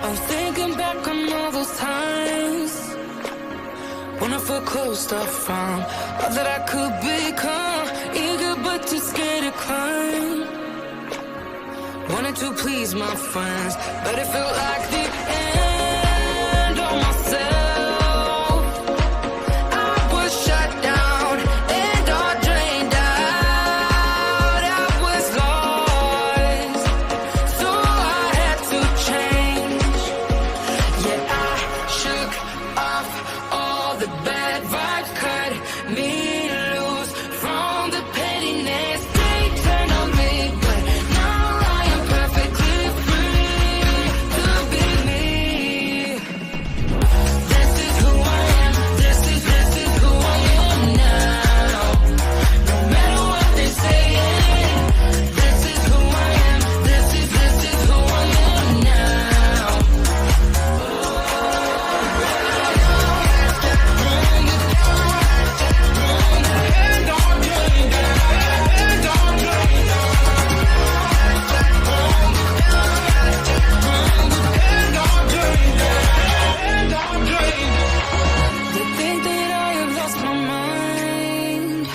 I'm thinking back on all those times when I felt closed off from all that I could become. Eager but too scared to climb. Wanted to please my friends, but it felt like the end of myself. I was shut down and all drained out. I was lost, so I had to change. Yeah, I shook off all the bad vibes, cut me loose from the pettiness. They turned on me, but now I am perfectly free to be me. This is who I am. This is who I am now. No matter what they say, this is who I am. This is who I am now. They think that I have lost my mind,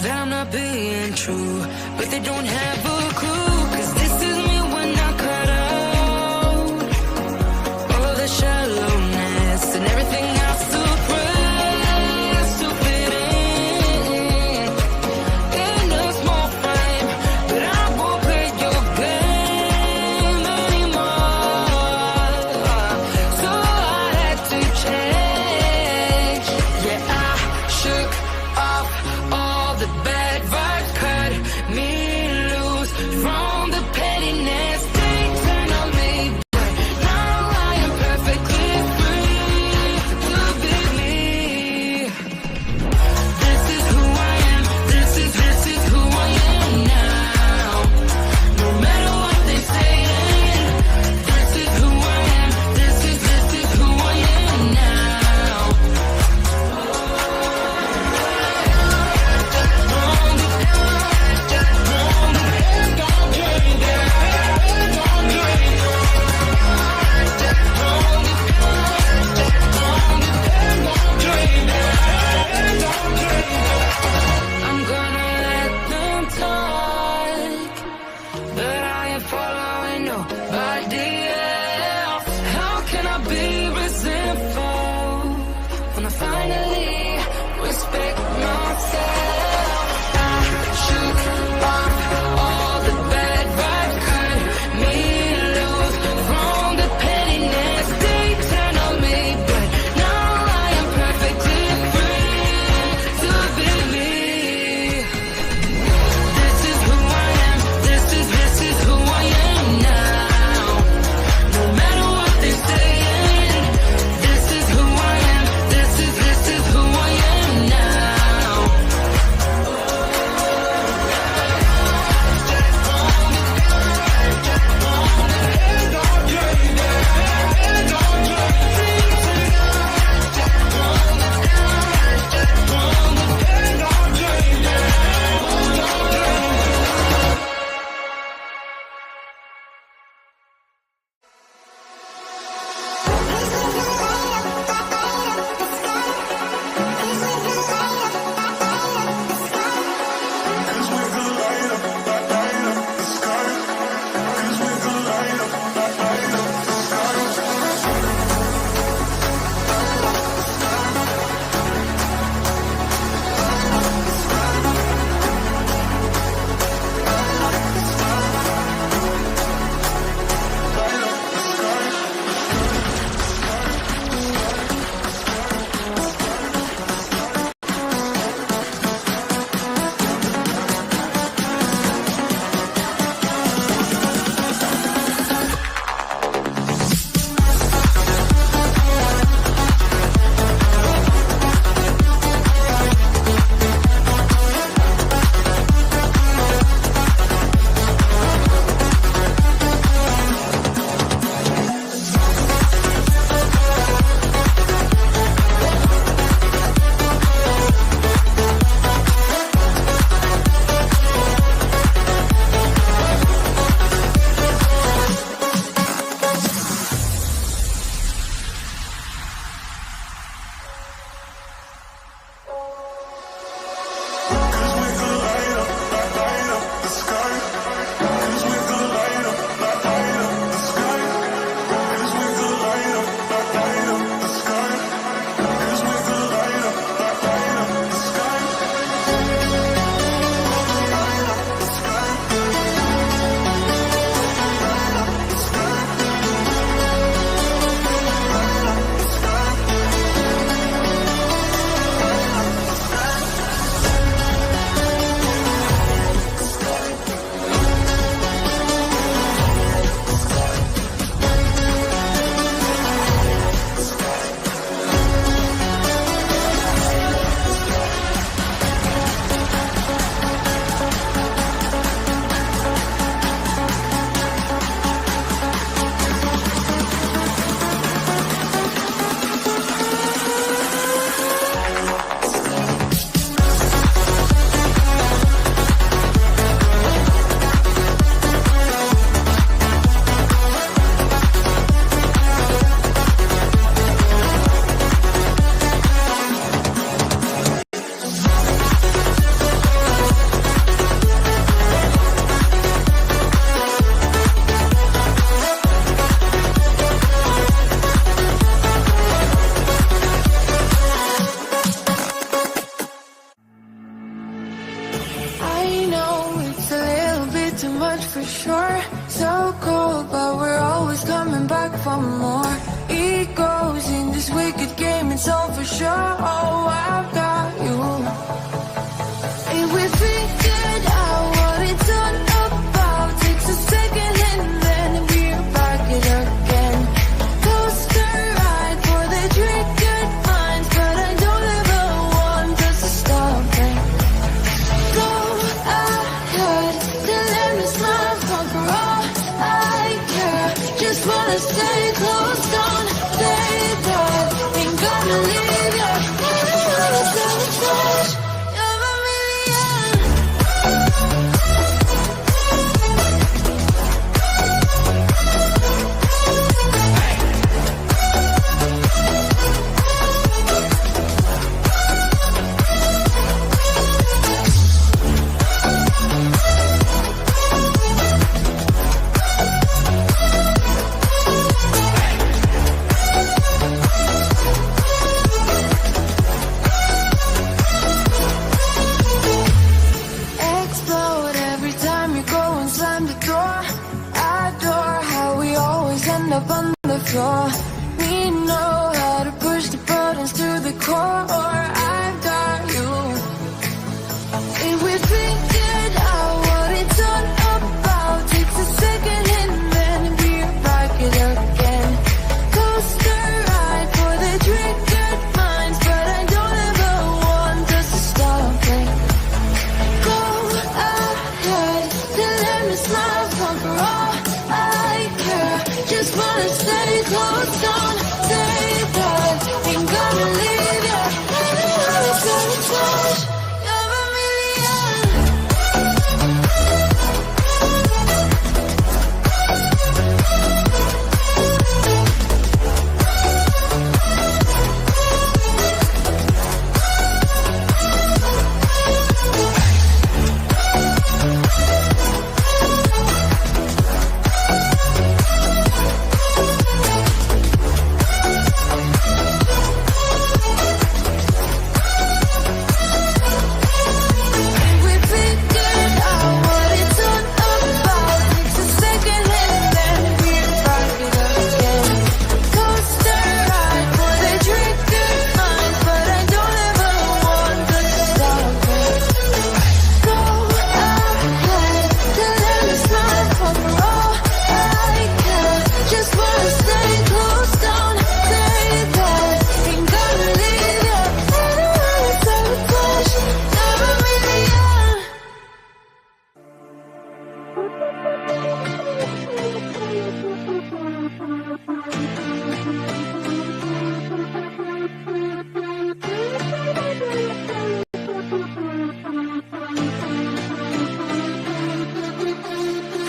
that I'm not being true, but they don't have a clue. 'Cause this is me when I cut out all of the shallowness and everything I suppress to fit in a small frame. But I won't play your game anymore, so I had to change. Yeah, I shook off all the bad vibes, cut me loose from the pettiness. They turned on me, but now I am perfectly free to be me. This is who I am. This is who I am now. No matter what they say, this is who I am. This is who I am now. I'm gonna let them talk, but I am following nobody else. How can I be resentful when I finally respect myself? I shook off all the bad vibes, cut me loose from the pettiness. They turn on me, but now I am perfectly free to be me. This is who I am. This is who I am now. want more egos in this wicked game, it's all for sure. Oh, I've got you. And we figured out what it's all about. Takes a second and then we're back it again. Coaster ride for the triggered minds, but I don't ever want us to stop it. Go ahead, then let me smile for all I care. Just wanna stay close, don't stay there. Ain't gonna leave you. Sabotage. You're a million. Explode every time you go and slam the door. Adore how we always end up on the floor. We know how to push the buttons to the core. I've got you. And we figured out what it's all about. Takes a second and then we're back it again. Coaster ride for the triggered minds, but I don't ever want us to stop it. Go ahead, then let me smile for all I care. Just wanna stay close, don't stay there. Ain't gonna leave you. Sabotage. You're a million. We figured out what it's all about. Takes a second and then we're back it again. Coaster ride for the triggered minds, but I don't ever want us to stop it. Go ahead, then let me smile for all I care. Just wanna stay close, don't stay there. Ain't gonna leave you. Sabotage. You're a million.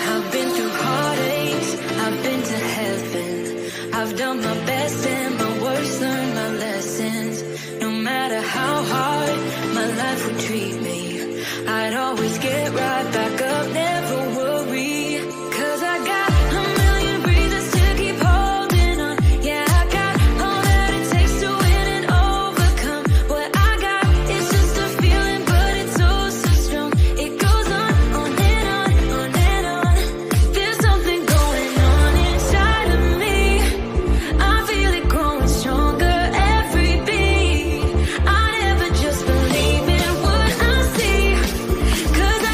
I've been through heartaches, I've been to heaven. I've done my best and my worst, learned my lessons. No matter how hard my life would treat me, I'd always get right back up, never worry. 'Cause I got a million reasons to keep holding on. Yeah, I got all that it takes to win and overcome. What I got is just a feeling, but it's so, so strong. It goes on and on, on and on. There's something going on inside of me. I feel it growing stronger every beat. I never just believe in what I see. 'Cause I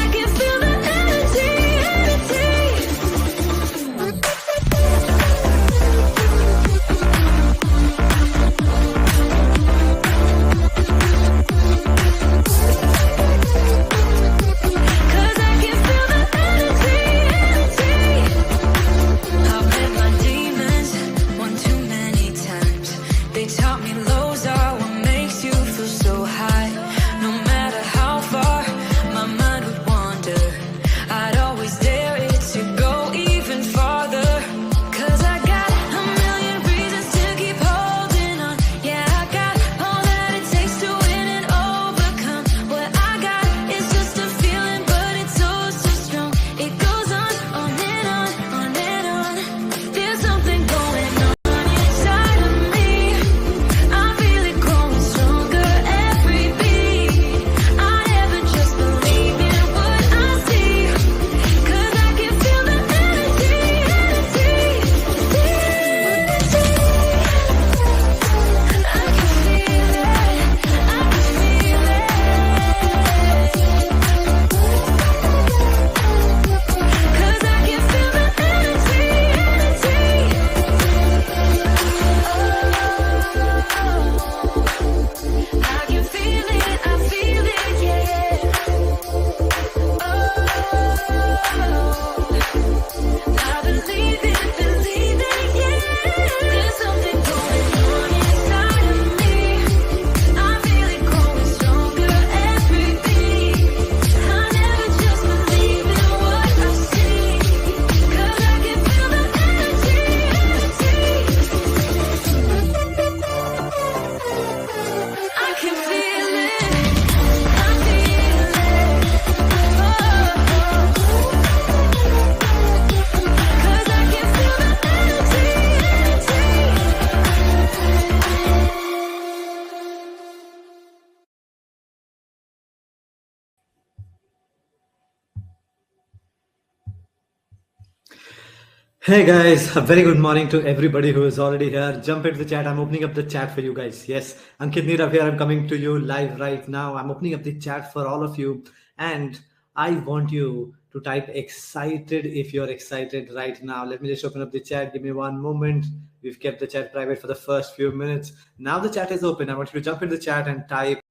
Hey guys, a very good morning to everybody who is already here. Jump into the chat. I'm opening up the chat for you guys. Yes, Ankit Neerav here. I'm coming to you live right now. I'm opening up the chat for all of you. And I want you to type excited if you're excited right now. Let me just open up the chat. Give me one moment. We've kept the chat private for the first few minutes. Now the chat is open. I want you to jump into the chat and type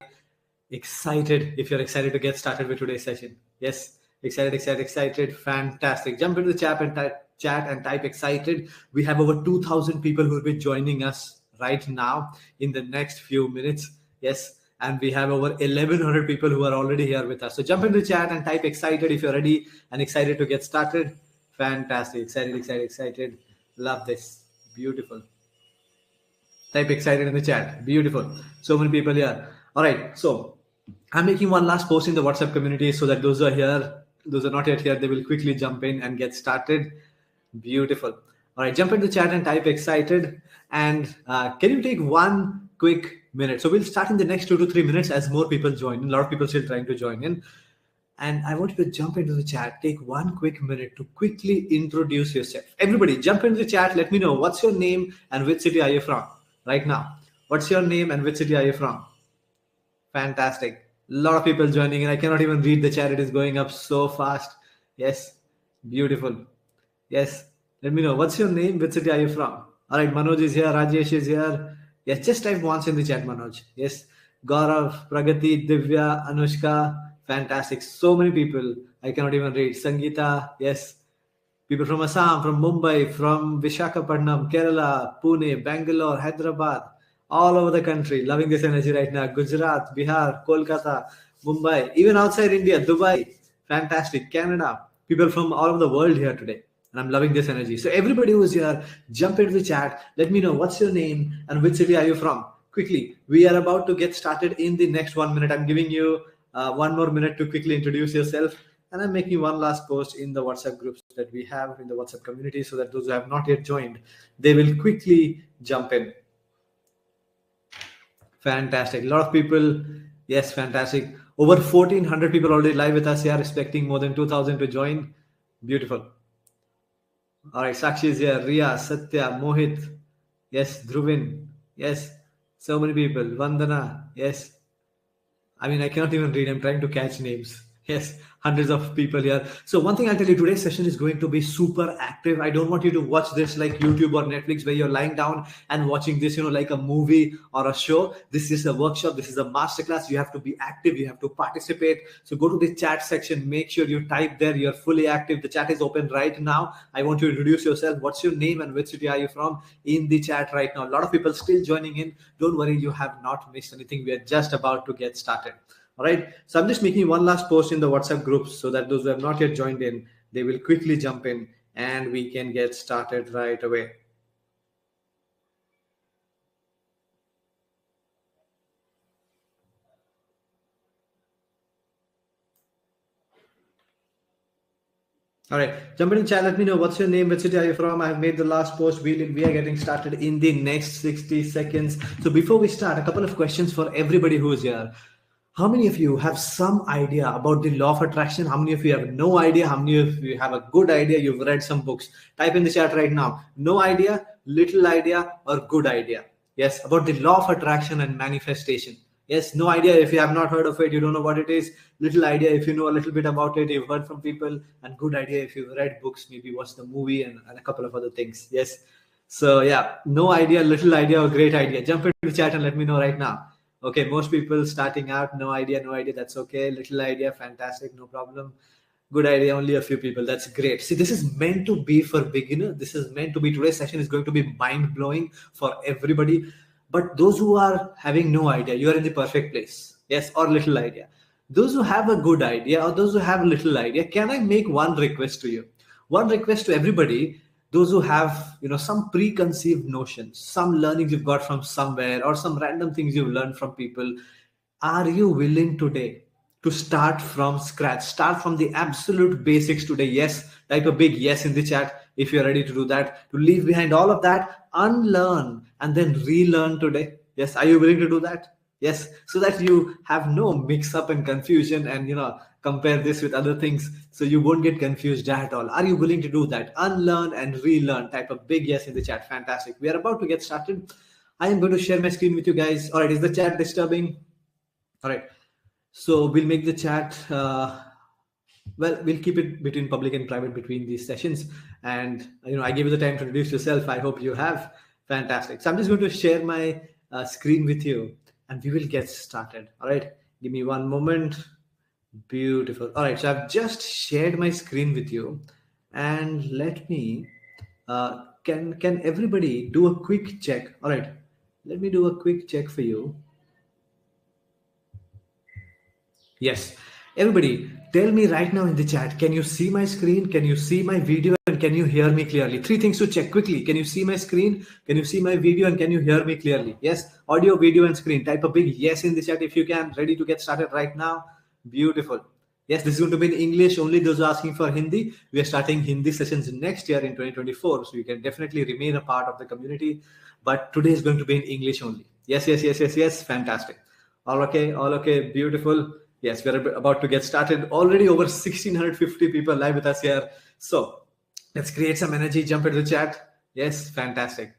excited if you're excited to get started with today's session. Yes, excited. Fantastic. Jump into the chat and type excited. We have over 2,000 people who will be joining us right now in the next few minutes. Yes, and we have over 1,100 people who are already here with us. So jump into the chat and type excited if you're ready and excited to get started. Fantastic. Excited. Love this. Beautiful. Type excited in the chat. Beautiful. So many people here. All right. So I'm making one last post in the WhatsApp community so that those who are here, those who are not yet here, they will quickly jump in and get started. Beautiful. All right. Jump into the chat and type excited. And can you take one quick minute? So we'll start in the next 2 to 3 minutes as more people join. A lot of people still trying to join in. And I want you to jump into the chat. Take one quick minute to quickly introduce yourself. Everybody, jump into the chat. Let me know what's your name and which city are you from right now. What's your name and which city are you from? Fantastic. A lot of people joining in. I cannot even read the chat. It is going up so fast. Yes. Beautiful. Yes. Let me know. What's your name? Which city are you from? All right. Manoj is here. Rajesh is here. Yes. Just type once in the chat, Manoj. Yes. Gaurav, Pragati, Divya, Anushka. Fantastic. So many people. I cannot even read. Sangeeta. Yes. People from Assam, from Mumbai, from Vishakhapatnam, Kerala, Pune, Bangalore, Hyderabad, all over the country. Loving this energy right now. Gujarat, Bihar, Kolkata, Mumbai, even outside India, Dubai. Fantastic. Canada. People from all over the world here today. And I'm loving this energy. So everybody who's here, jump into the chat. Let me know what's your name and which city are you from. Quickly, we are about to get started in the next 1 minute. I'm giving you one more minute to quickly introduce yourself. And I'm making one last post in the WhatsApp groups that we have in the WhatsApp community so that those who have not yet joined, they will quickly jump in. Fantastic. A lot of people. Yes, fantastic. Over 1,400 people already live with us here, expecting more than 2,000 to join. Beautiful. All right, Sakshi is here. Ria, Satya, Mohit. Yes, Dhruvin. Yes, so many people. Vandana. Yes. I mean, I cannot even read. I'm trying to catch names. Yes, hundreds of people here. So one thing I'll tell you, today's session is going to be super active. I don't want you to watch this like YouTube or Netflix where you're lying down and watching this, like a movie or a show. This is a workshop. This is a masterclass. You have to be active. You have to participate. So go to the chat section. Make sure you type there. You're fully active. The chat is open right now. I want you to introduce yourself. What's your name and which city are you from in the chat right now? A lot of people still joining in. Don't worry. You have not missed anything. We are just about to get started. All right. So I'm just making one last post in the WhatsApp groups so that those who have not yet joined in, they will quickly jump in and we can get started right away. All right, jump in chat. Let me know what's your name, which city are you from. I have made the last post. We are getting started in the next 60 seconds. So before we start, a couple of questions for everybody who's here. How many of you have some idea about the law of attraction? How many of you have no idea? How many of you have a good idea? You've read some books. Type in the chat right now. No idea, little idea, or good idea. Yes, about the law of attraction and manifestation. Yes, no idea if you have not heard of it, you don't know what it is. Little idea if you know a little bit about it, you've heard from people, and good idea if you've read books, maybe watched the movie and a couple of other things. Yes. So yeah, no idea, little idea, or great idea. Jump into the chat and let me know right now. Okay, most people starting out, no idea, that's okay. Little idea, fantastic, no problem. Good idea, only a few people. That's great. See, this is meant to be for beginner. This is meant to be, today's session is going to be mind blowing for everybody. But those who are having no idea, you are in the perfect place. Yes, or little idea. Those who have a good idea or those who have a little idea, can I make one request to you? One request to everybody, those who have some preconceived notions, some learnings you've got from somewhere or some random things you've learned from people. Are you willing today to start from scratch, start from the absolute basics today? Yes, type a big yes in the chat if you're ready to do that, to leave behind all of that, unlearn and then relearn today. Yes, are you willing to do that? Yes, so that you have no mix up and confusion, and compare this with other things, so you won't get confused at all. Are you willing to do that? Unlearn and relearn. Type a big yes in the chat. Fantastic. We are about to get started. I am going to share my screen with you guys. All right, is the chat disturbing? All right, so we'll make the chat. Well, we'll keep it between public and private between these sessions. And I gave you the time to introduce yourself. I hope you have. Fantastic. So I'm just going to share my screen with you, and we will get started. All right, give me one moment. Beautiful. All right, so I've just shared my screen with you, and let me. Can everybody do a quick check? All right, let me do a quick check for you. Yes. Everybody, tell me right now in the chat, can you see my screen? Can you see my video? And can you hear me clearly? Three things to check quickly. Can you see my screen? Can you see my video? And can you hear me clearly? Yes. Audio, video, and screen. Type a big yes in the chat if you can. Ready to get started right now? Beautiful. Yes, this is going to be in English. Only those who are asking for Hindi. We are starting Hindi sessions next year in 2024. So you can definitely remain a part of the community. But today is going to be in English only. Yes, yes, yes, yes, yes. Fantastic. All okay. All okay. Beautiful. Yes, we're about to get started. Already over 1,650 people live with us here. So let's create some energy. Jump into the chat. Yes, fantastic.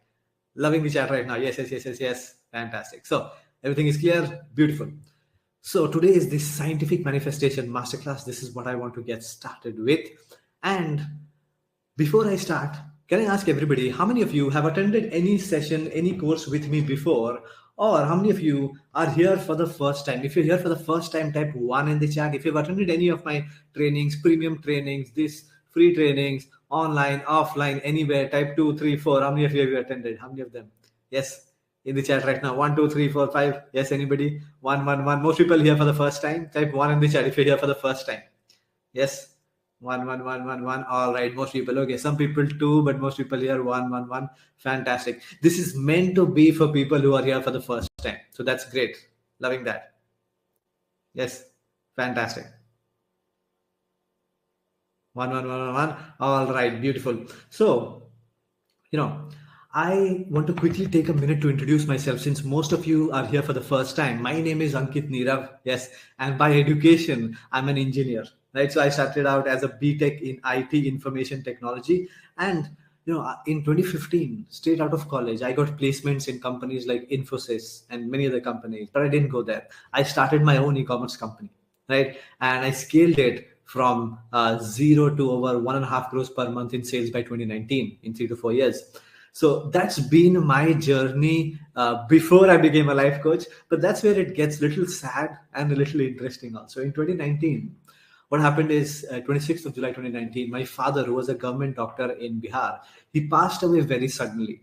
Loving the chat right now. Yes, yes, yes, yes, yes. Fantastic. So everything is clear. Beautiful. So today is the scientific manifestation masterclass. This is what I want to get started with. And before I start, can I ask everybody, how many of you have attended any session, any course with me before? Or how many of you are here for the first time? If you're here for the first time, type 1 in the chat. If you've attended any of my trainings, premium trainings, this free trainings, online, offline, anywhere, type 2, 3, 4. How many of you have attended? How many of them? Yes, in the chat right now. 1, 2, 3, 4, 5. Yes, anybody? 1, 1, 1. Most people here for the first time. Type 1 in the chat if you're here for the first time. Yes. 1, 1, 1, 1, 1. All right, most people. Okay, some people 2, but most people here 1, 1, 1. Fantastic. This is meant to be for people who are here for the first time. So that's great. Loving that. Yes, fantastic. 1, 1, 1, 1, 1. All right, beautiful. So, I want to quickly take a minute to introduce myself since most of you are here for the first time. My name is Ankit Neerav. Yes, and by education, I'm an engineer. Right, so I started out as a BTech in IT information technology, and in 2015, straight out of college, I got placements in companies like Infosys and many other companies, but I didn't go there. I started my own e-commerce company, right, and I scaled it from 0 to over 1.5 crores per month in sales by 2019 in 3 to 4 years. So that's been my journey before I became a life coach, but that's where it gets a little sad and a little interesting also. In 2019, what happened is 26th of July 2019, my father, who was a government doctor in Bihar, he passed away very suddenly,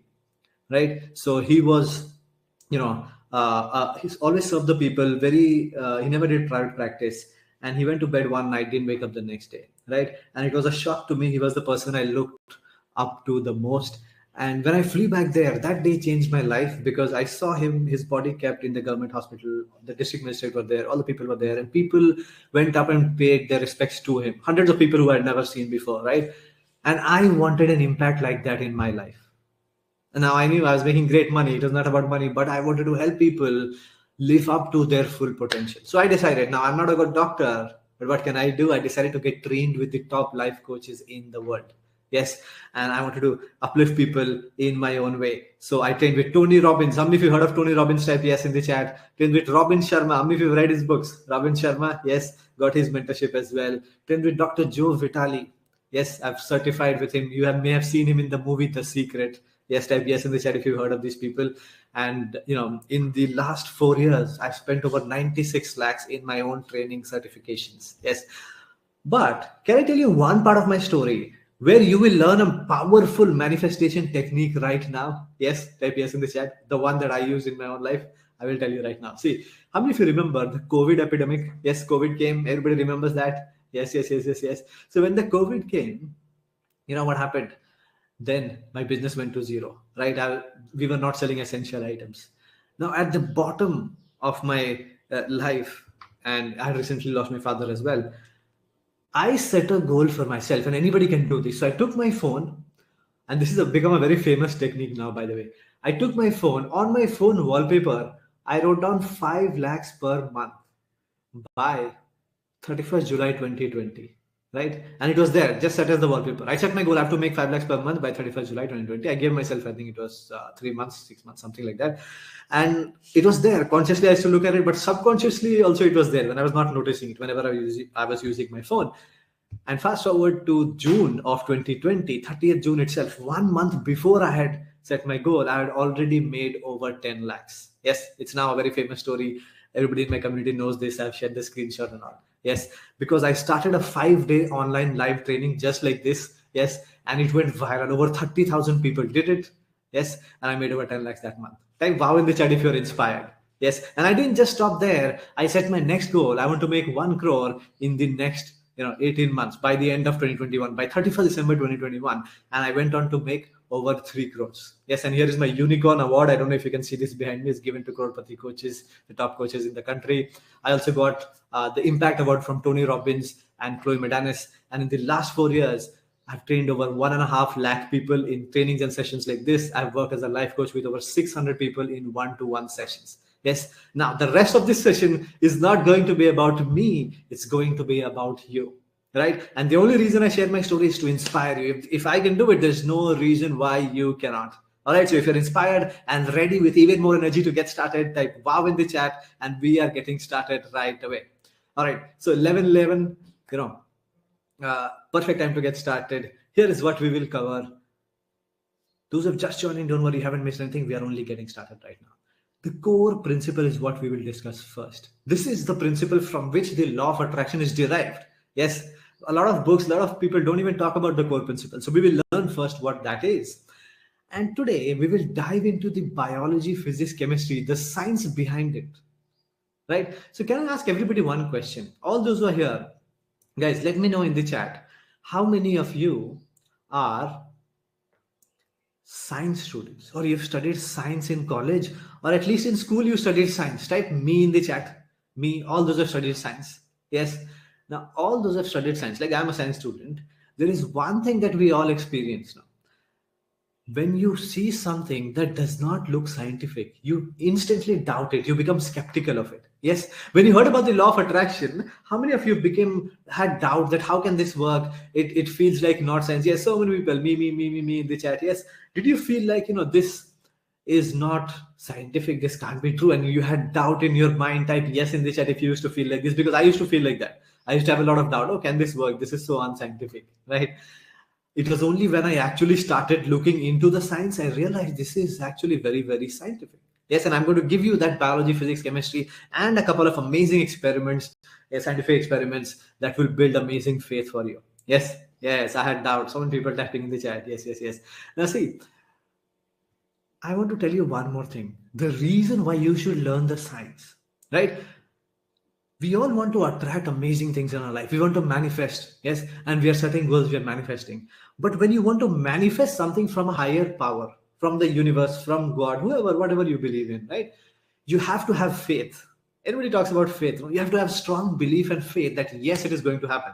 right? So he was, he's always served the people he never did private practice. And he went to bed one night, didn't wake up the next day, right? And it was a shock to me. He was the person I looked up to the most. And when I flew back there, that day changed my life because I saw his body kept in the government hospital. The district magistrate were there, all the people were there, and people went up and paid their respects to him. Hundreds of people who I had never seen before, right? And I wanted an impact like that in my life. And now I knew I was making great money. It was not about money, but I wanted to help people live up to their full potential. So I decided, now I'm not a good doctor, but what can I do? I decided to get trained with the top life coaches in the world. Yes, and I wanted to uplift people in my own way. So I trained with Tony Robbins. How many of you heard of Tony Robbins? Type yes in the chat. Trained with Robin Sharma. How many of you read his books? Robin Sharma, yes, got his mentorship as well. Trained with Dr. Joe Vitale. Yes, I've certified with him. You may have seen him in the movie The Secret. Yes, type yes in the chat if you've heard of these people. And in the last 4 years, I've spent over 96 lakhs in my own training certifications. Yes, but can I tell you one part of my story where you will learn a powerful manifestation technique right now? Yes, type yes in the chat. The one that I use in my own life, I will tell you right now. See, how many of you remember the COVID epidemic? Yes, COVID came. Everybody remembers that. Yes, yes, yes, yes, yes. So when the COVID came, what happened? Then my business went to zero, right? We were not selling essential items. Now at the bottom of my life, and I had recently lost my father as well, I set a goal for myself, and anybody can do this. So I took my phone, and this has become a very famous technique now, by the way. I took my phone, on my phone wallpaper, I wrote down 5 lakhs per month by 31st July 2020, right? And it was there, just set as the wallpaper. I set my goal, I have to make 5 lakhs per month by 31st July 2020. I gave myself, I think it was 3 months, 6 months, something like that. And it was there. Consciously, I used to look at it, but subconsciously also it was there when I was not noticing it, whenever I was using my phone. And fast forward to June of 2020, 30th June itself, 1 month before I had set my goal, I had already made over 10 lakhs. Yes, it's now a very famous story. Everybody in my community knows this. I've shared the screenshot and all. Yes, because I started a 5-day online live training just like this. Yes, and it went viral. Over 30,000 people did it. Yes, and I made over 10 lakhs that month. Type wow in the chat if you're inspired. Yes, and I didn't just stop there. I set my next goal. I want to make 1 crore in the next 18 months by the end of 2021, by 31st December 2021. And I went on to make over 3 crores. Yes, and here is my unicorn award. I don't know if you can see this behind me. It's given to crorepati coaches, the top coaches in the country. I also got the impact award from Tony Robbins and Chloe Medanis. And in the last 4 years, I've trained over 1.5 lakh people in trainings and sessions like this. I've worked as a life coach with over 600 people in one-to-one sessions. Yes. Now, the rest of this session is not going to be about me. It's going to be about you, right? And the only reason I share my story is to inspire you. If I can do it, there's no reason why you cannot. All right. So if you're inspired and ready with even more energy to get started, type wow in the chat and we are getting started right away. All right. So 11:11, perfect time to get started. Here is what we will cover. Those who have just joined in, don't worry, you haven't missed anything. We are only getting started right now. The core principle is what we will discuss first. This is the principle from which the law of attraction is derived. Yes, a lot of books, a lot of people don't even talk about the core principle. So we will learn first what that is. And today we will dive into the biology, physics, chemistry, the science behind it. Right? So can I ask everybody one question? All those who are here, guys, let me know in the chat, how many of you are science students, or you've studied science in college, or at least in school you studied science? Type me in the chat. Me, all those have studied science. Yes. Now, all those have studied science, like I'm a science student. There is one thing that we all experience now. When you see something that does not look scientific, you instantly doubt it. You become skeptical of it. Yes. When you heard about the law of attraction, how many of you had doubt that how can this work? It feels like not science. Yes. So many people, me in the chat. Yes. Did you feel like, this is not scientific, this can't be true, and you had doubt in your mind? Type yes in the chat if you used to feel like this, because I used to feel like that. I used to have a lot of doubt. Oh, can this work? This is so unscientific, right? It was only when I actually started looking into the science, I realized this is actually very, very scientific. Yes, and I'm going to give you that biology, physics, chemistry, and a couple of amazing experiments, scientific experiments that will build amazing faith for you. Yes, I had doubt. So many people typing in the chat. Yes. Now see, I want to tell you one more thing. The reason why you should learn the science, right? We all want to attract amazing things in our life. We want to manifest. Yes. And we are setting goals, we are manifesting. But when you want to manifest something from a higher power, from the universe, from God, whoever, whatever you believe in, right? You have to have faith. Everybody talks about faith. You have to have strong belief and faith that yes, it is going to happen.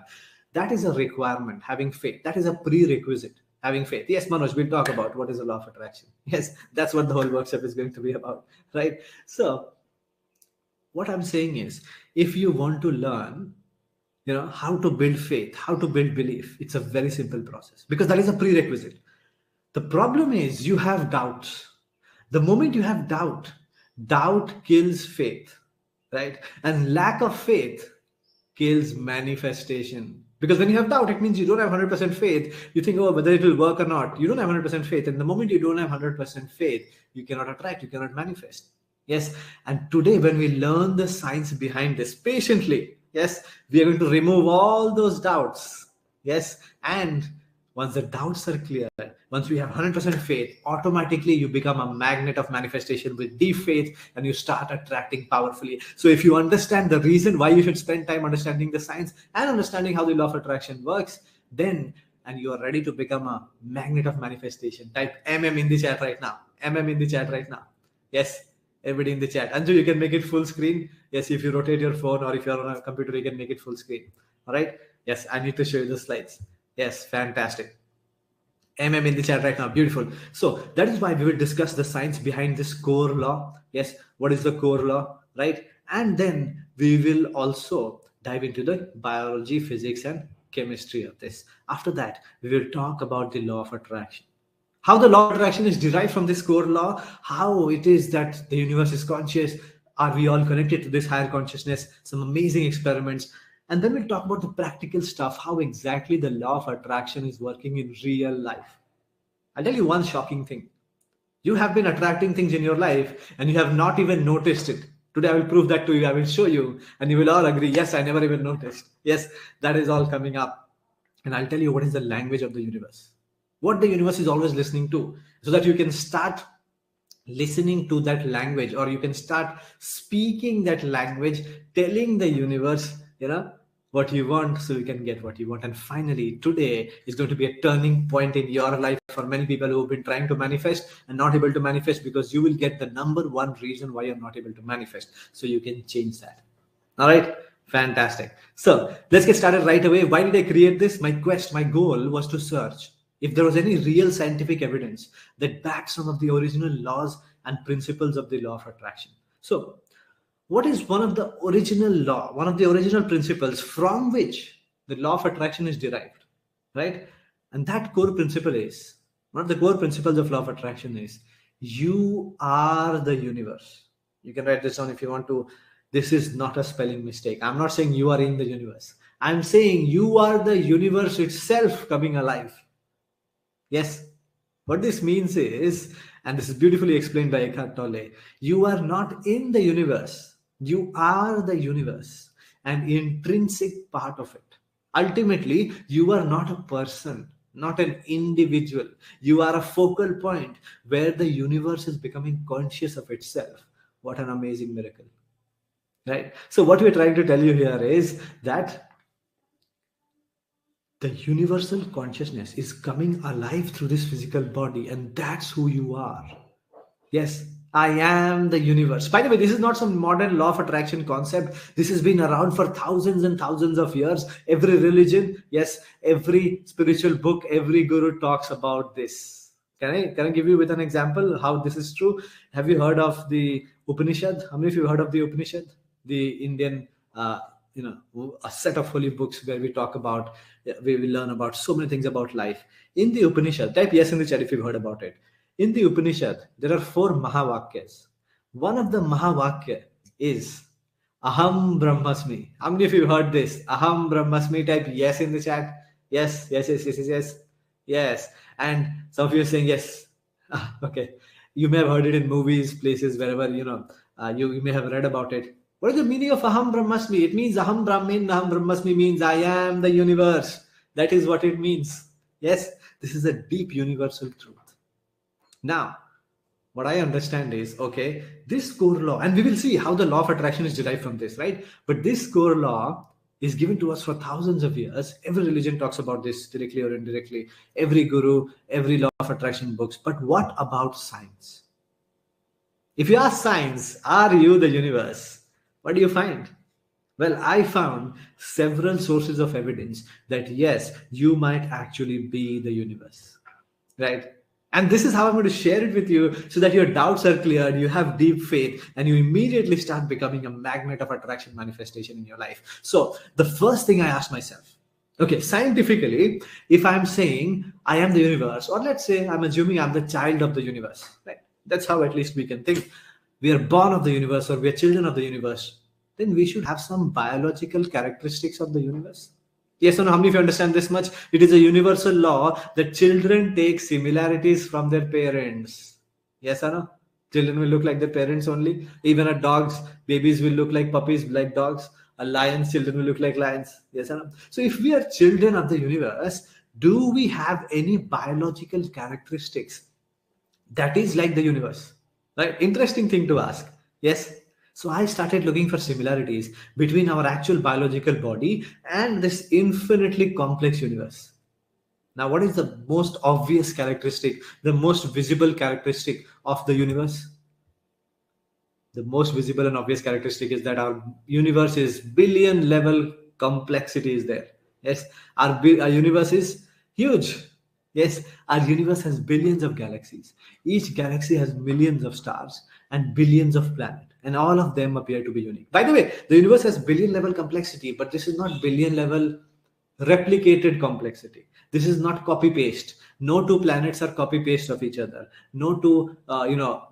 That is a requirement, having faith. That is a prerequisite, having faith. Yes, Manoj, we'll talk about what is the law of attraction. Yes, that's what the whole workshop is going to be about, right? So what I'm saying is, if you want to learn, how to build faith, how to build belief, it's a very simple process, because that is a prerequisite. The problem is you have doubts. The moment you have doubt kills faith, right? And lack of faith kills manifestation. Because when you have doubt, it means you don't have 100% faith. You think, oh, whether it will work or not. You don't have 100% faith. And the moment you don't have 100% faith, you cannot attract, you cannot manifest. Yes. And today, when we learn the science behind this patiently, yes, we are going to remove all those doubts. Yes. And once the doubts are clear, once we have 100% faith, automatically you become a magnet of manifestation with deep faith, and you start attracting powerfully. So if you understand the reason why you should spend time understanding the science and understanding how the law of attraction works, then, and you are ready to become a magnet of manifestation, type MM in the chat right now. MM in the chat right now. Yes. Everybody in the chat. Anju, you can make it full screen. Yes, if you rotate your phone or if you're on a computer, you can make it full screen. All right. Yes, I need to show you the slides. Yes, fantastic. MM in the chat right now. Beautiful. So that is why we will discuss the science behind this core law. Yes, what is the core law, right? And then we will also dive into the biology, physics, and chemistry of this. After that, we will talk about the law of attraction, how the law of attraction is derived from this core law, how it is that the universe is conscious, are we all connected to this higher consciousness, some amazing experiments. And then we'll talk about the practical stuff, how exactly the law of attraction is working in real life. I'll tell you one shocking thing. You have been attracting things in your life and you have not even noticed it. Today I will prove that to you. I will show you and you will all agree, yes, I never even noticed. Yes, that is all coming up. And I'll tell you what is the language of the universe, what the universe is always listening to, so that you can start listening to that language, or you can start speaking that language, telling the universe, what you want, so you can get what you want. And finally, today is going to be a turning point in your life for many people who have been trying to manifest and not able to manifest, because you will get the number one reason why you're not able to manifest, so you can change that. All right, fantastic. So let's get started right away. Why did I create this? My goal was to search if there was any real scientific evidence that backs some of the original laws and principles of the law of attraction. So what is one of the original principles from which the law of attraction is derived, right? And that core principle is, one of the core principles of law of attraction is, you are the universe. You can write this down if you want to. This is not a spelling mistake. I'm not saying you are in the universe. I'm saying you are the universe itself coming alive. Yes, what this means is, and this is beautifully explained by Eckhart Tolle, you are not in the universe. You are the universe, an intrinsic part of it. Ultimately, you are not a person, not an individual. You are a focal point where the universe is becoming conscious of itself. What an amazing miracle, right? So what we're trying to tell you here is that the universal consciousness is coming alive through this physical body, and that's who you are. Yes, I am the universe. By the way, this is not some modern law of attraction concept. This has been around for thousands and thousands of years. Every religion, yes, every spiritual book, every guru talks about this. Can I give you with an example how this is true? Have you heard of the Upanishad? How many of you have heard of the Upanishad? The Indian, a set of holy books where we will learn about so many things about life. In the Upanishad, type yes in the chat if you've heard about it. In the Upanishad, there are 4 Mahavakyas. One of the Mahavakya is Aham Brahmasmi. How many of you heard this? Aham Brahmasmi, type yes in the chat. Yes. Yes. And some of you are saying yes. Okay. You may have heard it in movies, places, wherever, you may have read about it. What is the meaning of Aham Brahmasmi? It means Aham Brahmin, Aham Brahmasmi means I am the universe. That is what it means. Yes, this is a deep universal truth. Now, what I understand is, okay, this core law, and we will see how the law of attraction is derived from this, right? But this core law is given to us for thousands of years. Every religion talks about this directly or indirectly. Every guru, every law of attraction books. But what about science? If you ask science, are you the universe? What do you find? Well, I found several sources of evidence that yes, you might actually be the universe, right? And this is how I'm going to share it with you so that your doubts are cleared, you have deep faith, and you immediately start becoming a magnet of attraction manifestation in your life. So the first thing I asked myself, okay, scientifically, if I'm saying I am the universe, or let's say I'm assuming I'm the child of the universe, right? That's how at least we can think. We are born of the universe, or we are children of the universe. Then we should have some biological characteristics of the universe. Yes or no? How many of you understand this much? It is a universal law that children take similarities from their parents. Yes or no? Children will look like their parents only. Even a dog's babies will look like puppies, like dogs. A lion's children will look like lions. Yes or no? So if we are children of the universe, do we have any biological characteristics that is like the universe? Right? Interesting thing to ask. Yes. So I started looking for similarities between our actual biological body and this infinitely complex universe. Now, what is the most obvious characteristic, the most visible characteristic of the universe? The most visible and obvious characteristic is that our universe is billion level complexity is there. Yes, our universe is huge. Yes, our universe has billions of galaxies. Each galaxy has millions of stars and billions of planets, and all of them appear to be unique. By the way, the universe has billion level complexity, but this is not billion level replicated complexity. This is not copy paste. No two planets are copy paste of each other. No two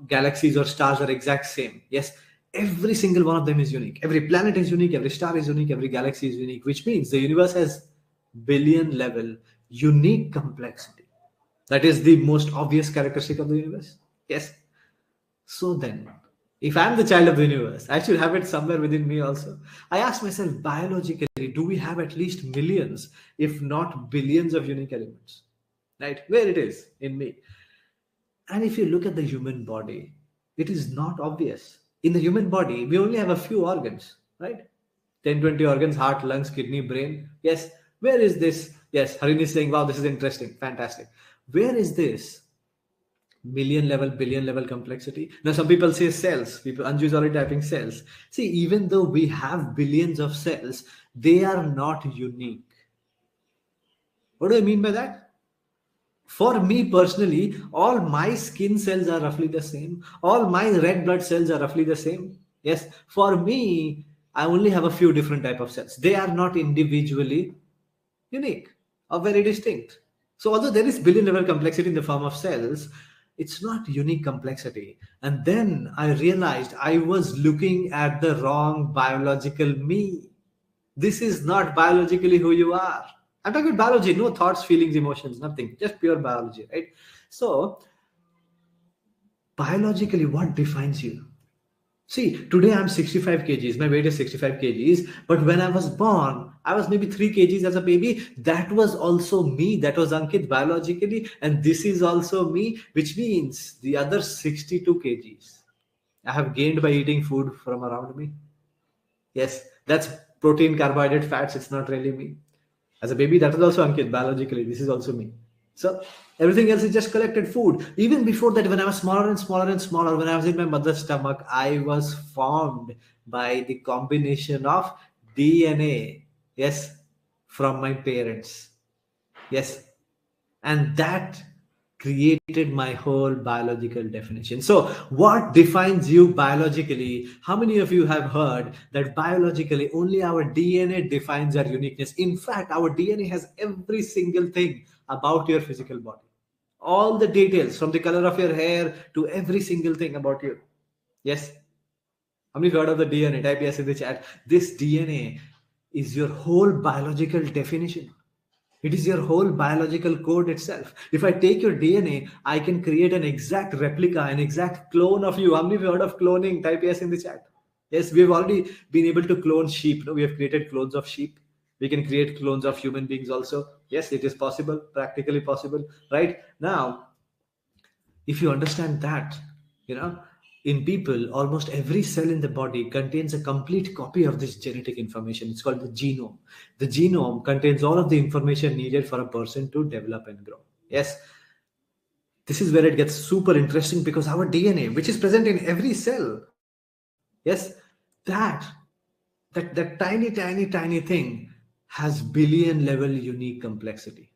galaxies or stars are exact same. Yes, every single one of them is unique. Every planet is unique. Every star is unique. Every galaxy is unique. Which means the universe has billion level unique complexity. That is the most obvious characteristic of the universe. Yes. So then, if I'm the child of the universe, I should have it somewhere within me also. I ask myself, biologically, do we have at least millions, if not billions, of unique elements? Right? Where it is in me. And if you look at the human body, it is not obvious. In the human body, we only have a few organs, right? 10, 20 organs: heart, lungs, kidney, brain. Yes. Where is this? Yes. Harini is saying, wow, this is interesting. Fantastic. Where is this million level, billion level complexity? Now, some people say cells. People, Anju is already typing cells. See, even though we have billions of cells, they are not unique. What do I mean by that? For me personally, all my skin cells are roughly the same. All my red blood cells are roughly the same. Yes, for me, I only have a few different type of cells. They are not individually unique or very distinct. So although there is billion level complexity in the form of cells, it's not unique complexity. And then I realized I was looking at the wrong biological me. This is not biologically who you are. I'm talking about biology, no thoughts, feelings, emotions, nothing, just pure biology, right? So, biologically, what defines you? See, today I'm 65 kgs, my weight is 65 kgs, but when I was born, I was maybe 3 kgs as a baby. That was also me, that was Ankit biologically, and this is also me, which means the other 62 kgs I have gained by eating food from around me. Yes, that's protein, carbohydrate, fats, it's not really me. As a baby, that is also Ankit biologically. This is also me. So everything else is just collected food. Even before that, when I was smaller and smaller and smaller, when I was in my mother's stomach, I was formed by the combination of DNA. Yes, from my parents. Yes, and that created my whole biological definition. So what defines you biologically? How many of you have heard that biologically only our DNA defines our uniqueness? In fact, our DNA has every single thing about your physical body, all the details, from the color of your hair to every single thing about you. Yes, how many have heard of the DNA? Type yes in the chat. This DNA is your whole biological definition. It is your whole biological code itself. If I take your DNA, I can create an exact replica, an exact clone of you. How many have heard of cloning? Type yes in the chat. Yes, we've already been able to clone sheep. No, we have created clones of sheep. We can create clones of human beings also. Yes, it is possible, practically possible. Right now, if you understand that, you know, in people, almost every cell in the body contains a complete copy of this genetic information. It's called the genome. The genome contains all of the information needed for a person to develop and grow. Yes, this is where it gets super interesting, because our DNA, which is present in every cell, yes, that tiny thing has billion level unique complexity.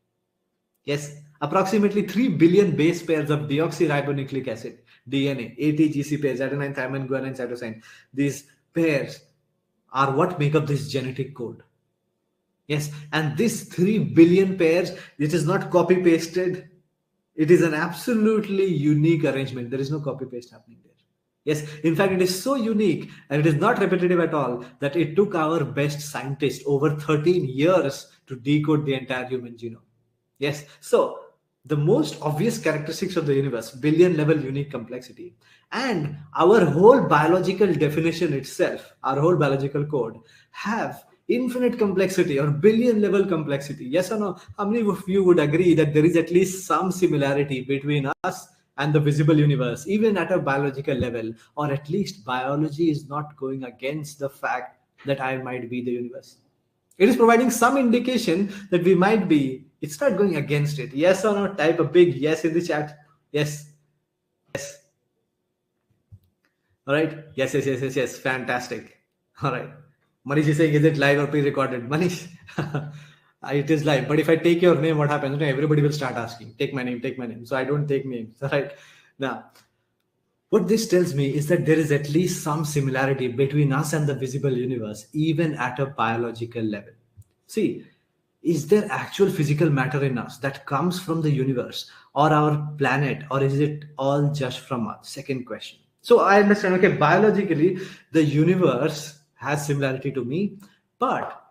Yes, approximately 3 billion base pairs of deoxyribonucleic acid, DNA, ATGC pairs, adenine, thymine, guanine, cytosine. These pairs are what make up this genetic code. Yes, and this 3 billion pairs, it is not copy pasted. It is an absolutely unique arrangement. There is no copy paste happening there. Yes, in fact, it is so unique and it is not repetitive at all that it took our best scientists over 13 years to decode the entire human genome. Yes, so the most obvious characteristics of the universe, billion level unique complexity, and our whole biological definition itself, our whole biological code, have infinite complexity or billion level complexity. Yes or no? How many of you would agree that there is at least some similarity between us and the visible universe, even at a biological level? Or at least biology is not going against the fact that I might be the universe. It is providing some indication that we might be. It's not going against it. Yes or no? Type a big yes in the chat. Yes. Yes. All right. Yes. Fantastic. All right. Manish is saying, is it live or pre-recorded? Manish, it is life. But if I take your name, what happens? Everybody will start asking, take my name, take my name. So I don't take names, right? Now, what this tells me is that there is at least some similarity between us and the visible universe, even at a biological level. See, is there actual physical matter in us that comes from the universe or our planet, or is it all just from us? Second question. So I understand, okay, biologically, the universe has similarity to me, but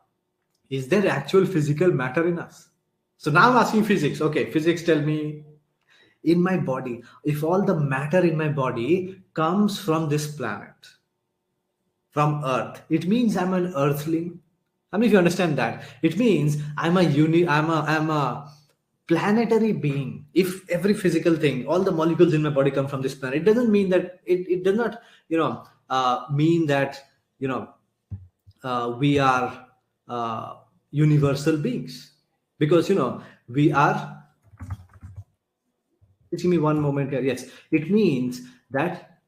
is there actual physical matter in us? So now I'm asking physics. Okay, physics tell me, in my body, if all the matter in my body comes from this planet, from Earth, it means I'm an Earthling. I mean, if you understand that, it means I'm a planetary being. If every physical thing, all the molecules in my body come from this planet, it doesn't mean that it does not, mean that, you know, we are universal beings, because we are. Give me one moment here. Yes, it means that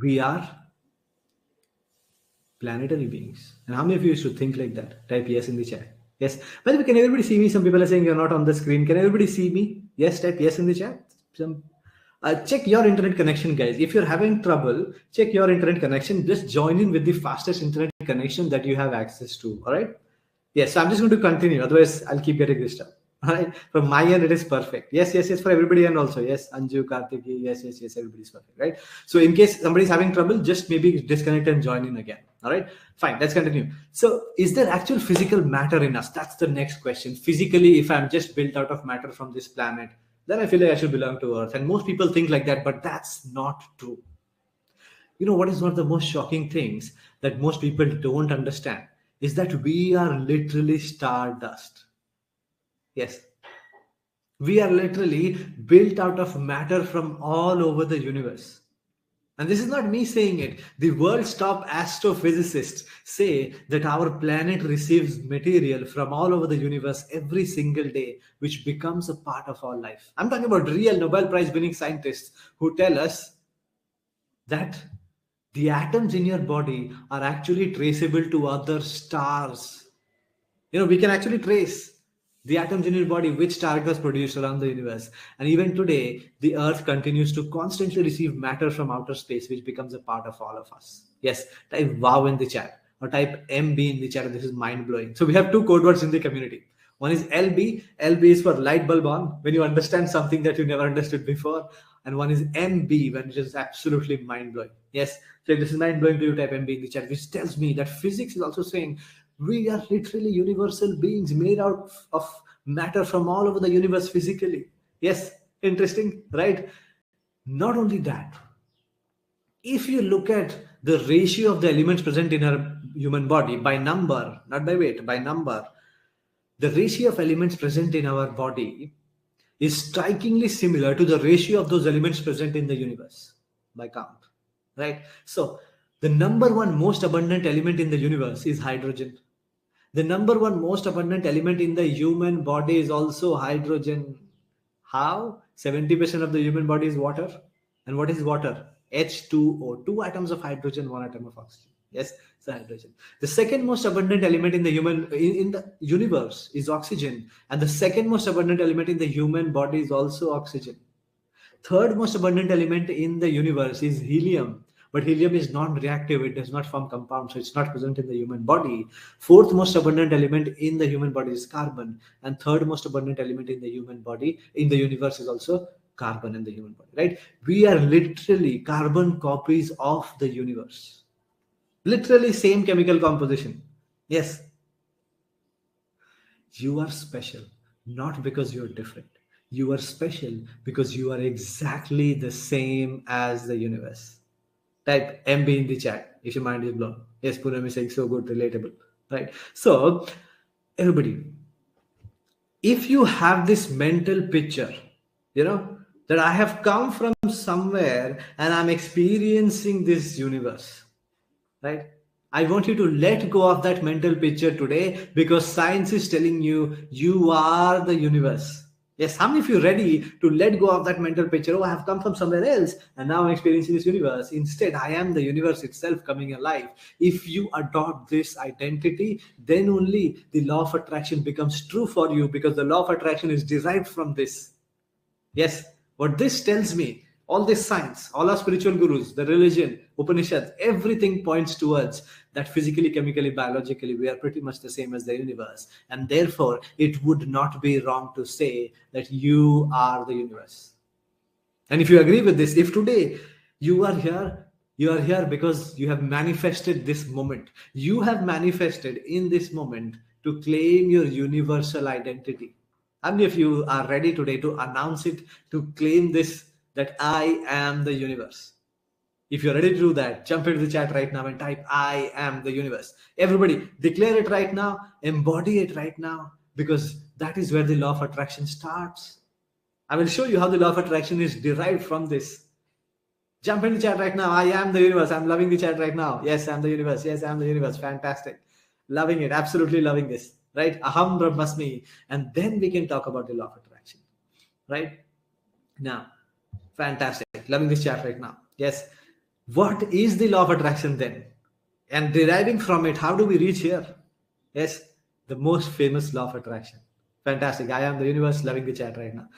we are planetary beings. And how many of you used to think like that? Type yes in the chat. Yes. By the way, can everybody see me? Some people are saying you're not on the screen. Can everybody see me? Yes, type yes in the chat. Check your internet connection, guys. If you're having trouble, check your internet connection. Just join in with the fastest internet connection that you have access to. All right. Yes. So I'm just going to continue. Otherwise, I'll keep getting this stuff. All right. From my end, it is perfect. Yes, yes, yes. For everybody and also yes, Anju, Kartiki. Yes, yes, yes. Everybody's perfect, right? So in case somebody's having trouble, just maybe disconnect and join in again. All right. Fine. Let's continue. So, is there actual physical matter in us? That's the next question. Physically, if I'm just built out of matter from this planet, then I feel like I should belong to Earth. And most people think like that, but that's not true. You know what is one of the most shocking things that most people don't understand is that we are literally stardust. Yes. We are literally built out of matter from all over the universe. And this is not me saying it. The world's top astrophysicists say that our planet receives material from all over the universe every single day, which becomes a part of our life. I'm talking about real Nobel Prize winning scientists who tell us that the atoms in your body are actually traceable to other stars. We can actually trace the atoms in your body, which star it was produced around the universe. And even today, the Earth continues to constantly receive matter from outer space, which becomes a part of all of us. Yes, type wow in the chat or type MB in the chat. This is mind blowing. So we have two code words in the community. One is LB. LB is for light bulb on, when you understand something that you never understood before. And one is MB, when it is absolutely mind blowing. Yes, so if this is mind blowing to you, type MB in the chat, which tells me that physics is also saying we are literally universal beings made out of matter from all over the universe physically. Yes, interesting, right? Not only that, if you look at the ratio of the elements present in our human body by number, not by weight, by number, the ratio of elements present in our body is strikingly similar to the ratio of those elements present in the universe by count, right? So the number one most abundant element in the universe is hydrogen. The number one most abundant element in the human body is also hydrogen. How? 70% of the human body is water. And what is water? H2O. Two atoms of hydrogen, one atom of oxygen. Yes, it's hydrogen. The second most abundant element in the in the universe is oxygen. And the second most abundant element in the human body is also oxygen. Third most abundant element in the universe is helium. But helium is non-reactive. It does not form compounds, so it's not present in the human body. Fourth most abundant element in the human body is carbon. And third most abundant element in the human body, in the universe, is also carbon in the human body, right? We are literally carbon copies of the universe. Literally same chemical composition. Yes. You are special, not because you're different. You are special because you are exactly the same as the universe. Type MB in the chat if your mind is blown. Yes, Poonam is saying so good, relatable. Right. So, everybody, if you have this mental picture, that I have come from somewhere and I'm experiencing this universe, right? I want you to let go of that mental picture today, because science is telling you you are the universe. Yes, how many of you ready to let go of that mental picture? Oh, I have come from somewhere else and now I'm experiencing this universe. Instead, I am the universe itself coming alive. If you adopt this identity, then only the law of attraction becomes true for you, because the law of attraction is derived from this. Yes, what this tells me, all this science, all our spiritual gurus, the religion, Upanishads, everything points towards that physically, chemically, biologically, we are pretty much the same as the universe. And therefore, it would not be wrong to say that you are the universe. And if you agree with this, if today you are here because you have manifested this moment. You have manifested in this moment to claim your universal identity. How many of you are ready today to announce it, to claim this, that I am the universe? If you're ready to do that, jump into the chat right now and type, I am the universe. Everybody, declare it right now, embody it right now, because that is where the law of attraction starts. I will show you how the law of attraction is derived from this. Jump in the chat right now. I am the universe. I'm loving the chat right now. Yes, I'm the universe. Yes, I'm the universe. Fantastic. Loving it. Absolutely loving this. Right? Aham Brahmasmi. And then we can talk about the law of attraction. Right? Now, fantastic. Loving this chat right now. Yes. What is the law of attraction then? And deriving from it, how do we reach here? Yes, the most famous law of attraction. Fantastic. I am the universe. Loving the chat right now.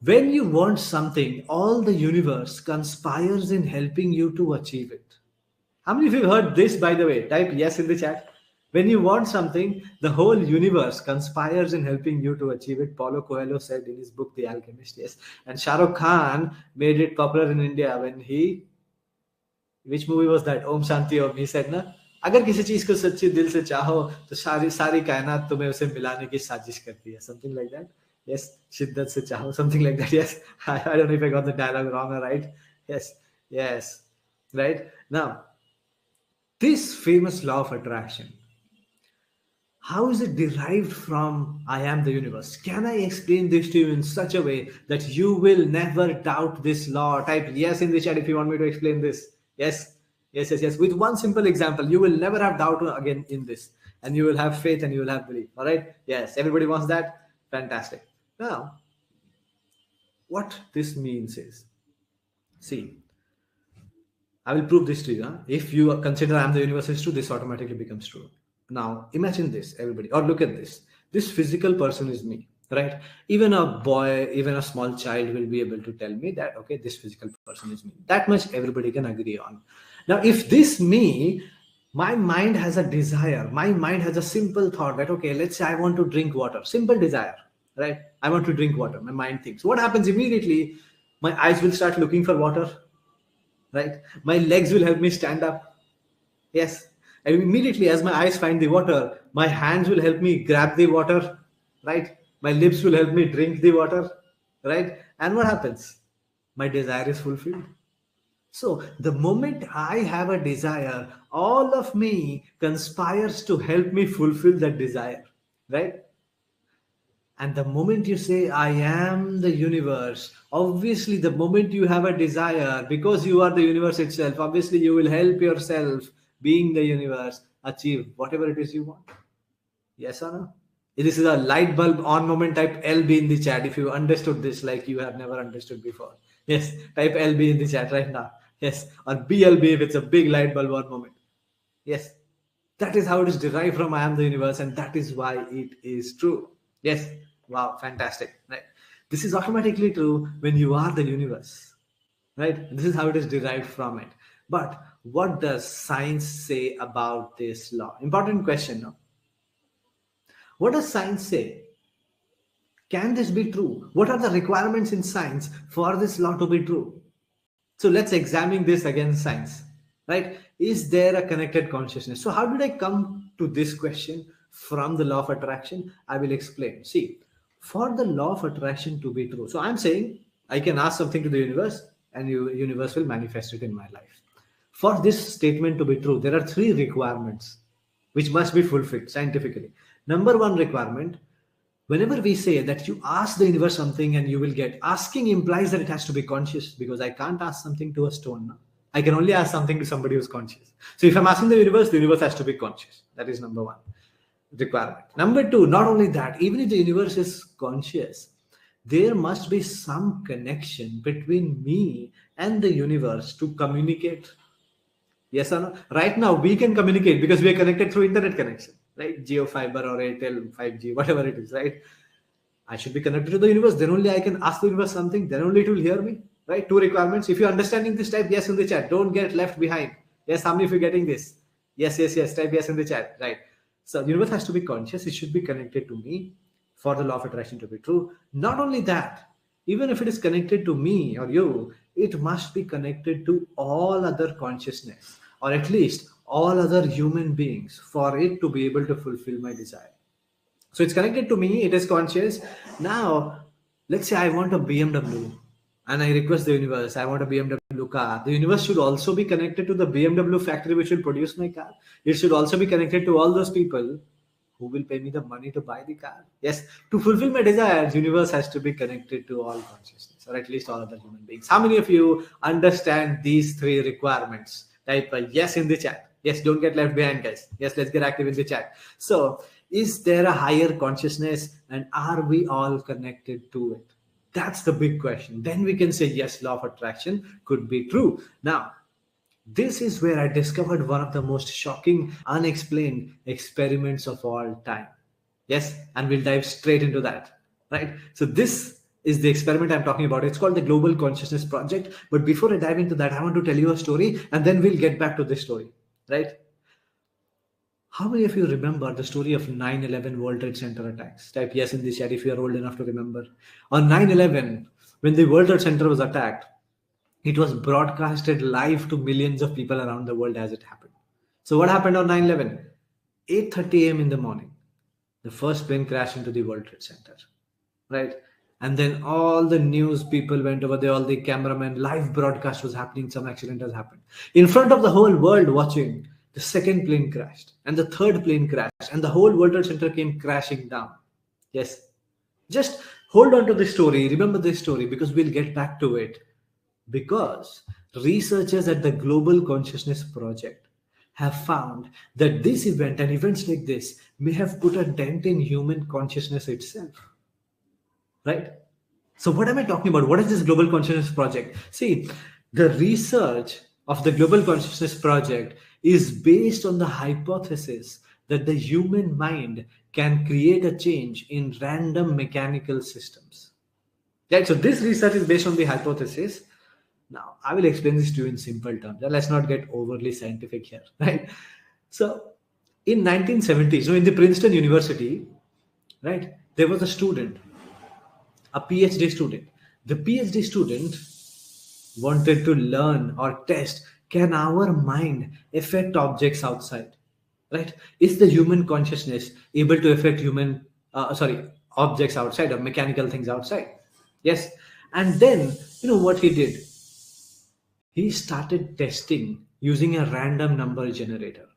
When you want something, all the universe conspires in helping you to achieve it. How many of you heard this, by the way? Type yes in the chat. When you want something, the whole universe conspires in helping you to achieve it. Paulo Coelho said in his book, The Alchemist. Yes. And Shah Rukh Khan made it popular in India when he, which movie was that? Om Shanti Om. He said, na, अगर किसी चीज को सच्चे दिल से चाहो तो सारी सारी कायनात तुम्हें उसे मिलाने की साजिश करती है. Something like that. Yes, Shiddat se chaho, something like that. Yes, I don't know if I got the dialogue wrong or right. Yes, right. Now, this famous law of attraction, how is it derived from I am the universe? Can I explain this to you in such a way that you will never doubt this law? Type yes in the chat if you want me to explain this. Yes. With one simple example, you will never have doubt again in this, and you will have faith and you will have belief. All right. Yes. Everybody wants that. Fantastic. Now, what this means is, see, I will prove this to you. Huh? If you consider I am the universe is true, this automatically becomes true. Now, imagine this, everybody, or look at this. This physical person is me, right? Even a boy, even a small child will be able to tell me that, okay, this physical person is me. That much everybody can agree on. Now, if this me, my mind has a desire, my mind has a simple thought that, okay, let's say I want to drink water, simple desire. Right? I want to drink water. My mind thinks. What happens immediately? My eyes will start looking for water. Right? My legs will help me stand up. Yes. And immediately as my eyes find the water, my hands will help me grab the water. Right? My lips will help me drink the water. Right? And what happens? My desire is fulfilled. So the moment I have a desire, all of me conspires to help me fulfill that desire. Right? And the moment you say, I am the universe, obviously, the moment you have a desire, because you are the universe itself, obviously, you will help yourself, being the universe, achieve whatever it is you want. Yes or no? This is a light bulb on moment. Type LB in the chat if you understood this like you have never understood before. Yes, type LB in the chat right now. Yes, or BLB if it's a big light bulb on moment. Yes, that is how it is derived from I am the universe, and that is why it is true. Yes. Wow, fantastic. Right. This is automatically true when you are the universe. Right. This is how it is derived from it. But what does science say about this law? Important question. No? What does science say? Can this be true? What are the requirements in science for this law to be true? So let's examine this against science. Right? Is there a connected consciousness? So how did I come to this question from the law of attraction? I will explain. See, for the law of attraction to be true, so I'm saying I can ask something to the universe and the universe will manifest it in my life. For this statement to be true, there are 3 requirements which must be fulfilled scientifically. Number 1 requirement, whenever we say that you ask the universe something and you will get, asking implies that it has to be conscious, because I can't ask something to a stone. No? I can only ask something to somebody who's conscious. So if I'm asking the universe has to be conscious. That is number 1 requirement. Number 2, not only that, even if the universe is conscious, there must be some connection between me and the universe to communicate. Yes or no? Right now, we can communicate because we are connected through internet connection, right? Geo fiber or Airtel 5G, whatever it is, right? I should be connected to the universe. Then only I can ask the universe something. Then only it will hear me, right? Two requirements. If you're understanding this, type yes in the chat. Don't get left behind. Yes, how many of you getting this? Yes, yes, yes. Type yes in the chat, right? So universe has to be conscious. It should be connected to me for the law of attraction to be true. Not only that, even if it is connected to me or you, it must be connected to all other consciousness, or at least all other human beings, for it to be able to fulfill my desire. So it's connected to me, it is conscious. Now, let's say I want a BMW and I request the universe, I want a BMW car. The universe should also be connected to the BMW factory which will produce my car. It should also be connected to all those people who will pay me the money to buy the car. Yes, to fulfill my desires, universe has to be connected to all consciousness, or at least all other human beings. How many of you understand these three requirements? Type a yes in the chat. Yes, don't get left behind, guys. Yes, let's get active in the chat. So, is there a higher consciousness, and are we all connected to it? That's the big question. Then we can say yes, law of attraction could be true. Now, this is where I discovered one of the most shocking, unexplained experiments of all time. Yes, and we'll dive straight into that. Right? So, this is the experiment I'm talking about. It's called the Global Consciousness Project. But before I dive into that, I want to tell you a story and then we'll get back to this story. Right? How many of you remember the story of 9/11 World Trade Center attacks? Type yes in the chat if you are old enough to remember. On 9/11, when the World Trade Center was attacked, it was broadcasted live to millions of people around the world as it happened. So what happened on 9/11? 8:30 a.m. in the morning, the first plane crashed into the World Trade Center, right? And then all the news people went over there, all the cameramen, live broadcast was happening, some accident has happened. In front of the whole world watching, the second plane crashed, and the third plane crashed, and the whole World Trade Center came crashing down. Yes. Just hold on to this story, remember this story, because we'll get back to it. Because researchers at the Global Consciousness Project have found that this event and events like this may have put a dent in human consciousness itself. Right? So what am I talking about? What is this Global Consciousness Project? See, the research of the Global Consciousness Project is based on the hypothesis that the human mind can create a change in random mechanical systems. Right? So this research is based on the hypothesis. Now, I will explain this to you in simple terms. Let's not get overly scientific here, right? So, in 1970s, in the Princeton University, right, there was a student, a PhD student. The PhD student wanted to learn or test, can our mind affect objects outside, right? Is the human consciousness able to affect objects outside or mechanical things outside? Yes. And then, what he did? He started testing using a random number generator.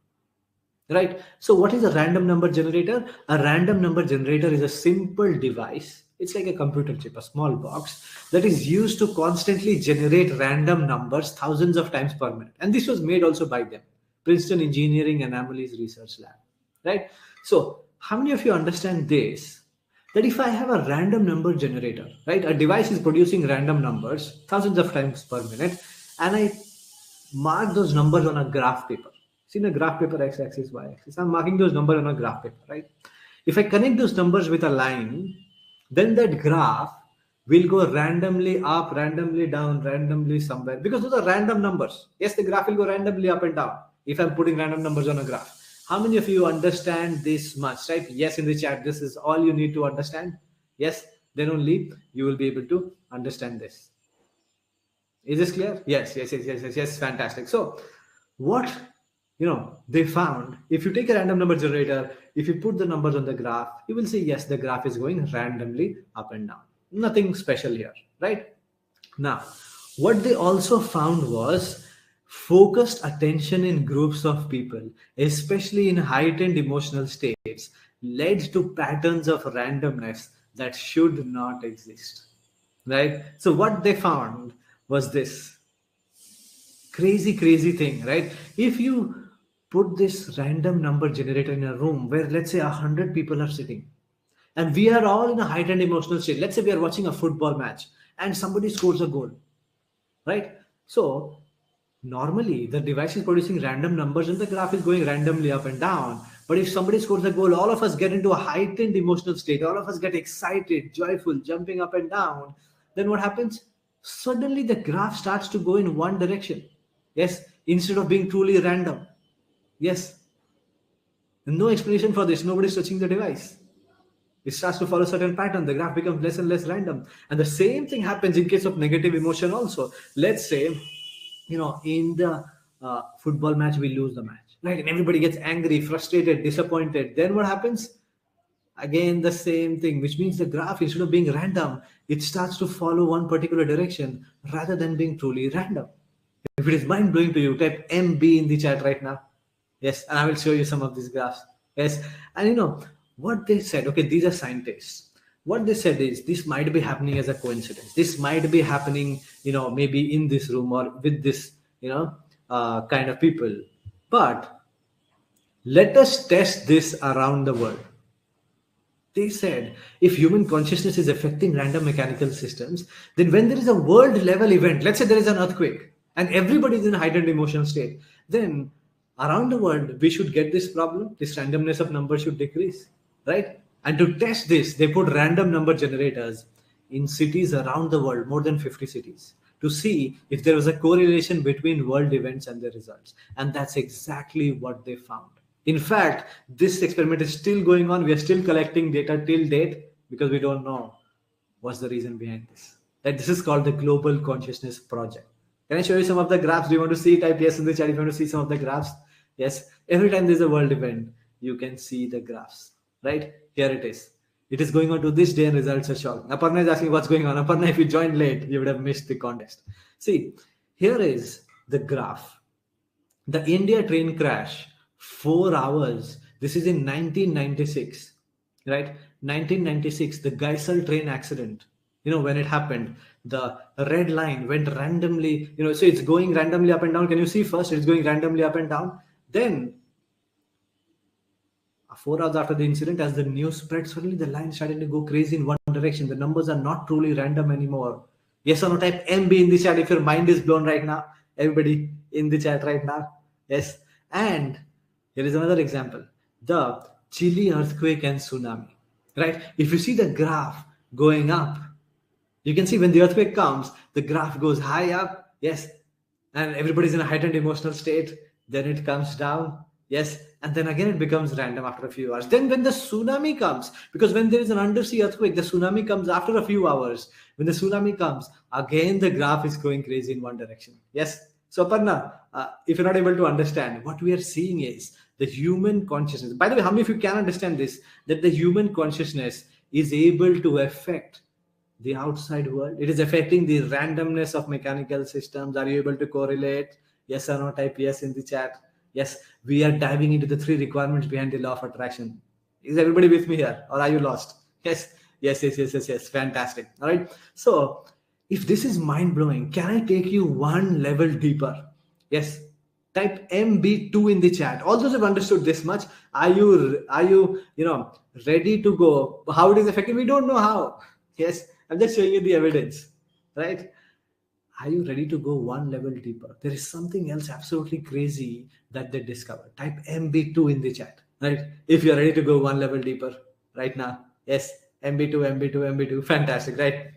Right? So what is a random number generator? A random number generator is a simple device. It's like a computer chip, a small box that is used to constantly generate random numbers thousands of times per minute. And this was made also by them, Princeton Engineering Anomalies Research Lab. Right? So how many of you understand this? That if I have a random number generator, right? A device is producing random numbers thousands of times per minute, and I mark those numbers on a graph paper. See, in a graph paper, x-axis, y-axis. I'm marking those numbers on a graph paper, right? If I connect those numbers with a line, then that graph will go randomly up, randomly down, randomly somewhere, because those are random numbers. Yes, the graph will go randomly up and down if I'm putting random numbers on a graph. How many of you understand this much? Type yes in the chat. This is all you need to understand. Yes, then only you will be able to understand this. Is this clear? Yes. Fantastic. So what they found, if you take a random number generator, if you put the numbers on the graph, you will see, yes, the graph is going randomly up and down. Nothing special here, right? Now, what they also found was focused attention in groups of people, especially in heightened emotional states, led to patterns of randomness that should not exist, right? So what they found was this crazy thing, right? If you put this random number generator in a room where, let's say, 100 people are sitting, And we are all in a heightened emotional state. Let's say we are watching a football match and somebody scores a goal, right? So normally the device is producing random numbers and the graph is going randomly up and down. But if somebody scores a goal, all of us get into a heightened emotional state. All of us get excited, joyful, jumping up and down. Then what happens? Suddenly the graph starts to go in one direction. Yes, instead of being truly random. Yes, no explanation for this. Nobody's touching the device. It starts to follow a certain pattern. The graph becomes less and less random. And the same thing happens in case of negative emotion also. Let's say, in the football match, we lose the match, right? And everybody gets angry, frustrated, disappointed. Then what happens? Again, the same thing, which means the graph, instead of being random, it starts to follow one particular direction rather than being truly random. If it is mind blowing to you, type MB in the chat right now. Yes, and I will show you some of these graphs. Yes, and what they said, okay, these are scientists. What they said is this might be happening as a coincidence. This might be happening, maybe in this room or with this, kind of people. But let us test this around the world. They said if human consciousness is affecting random mechanical systems, then when there is a world level event, let's say there is an earthquake and everybody is in a heightened emotional state, then around the world we should get this problem. This randomness of numbers should decrease, right? And to test this, they put random number generators in cities around the world, more than 50 cities, to see if there was a correlation between world events and their results. And that's exactly what they found. In fact, this experiment is still going on. We are still collecting data till date because we don't know what's the reason behind this. Right? This is called the Global Consciousness Project. Can I show you some of the graphs? Do you want to see? Type yes in the chat if you want to see some of the graphs. Yes, every time there's a world event, you can see the graphs. Right? Here it is. It is going on to this day and results are shocking. Aparna is asking what's going on. Aparna, if you joined late, you would have missed the contest. See, here is the graph. The India train crash, 4 hours. This is in 1996, right? 1996, the Geisel train accident. When it happened, the red line went randomly, so it's going randomly up and down. Can you see first? It's going randomly up and down. Then 4 hours after the incident, as the news spread, suddenly the line started to go crazy in one direction. The numbers are not truly random anymore. Yes or no? Type MB in the chat if your mind is blown right now. Everybody in the chat right now. Yes. And here is another example. The Chile earthquake and tsunami. Right? If you see the graph going up, you can see when the earthquake comes, the graph goes high up. Yes. And everybody's in a heightened emotional state. Then it comes down. Yes. And then again, it becomes random after a few hours. Then when the tsunami comes, because when there is an undersea earthquake, the tsunami comes after a few hours. When the tsunami comes, again, the graph is going crazy in one direction. Yes. So Aparna, if you're not able to understand, what we are seeing is the human consciousness. By the way, how many of you can understand this? That the human consciousness is able to affect the outside world. It is affecting the randomness of mechanical systems. Are you able to correlate? Yes or no? Type yes in the chat. Yes, we are diving into the 3 requirements behind the law of attraction. Is everybody with me here, or are you lost? Yes. Fantastic. All right. So if this is mind blowing, can I take you one level deeper? Yes. Type MB2 in the chat. All those who have understood this much, are you ready to go? How it is affecting? We don't know how. Yes. I'm just showing you the evidence, right? Are you ready to go one level deeper? There is something else absolutely crazy that they discovered. Type MB2 in the chat, right? If you're ready to go one level deeper right now. Yes, MB2. Fantastic, right?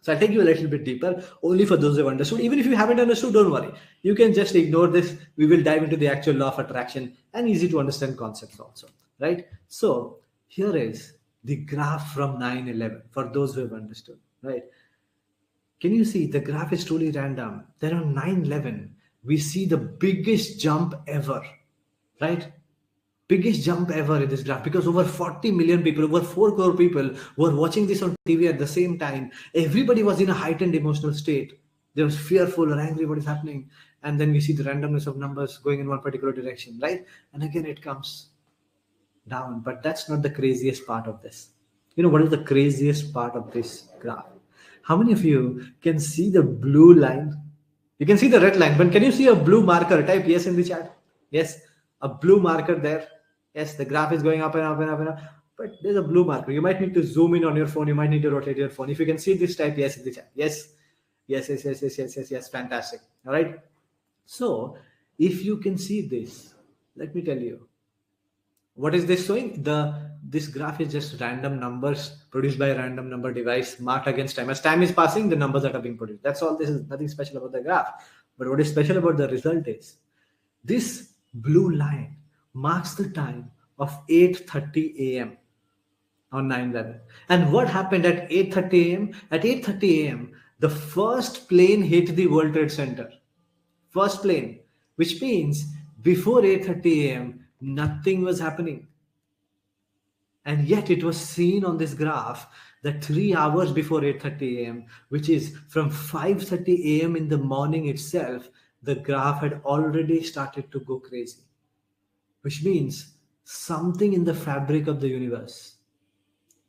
So I'll take you a little bit deeper, only for those who have understood. Even if you haven't understood, don't worry. You can just ignore this. We will dive into the actual law of attraction and easy to understand concepts also, right? So here is the graph from 9/11 for those who have understood, right? Can you see the graph is truly random? Then on 9/11, we see the biggest jump ever, right? Biggest jump ever in this graph, because over 40 million people, over 4 crore people were watching this on TV at the same time. Everybody was in a heightened emotional state. They was fearful or angry what is happening. And then we see the randomness of numbers going in one particular direction, right? And again, it comes down. But that's not the craziest part of this. What is the craziest part of this graph? How many of you can see the blue line? You can see the red line, but can you see a blue marker? Type yes in the chat. Yes, a blue marker there. Yes, the graph is going up and up and up and up. but there's a blue marker. You might need to zoom in on your phone. You might need to rotate your phone. If you can see this, type yes in the chat. Yes, yes, yes, yes, yes, yes, yes, yes. Fantastic. All right. So if you can see this, let me tell you, what is this showing? This graph is just random numbers produced by a random number device marked against time. As time is passing, the numbers that are being produced. That's all. This is nothing special about the graph. But what is special about the result is this blue line marks the time of 8:30 a.m. on 9/11. And what happened at 8:30 a.m.? At 8:30 a.m., the first plane hit the World Trade Center. First plane, which means before 8:30 a.m., nothing was happening. And yet it was seen on this graph that 3 hours before 8:30 a.m., which is from 5:30 a.m. in the morning itself, the graph had already started to go crazy. Which means something in the fabric of the universe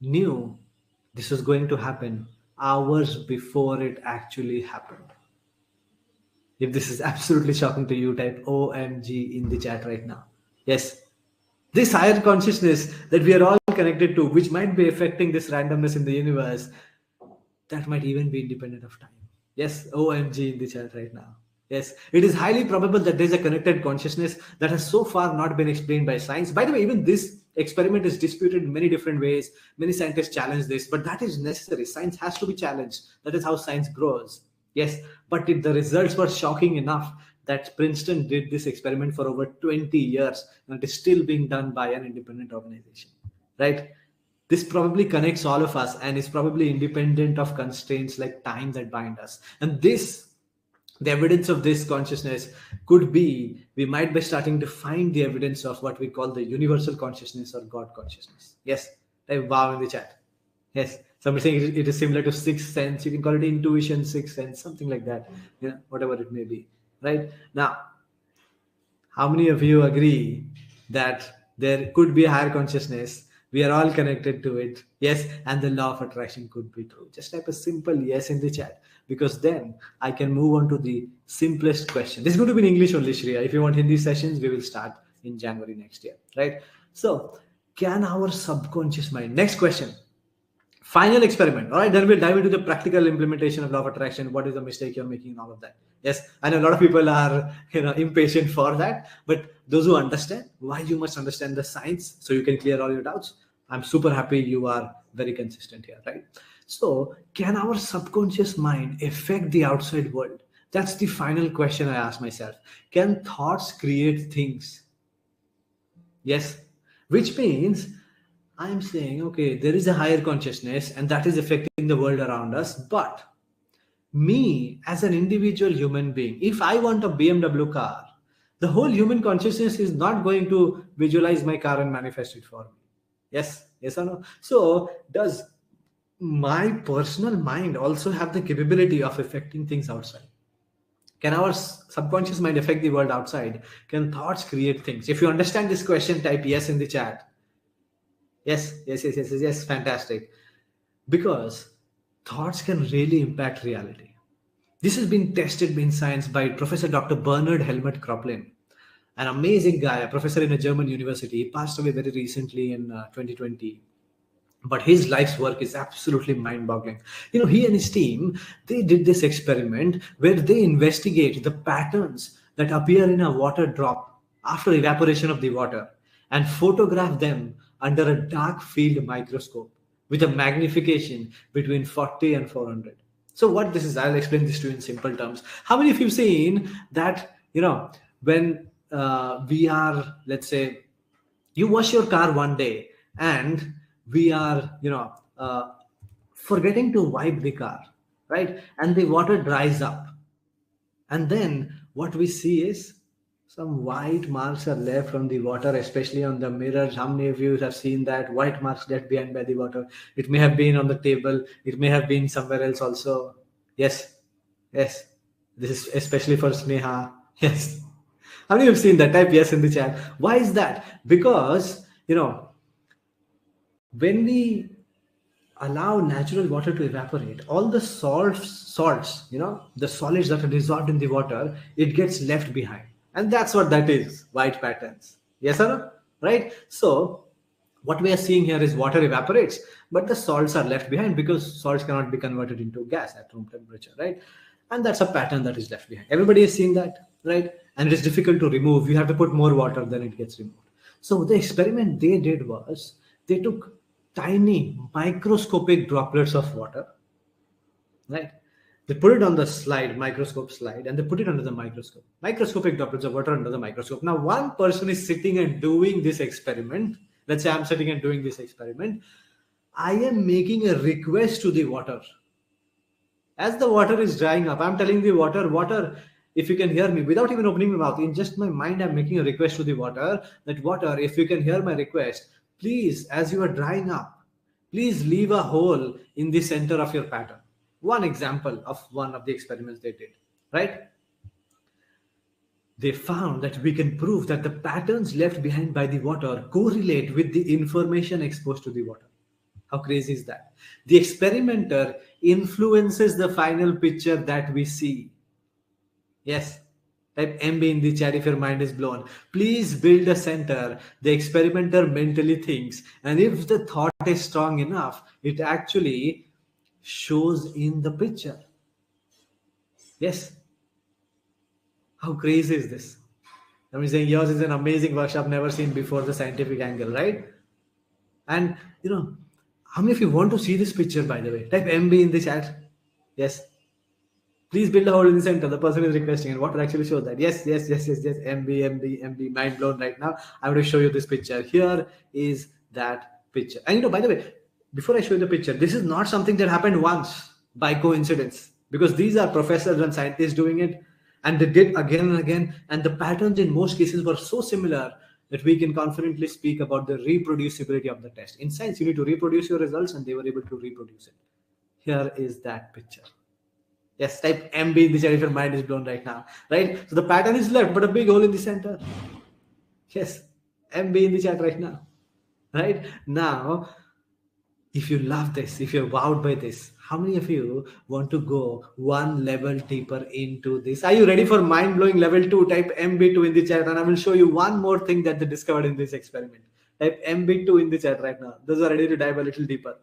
knew this was going to happen hours before it actually happened. If this is absolutely shocking to you, type OMG in the chat right now. Yes. This higher consciousness that we are all connected to, which might be affecting this randomness in the universe, that might even be independent of time. Yes, OMG in the chat right now. Yes, it is highly probable that there's a connected consciousness that has so far not been explained by science. By the way, even this experiment is disputed in many different ways. Many scientists challenge this, but that is necessary. Science has to be challenged. That is how science grows. Yes, but the results were shocking enough that Princeton did this experiment for over 20 years and it is still being done by an independent organization, right? This probably connects all of us and is probably independent of constraints like time that bind us. And the evidence of this consciousness could be, we might be starting to find the evidence of what we call the universal consciousness or God consciousness. Yes, type wow in the chat. Yes, somebody saying it is similar to sixth sense. You can call it intuition, sixth sense, something like that. Whatever it may be. Right now, how many of you agree that there could be a higher consciousness? We are all connected to it. Yes, and the law of attraction could be true. Just type a simple yes in the chat, because then I can move on to the simplest question. This is going to be in English only, Shreya. If you want Hindi sessions, we will start in January next year, right? So, can our subconscious mind? Next question. Final experiment. All right, then we'll dive into the practical implementation of law of attraction. What is the mistake you're making and all of that? Yes, I know a lot of people are impatient for that, but those who understand why you must understand the science so you can clear all your doubts. I'm super happy you are very consistent here, right? So, can our subconscious mind affect the outside world? That's the final question I ask myself. Can thoughts create things? Yes, which means I'm saying, okay, there is a higher consciousness and that is affecting the world around us. But me as an individual human being, if I want a BMW car, the whole human consciousness is not going to visualize my car and manifest it for me. Yes, yes or no? So does my personal mind also have the capability of affecting things outside? Can our subconscious mind affect the world outside? Can thoughts create things? If you understand this question, type yes in the chat. Yes, yes, yes, yes, yes, fantastic. Because thoughts can really impact reality. This has been tested in science by Professor Dr. Bernard Helmut Kroplin, an amazing guy, a professor in a German university. He passed away very recently in 2020. But his life's work is absolutely mind-boggling. He and his team, they did this experiment where they investigate the patterns that appear in a water drop after evaporation of the water and photograph them under a dark field microscope with a magnification between 40 and 400. So what this is, I'll explain this to you in simple terms. How many of you have seen that, when we are, let's say, you wash your car one day and we are, forgetting to wipe the car, right? And the water dries up. And then what we see is some white marks are left from the water, especially on the mirrors. How many of you have seen that white marks left behind by the water? It may have been on the table. It may have been somewhere else also. Yes. Yes. This is especially for Sneha. Yes. How many have seen that? Type yes in the chat. Why is that? Because, when we allow natural water to evaporate, all the salts, the solids that are dissolved in the water, it gets left behind. And that's what that is, white patterns. Yes or no? Right? So What we are seeing here is water evaporates, but the salts are left behind because salts cannot be converted into gas at room temperature, right? And that's a pattern that is left behind. Everybody is seeing that, right? And it is difficult to remove. You have to put more water, then it gets removed. So the experiment they did was they took tiny microscopic droplets of water, right? They put it on the slide, microscope slide, and they put it under the microscope. Microscopic droplets of water under the microscope. Now, one person is sitting and doing this experiment. Let's say I'm sitting and doing this experiment. I am making a request to the water. As the water is drying up, I'm telling the water, if you can hear me, without even opening my mouth, in just my mind, I'm making a request to the water, that water, if you can hear my request, please, as you are drying up, please leave a hole in the center of your pattern. One example of one of the experiments they did, right? They found that we can prove that the patterns left behind by the water correlate with the information exposed to the water. How crazy is that? The experimenter influences the final picture that we see. Yes. Type MB in the chat if your mind is blown. Please build a center. The experimenter mentally thinks. And if the thought is strong enough, it actually shows in the picture. Yes. How crazy is this? I'm saying yours is an amazing workshop, never seen before, the scientific angle, right? And how many of you want to see this picture, by the way? Type MB in the chat. Yes. Please build a hole in the center. The person is requesting, and water actually shows that. Yes. MB. Mind blown right now. I'm going to show you this picture. Here is that picture. And by the way, before I show you the picture, this is not something that happened once by coincidence, because these are professors and scientists doing it, and they did again and again. And the patterns in most cases were so similar that we can confidently speak about the reproducibility of the test. In science, you need to reproduce your results, and they were able to reproduce it. Here is that picture. Yes, type MB in the chat if your mind is blown right now, right? So the pattern is left, but a big hole in the center. Yes, MB in the chat right now, right? Now, if you love this, if you're wowed by this, how many of you want to go one level deeper into this? Are you ready for mind-blowing level 2? Type MB2 in the chat, and I will show you one more thing that they discovered in this experiment. Type MB2 in the chat right now. Those are ready to dive a little deeper.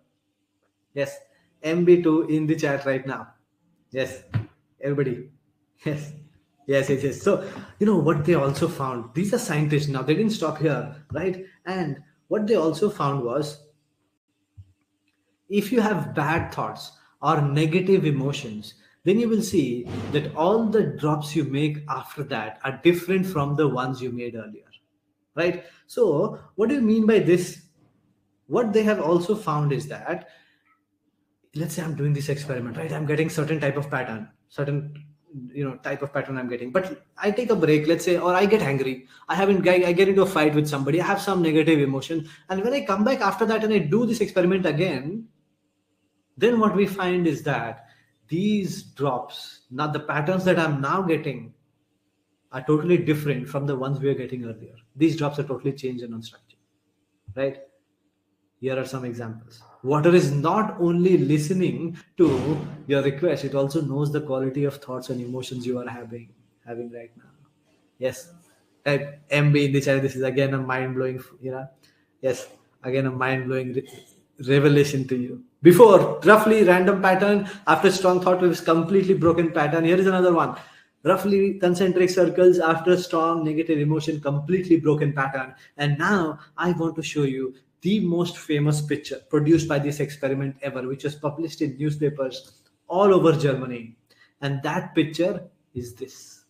Yes, MB2 in the chat right now. Yes, everybody. Yes. So, what they also found, these are scientists now, they didn't stop here, right? And what they also found was, if you have bad thoughts or negative emotions, then you will see that all the drops you make after that are different from the ones you made earlier, right? So, what do you mean by this? What they have also found is that, let's say I'm doing this experiment, right? I'm getting certain type of pattern, type of pattern I'm getting, but I take a break, let's say, or I get angry. I get into a fight with somebody. I have some negative emotion. And when I come back after that and I do this experiment again, then what we find is that these drops, now the patterns that I'm now getting, are totally different from the ones we were getting earlier. These drops are totally changed and unstructured, right? Here are some examples. Water is not only listening to your request, it also knows the quality of thoughts and emotions you are having right now. Yes. Type MB in the chat. This is again a mind-blowing, yes, again a mind-blowing revelation to you. Before, roughly random pattern. After strong thought waves, completely broken pattern. Here is another one. Roughly concentric circles after strong negative emotion, completely broken pattern. And now I want to show you the most famous picture produced by this experiment ever, which was published in newspapers all over Germany. And that picture is this.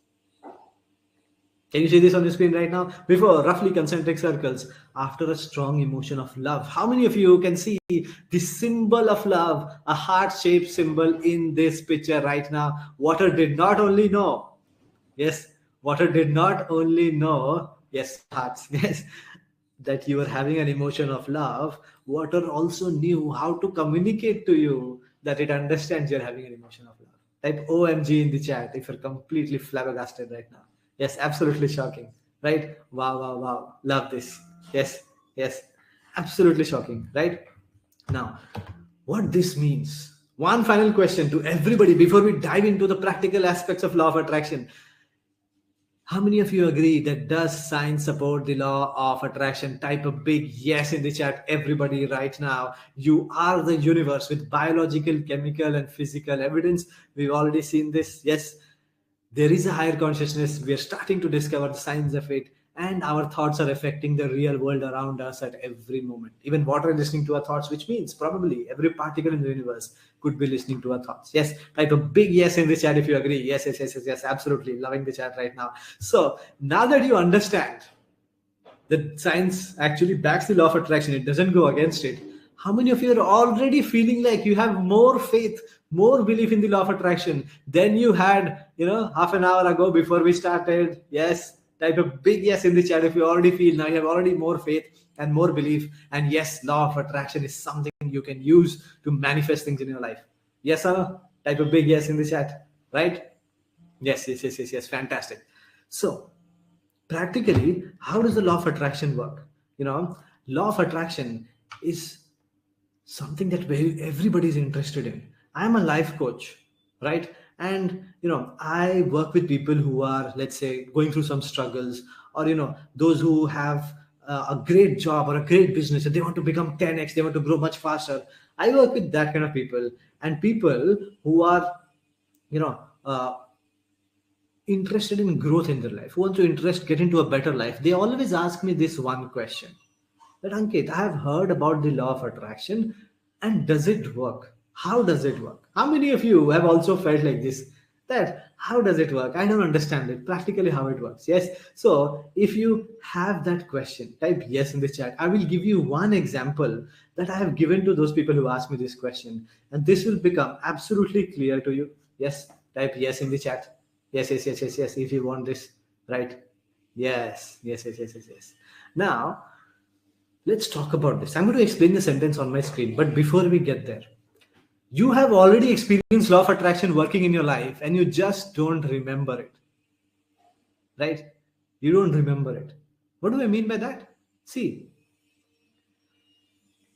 Can you see this on the screen right now? Before, roughly concentric circles after a strong emotion of love. How many of you can see the symbol of love, a heart-shaped symbol in this picture right now? Water did not only know, yes, hearts, yes, that you were having an emotion of love. Water also knew how to communicate to you that it understands you're having an emotion of love. Type OMG in the chat if you're completely flabbergasted right now. Yes, absolutely shocking, right? Wow. Love this. Yes. Absolutely shocking, right? Now, what this means. One final question to everybody before we dive into the practical aspects of law of attraction. How many of you agree that does science support the law of attraction? Type a big yes in the chat, everybody, right now. You are the universe with biological, chemical, and physical evidence. We've already seen this. Yes, there is a higher consciousness. We are starting to discover the signs of it, and our thoughts are affecting the real world around us at every moment. Even water is listening to our thoughts, which means probably every particle in the universe could be listening to our thoughts. Yes, type a big yes in the chat if you agree. Yes, yes, yes, yes, yes, absolutely. Loving the chat right now. So now that you understand that science actually backs the law of attraction, it doesn't go against it. How many of you are already feeling like you have more faith, more belief in the law of attraction than you had, half an hour ago before we started? Yes, type a big yes in the chat if you already feel now you have already more faith and more belief. And yes, law of attraction is something you can use to manifest things in your life. Yes or no? Type a big yes in the chat, right? Yes, yes, yes, yes, yes. Fantastic. So practically, how does the law of attraction work? Law of attraction is something that everybody is interested in. I'm a life coach, right? And I work with people who are, let's say, going through some struggles, or those who have a great job or a great business and they want to become 10x, they want to grow much faster. I work with that kind of people, and people who are you know uh, interested in growth in their life, who want to get into a better life. They always ask me this one question, that Ankit, I have heard about the law of attraction, and does it work? How does it work? How many of you have also felt like this? That how does it work? I don't understand it. Practically how it works. Yes. So if you have that question, type yes in the chat. I will give you one example that I have given to those people who ask me this question, and this will become absolutely clear to you. Yes. Type yes in the chat. Yes, yes, yes, yes, yes. If you want this, right? Yes, yes, yes, yes, yes, yes. Now, let's talk about this. I'm going to explain the sentence on my screen, but before we get there, you have already experienced law of attraction working in your life and you just don't remember it, right? You don't remember it. What do I mean by that? See,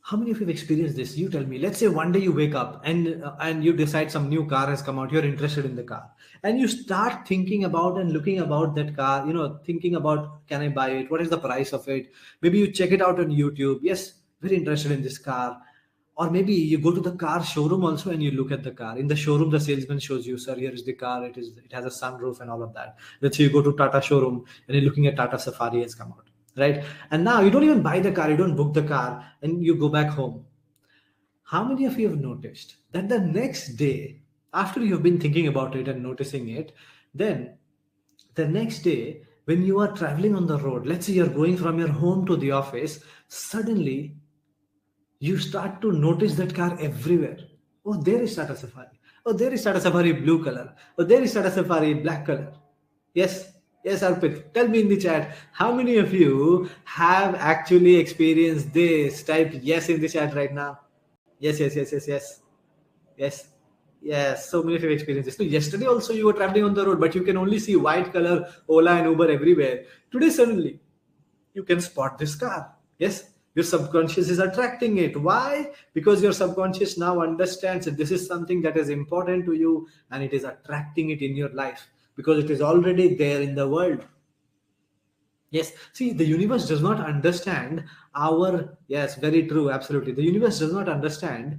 how many of you have experienced this? You tell me. Let's say one day you wake up and you decide some new car has come out. You're interested in the car, and you start thinking about and looking about that car. Thinking about, can I buy it? What is the price of it? Maybe you check it out on YouTube. Yes, very interested in this car. Or maybe you go to the car showroom also and you look at the car. In the showroom, the salesman shows you, sir, here is the car. It has a sunroof and all of that. Let's say you go to Tata showroom and you're looking at Tata Safari has come out, right? And now you don't even buy the car, you don't book the car, and you go back home. How many of you have noticed that the next day, after you've been thinking about it and noticing it, then the next day, when you are traveling on the road, let's say you're going from your home to the office, suddenly you start to notice that car everywhere. Oh, there is Tata Safari. Oh, there is Tata Safari blue color. Oh, there is Tata Safari black color. Yes, yes, Arpit. Tell me in the chat, how many of you have actually experienced this? Type yes in the chat right now. Yes, yes, yes, yes, yes. Yes. Yes, so many of you have experienced this. So yesterday also you were traveling on the road, but you can only see white color Ola and Uber everywhere. Today suddenly you can spot this car. Yes, your subconscious is attracting it. Why? Because your subconscious now understands that this is something that is important to you, and it is attracting it in your life because it is already there in the world. Yes, see, the universe does not understand our, yes, very true, absolutely. The universe does not understand,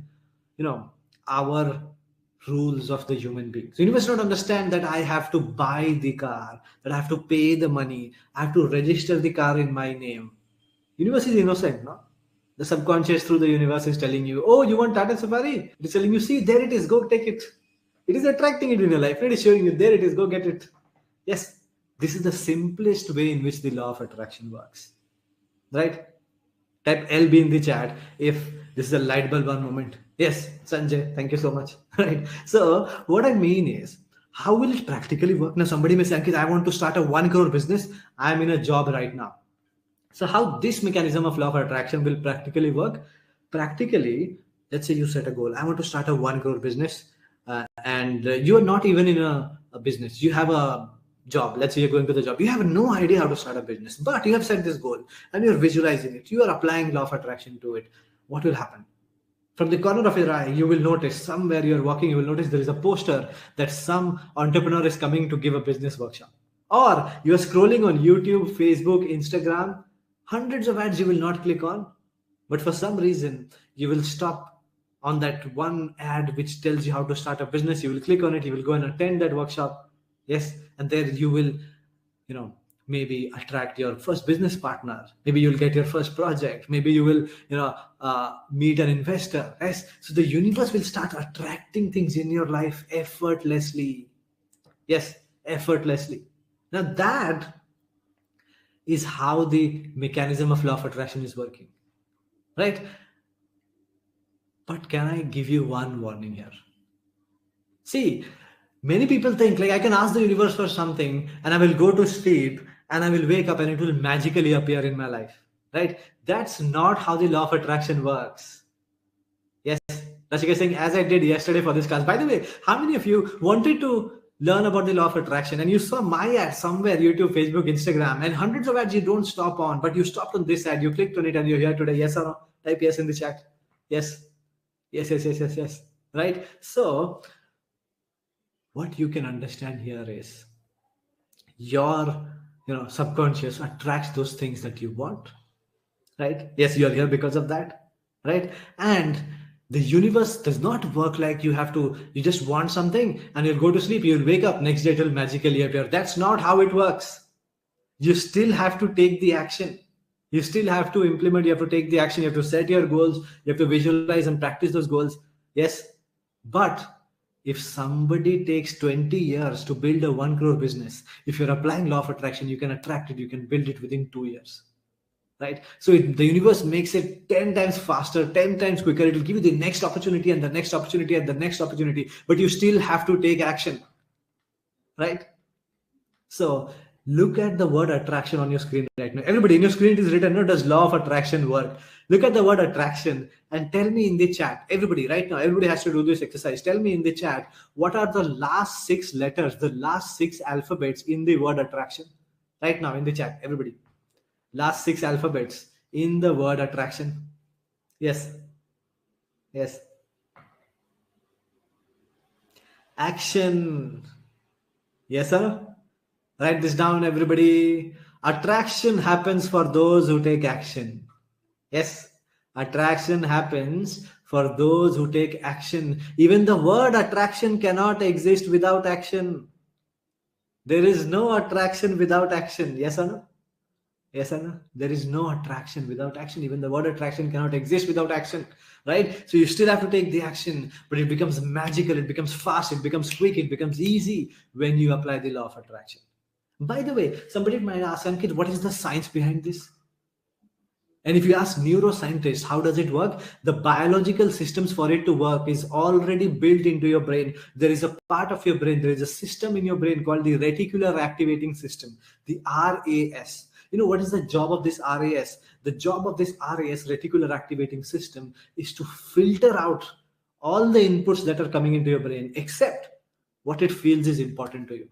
our rules of the human beings. The universe does not understand that I have to buy the car, that I have to pay the money, I have to register the car in my name. Universe is innocent, no? The subconscious through the universe is telling you, oh, you want Tata Safari? It is telling you, see, there it is, go take it. It is attracting it in your life. It is showing you, there it is, go get it. Yes, this is the simplest way in which the law of attraction works. Right? Type LB in the chat if this is a light bulb one moment. Yes, Sanjay, thank you so much. Right. So what I mean is, how will it practically work? Now somebody may say, Ankit, I want to start a 1 crore business. I'm in a job right now. So how this mechanism of law of attraction will practically work? Practically, let's say you set a goal. I want to start a 1 crore business, and you are not even in a business. You have a job. Let's say you're going to the job. You have no idea how to start a business, but you have set this goal and you're visualizing it. You are applying law of attraction to it. What will happen? From the corner of your eye, you will notice somewhere you're walking, you will notice there is a poster that some entrepreneur is coming to give a business workshop. Or you are scrolling on YouTube, Facebook, Instagram, hundreds of ads you will not click on, but for some reason you will stop on that one ad which tells you how to start a business. You will click on it, you will go and attend that workshop. Yes, and there you will, maybe attract your first business partner. Maybe you'll get your first project. Maybe you will, meet an investor. Yes, so the universe will start attracting things in your life effortlessly. Yes, effortlessly. Now that is how the mechanism of law of attraction is working, right? But can I give you one warning here? See, many people think like I can ask the universe for something and I will go to sleep and I will wake up and it will magically appear in my life, right? That's not how the law of attraction works. Yes, Rashika is saying, as I did yesterday for this class. By the way, how many of you wanted to learn about the law of attraction and you saw my ad somewhere, YouTube, Facebook, Instagram, and hundreds of ads you don't stop on, but you stopped on this ad, you clicked on it and you're here today? Yes or no? Type yes in the chat. Yes. Yes. Right? So, what you can understand here is your subconscious attracts those things that you want, right? Yes, you are here because of that, right? And the universe does not work like you just want something and you'll go to sleep, you'll wake up, next day it will magically appear. That's not how it works. You still have to take the action. You still have to implement, you have to take the action, you have to set your goals, you have to visualize and practice those goals. Yes, but if somebody takes 20 years to build a 1 crore business, if you're applying law of attraction, you can attract it, you can build it within 2 years, right? So the universe makes it 10 times faster, 10 times quicker. It will give you the next opportunity and the next opportunity and the next opportunity, but you still have to take action, right? So look at the word attraction on your screen right now. Everybody, in your screen it is written, does law of attraction work? Look at the word attraction and tell me in the chat. Everybody, right now, everybody has to do this exercise. Tell me in the chat, what are the last 6 letters, the last 6 alphabets in the word attraction? Right now in the chat, everybody. Last 6 alphabets in the word attraction. Yes. Action. Yes, sir? Write this down, everybody. Attraction happens for those who take action. Yes, attraction happens for those who take action. Even the word attraction cannot exist without action. There is no attraction without action. Yes or no? Yes or no? There is no attraction without action. Even the word attraction cannot exist without action, right? So you still have to take the action, but it becomes magical, it becomes fast, it becomes quick, it becomes easy when you apply the law of attraction. By the way, somebody might ask, Ankit, what is the science behind this? And if you ask neuroscientists, how does it work? The biological systems for it to work is already built into your brain. There is a part of your brain, there is a system in your brain called the reticular activating system, the RAS. You know, what is the job of this RAS? The job of this RAS, reticular activating system, is to filter out all the inputs that are coming into your brain, except what it feels is important to you.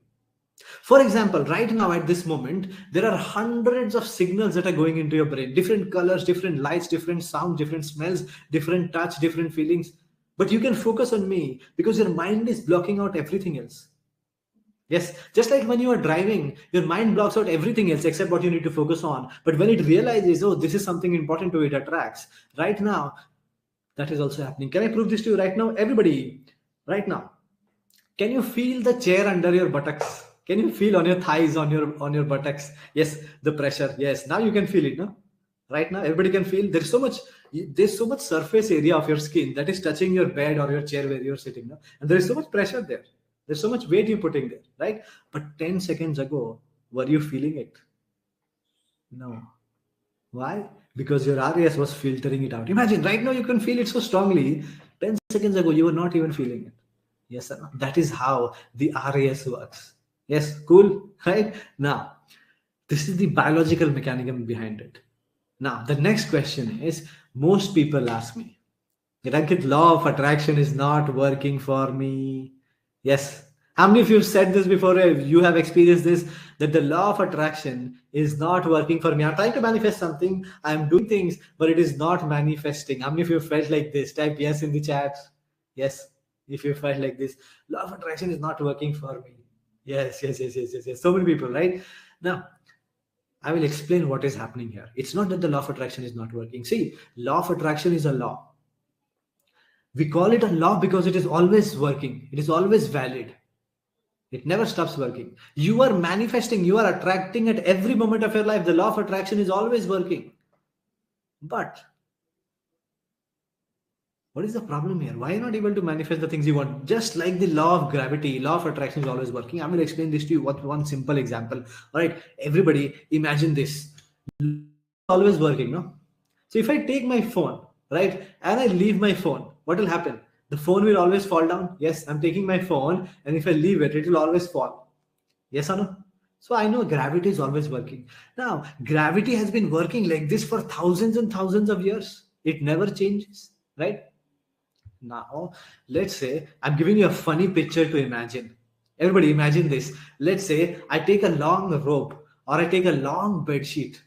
For example, right now at this moment, there are hundreds of signals that are going into your brain, different colors, different lights, different sounds, different smells, different touch, different feelings. But you can focus on me because your mind is blocking out everything else. Yes, just like when you are driving, your mind blocks out everything else except what you need to focus on. But when it realizes, oh, this is something important to it, attracts. Right now, that is also happening. Can I prove this to you right now? Everybody, right now, can you feel the chair under your buttocks? Can you feel on your thighs, on your buttocks? Yes, the pressure. Yes, now you can feel it, no? Right now, everybody can feel. There's so much surface area of your skin that is touching your bed or your chair where you're sitting, no? And there is so much pressure there. There's so much weight you're putting there, right? But 10 seconds ago, were you feeling it? No. Why? Because your RAS was filtering it out. Imagine, right now you can feel it so strongly. 10 seconds ago, you were not even feeling it. Yes, sir. That is how the RAS works. Yes, cool, right? Now, this is the biological mechanism behind it. Now, the next question is, most people ask me, Ankit, law of attraction is not working for me. Yes. How many of you have said this before? You have experienced this, that the law of attraction is not working for me. I'm trying to manifest something. I'm doing things, but it is not manifesting. How many of you have felt like this? Type yes in the chat. Yes. If you felt like this, law of attraction is not working for me. Yes. So many people, right? Now, I will explain what is happening here. It's not that the law of attraction is not working. See, law of attraction is a law. We call it a law because it is always working. It is always valid. It never stops working. You are manifesting, you are attracting at every moment of your life. The law of attraction is always working. But what is the problem here? Why are you not able to manifest the things you want? Just like the law of gravity, law of attraction is always working. I'm going to explain this to you with one simple example. All right, everybody, imagine this. Always working, no? So if I take my phone, right, and I leave my phone, what will happen? The phone will always fall down. Yes, I'm taking my phone, and if I leave it, it will always fall. Yes or no? So I know gravity is always working. Now, gravity has been working like this for thousands and thousands of years. It never changes, right? Now, let's say I'm giving you a funny picture to imagine. Everybody, imagine this. Let's say I take a long rope or I take a long bed sheet.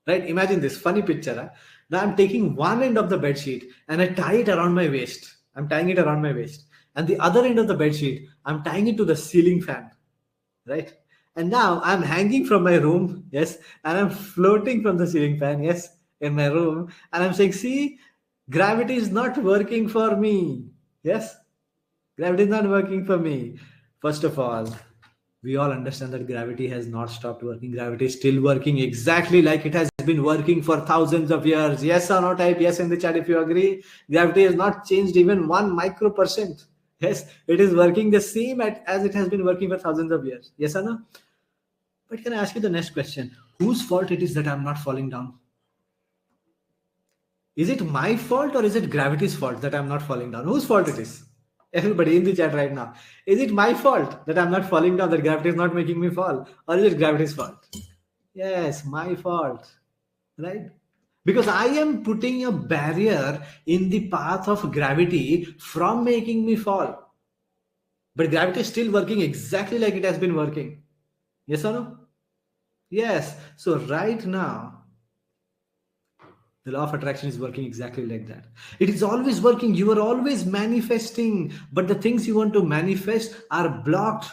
Right? Imagine this funny picture. Huh? Now I'm taking one end of the bed sheet and I tie it around my waist. I'm tying it around my waist. And the other end of the bed sheet, I'm tying it to the ceiling fan. Right? And now I'm hanging from my room. Yes. And I'm floating from the ceiling fan. Yes. In my room. And I'm saying, see, gravity is not working for me. Yes. Gravity is not working for me. First of all, we all understand that gravity has not stopped working. Gravity is still working exactly like it has been working for thousands of years. Yes or no? Type yes in the chat if you agree. Gravity has not changed even 1 micro%. Yes, it is working the same as it has been working for thousands of years. Yes or no? But can I ask you the next question? Whose fault it is that I'm not falling down? Is it my fault or is it gravity's fault that I'm not falling down? Whose fault it is? Everybody in the chat right now. Is it my fault that I'm not falling down, that gravity is not making me fall? Or is it gravity's fault? Yes, my fault. Right? Because I am putting a barrier in the path of gravity from making me fall. But gravity is still working exactly like it has been working. Yes or no? Yes. So right now, the law of attraction is working exactly like that. It is always working. You are always manifesting, but the things you want to manifest are blocked.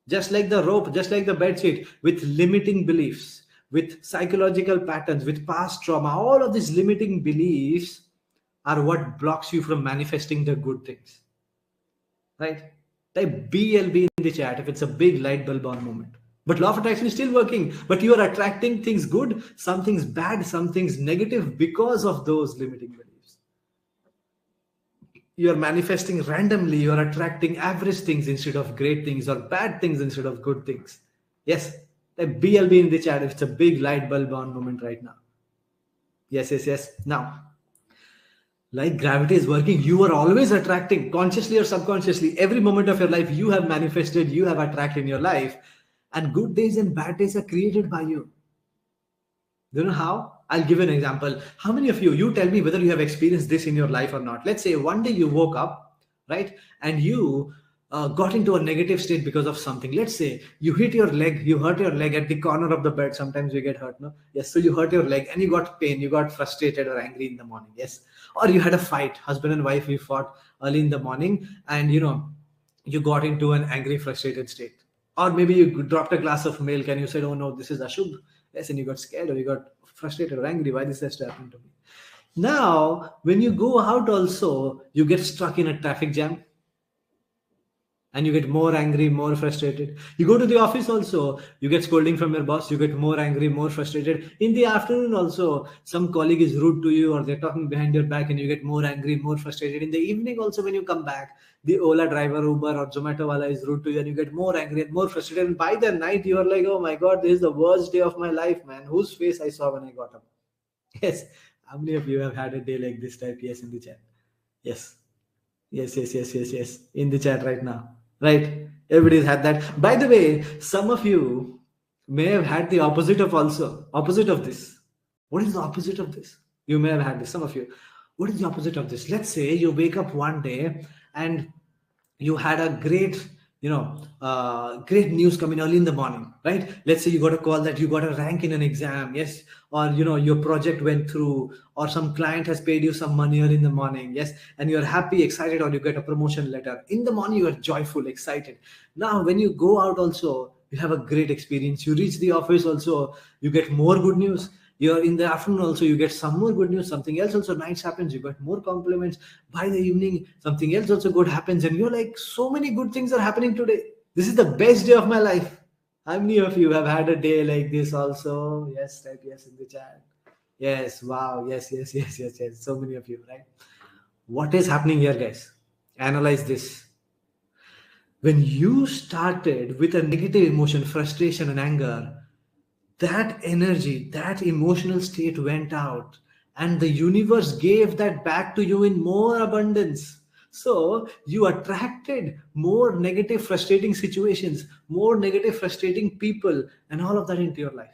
Just like the rope, just like the bedsheet, with limiting beliefs, with psychological patterns, with past trauma. All of these limiting beliefs are what blocks you from manifesting the good things. Right? Type BLB in the chat if it's a big light bulb on moment. But law of attraction is still working. But you are attracting things good, some things bad, some things negative because of those limiting beliefs. You are manifesting randomly. You are attracting average things instead of great things, or bad things instead of good things. Yes, the BLB in the chat. It's a big light bulb on moment right now. Yes. Now, like gravity is working, you are always attracting, consciously or subconsciously, every moment of your life you have manifested, you have attracted in your life. And good days and bad days are created by you. Do you know how? I'll give you an example. How many of you tell me whether you have experienced this in your life or not. Let's say one day you woke up, right? And you got into a negative state because of something. Let's say you hit your leg, you hurt your leg at the corner of the bed. Sometimes we get hurt, no? Yes, so you hurt your leg and you got pain, you got frustrated or angry in the morning. Yes. Or you had a fight, husband and wife, you fought early in the morning and you got into an angry, frustrated state. Or maybe you dropped a glass of milk and you said, oh no, this is Ashubh. Yes, and you got scared or you got frustrated or angry. Why this has to happen to me? Now, when you go out also, you get stuck in a traffic jam. And you get more angry, more frustrated. You go to the office also, you get scolding from your boss, you get more angry, more frustrated. In the afternoon also, some colleague is rude to you or they're talking behind your back and you get more angry, more frustrated. In the evening also, when you come back, the Ola driver, Uber or Zomato wala is rude to you and you get more angry and more frustrated. And by the night, you are like, oh my God, this is the worst day of my life, man. Whose face I saw when I got up? Yes. How many of you have had a day like this? Type yes in the chat. Yes. Yes. In the chat right now. Right? Everybody's had that. By the way, some of you may have had the opposite of this. What is the opposite of this? You may have had this, some of you. What is the opposite of this? Let's say you wake up one day and you had a great, great news coming early in the morning, right? Let's say you got a call that you got a rank in an exam, yes, or your project went through, or some client has paid you some money early in the morning, yes, and you're happy, excited, or you get a promotion letter in the morning. You are joyful, excited. Now when you go out also, you have a great experience. You reach the office also, you get more good news. You're in the afternoon also, you get some more good news. Something else also nice happens, you got more compliments. By the evening, something else also good happens, and you're like, so many good things are happening today. This is the best day of my life. How many of you have had a day like this also? Yes, type yes in the chat. Yes, wow, yes, yes, yes, yes, yes. So many of you, right? What is happening here, guys? Analyze this. When you started with a negative emotion, frustration, and anger, that energy, that emotional state went out, and the universe gave that back to you in more abundance. So you attracted more negative, frustrating situations, more negative, frustrating people, and all of that into your life.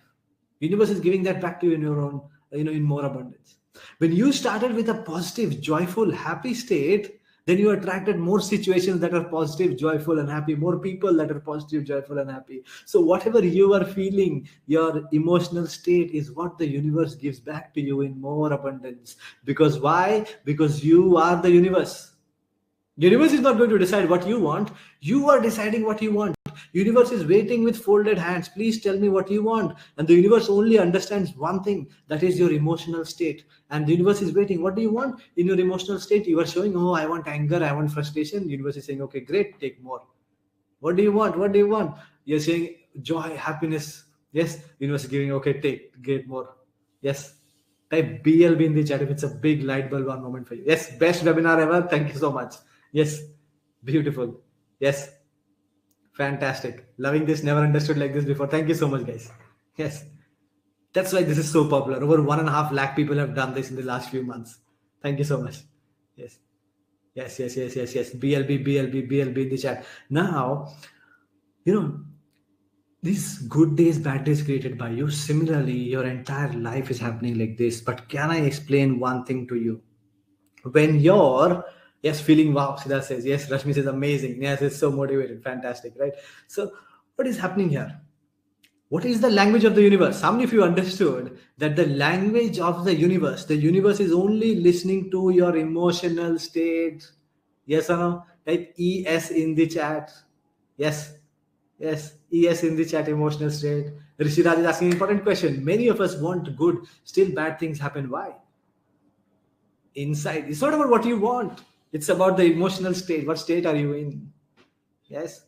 Universe is giving that back to you in your own, in more abundance. When you started with a positive, joyful, happy state, then you attracted more situations that are positive, joyful, and happy, more people that are positive, joyful, and happy. So whatever you are feeling, your emotional state is what the universe gives back to you in more abundance. Because why? Because you are the universe. Universe is not going to decide what you want. You are deciding what you want. Universe is waiting with folded hands. Please tell me what you want. And the universe only understands one thing, that is your emotional state. And the universe is waiting. What do you want in your emotional state? You are showing, oh, I want anger, I want frustration. Universe is saying, okay, great, take more. What do you want? What do you want? You're saying joy, happiness. Yes, universe is giving, okay, take, get more. Yes. Type BLB in the chat if it's a big light bulb on moment for you. Yes, best webinar ever. Thank you so much. Yes, beautiful. Yes, fantastic. Loving this. Never understood like this before. Thank you so much, guys. Yes, that's why this is so popular. Over 1.5 lakh people have done this in the last few months. Thank you so much. Yes, yes, yes, yes, yes, yes. BLB, BLB, BLB in the chat. Now, these good days, bad days created by you. Similarly, your entire life is happening like this. But can I explain one thing to you? When you're feeling wow, Siddharth says yes, Rashmi says amazing, yes, it's so motivated, fantastic, right? So what is happening here? What is the language of the universe? How many of you understood that the language of the universe is only listening to your emotional state? Yes or no? Type ES in the chat. Yes, yes, ES in the chat, emotional state. Rishiraj is asking an important question. Many of us want good, still bad things happen. Why? Inside, it's not about what you want, it's about the emotional state. What state are you in? Yes,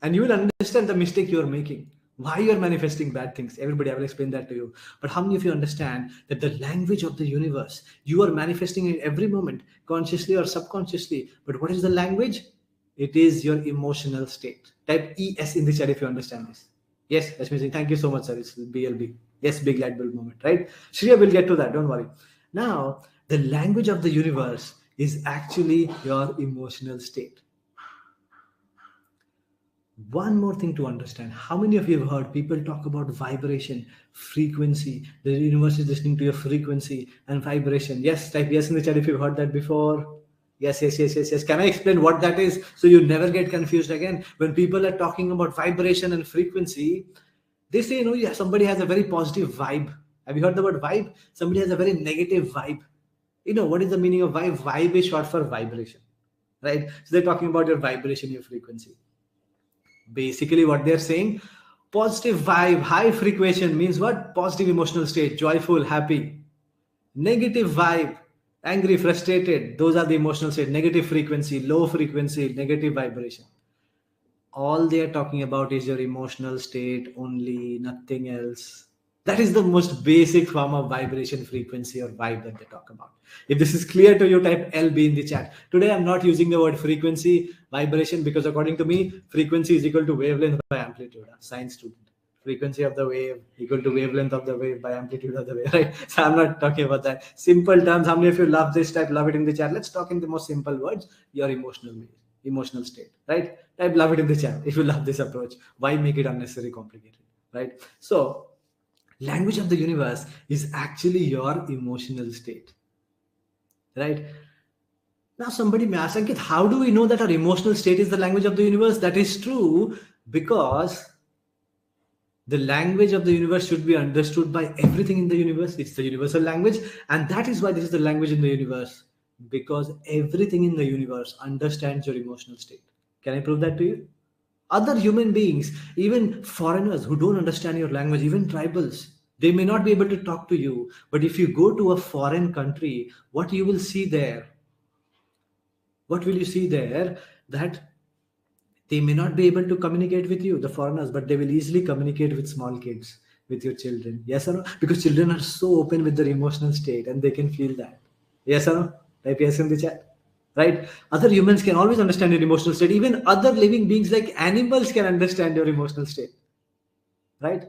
and you will understand the mistake you are making, why you are manifesting bad things. Everybody, I will explain that to you. But how many of you understand that the language of the universe, you are manifesting in every moment, consciously or subconsciously? But what is the language? It is your emotional state. Type ES in the chat if you understand this. Yes, that's amazing. Thank you so much, sir. It's BLB. Yes, big light bulb moment, right? Shreya will get to that, don't worry. Now, the language of the universe is actually your emotional state. One more thing to understand. How many of you have heard people talk about vibration, frequency? The universe is listening to your frequency and vibration. Yes, type yes in the chat if you've heard that before. Yes, yes, yes, yes, yes. Can I explain what that is so you never get confused again? When people are talking about vibration and frequency, they say, somebody has a very positive vibe. Have you heard the word vibe? Somebody has a very negative vibe. What is the meaning of vibe? Vibe is short for vibration, right? So they're talking about your vibration, your frequency. Basically what they're saying, positive vibe, high frequency means what? Positive emotional state, joyful, happy. Negative vibe, angry, frustrated, those are the emotional state. Negative frequency, low frequency, negative vibration. All they are talking about is your emotional state only, nothing else. That is the most basic form of vibration, frequency, or vibe that they talk about. If this is clear to you, type LB in the chat. Today, I'm not using the word frequency, vibration, because according to me, frequency is equal to wavelength by amplitude. Science student. Frequency of the wave equal to wavelength of the wave by amplitude of the wave, right? So I'm not talking about that. Simple terms. How many of you love this type? Love it in the chat. Let's talk in the most simple words. Your emotional state, right? Type love it in the chat if you love this approach. Why make it unnecessarily complicated, right? So language of the universe is actually your emotional state, right? Now, somebody may ask, Ankit, how do we know that our emotional state is the language of the universe? That is true because the language of the universe should be understood by everything in the universe. It's the universal language, and that is why this is the language in the universe, because everything in the universe understands your emotional state. Can I prove that to you? Other human beings, even foreigners who don't understand your language, even tribals, they may not be able to talk to you. But if you go to a foreign country, what you will see there? What will you see there? That they may not be able to communicate with you, the foreigners, but they will easily communicate with small kids, with your children. Yes or no? Because children are so open with their emotional state and they can feel that. Yes or no? Type yes in the chat. Right? Other humans can always understand your emotional state. Even other living beings like animals can understand your emotional state. Right?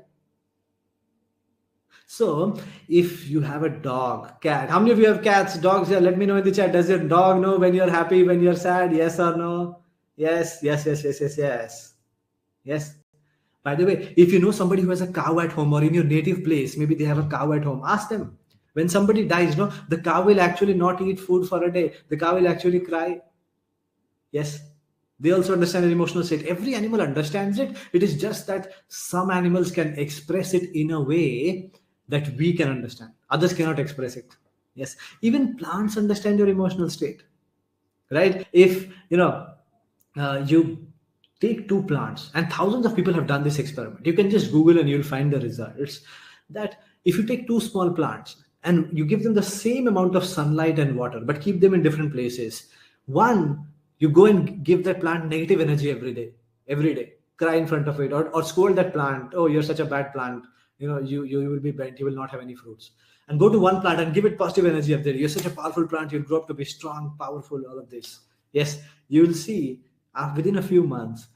So, if you have a dog, cat, how many of you have cats, dogs here? Let me know in the chat. Does your dog know when you're happy, when you're sad? Yes or no? Yes, yes, yes, yes, yes, yes. Yes. By the way, if you know somebody who has a cow at home or in your native place, maybe they have a cow at home, ask them. When somebody dies, no, the cow will actually not eat food for a day. The cow will actually cry. Yes. They also understand an emotional state. Every animal understands it. It is just that some animals can express it in a way that we can understand. Others cannot express it. Yes. Even plants understand your emotional state. Right? If you take two plants, and thousands of people have done this experiment. You can just Google and you'll find the results. That if you take two small plants and you give them the same amount of sunlight and water, but keep them in different places, one, you go and give that plant negative energy every day, cry in front of it, or scold that plant. Oh, you're such a bad plant. You will be bent. You will not have any fruits. And go to one plant and give it positive energy up there. You're such a powerful plant. You'll grow up to be strong, powerful, all of this. Yes, you will see within a few months,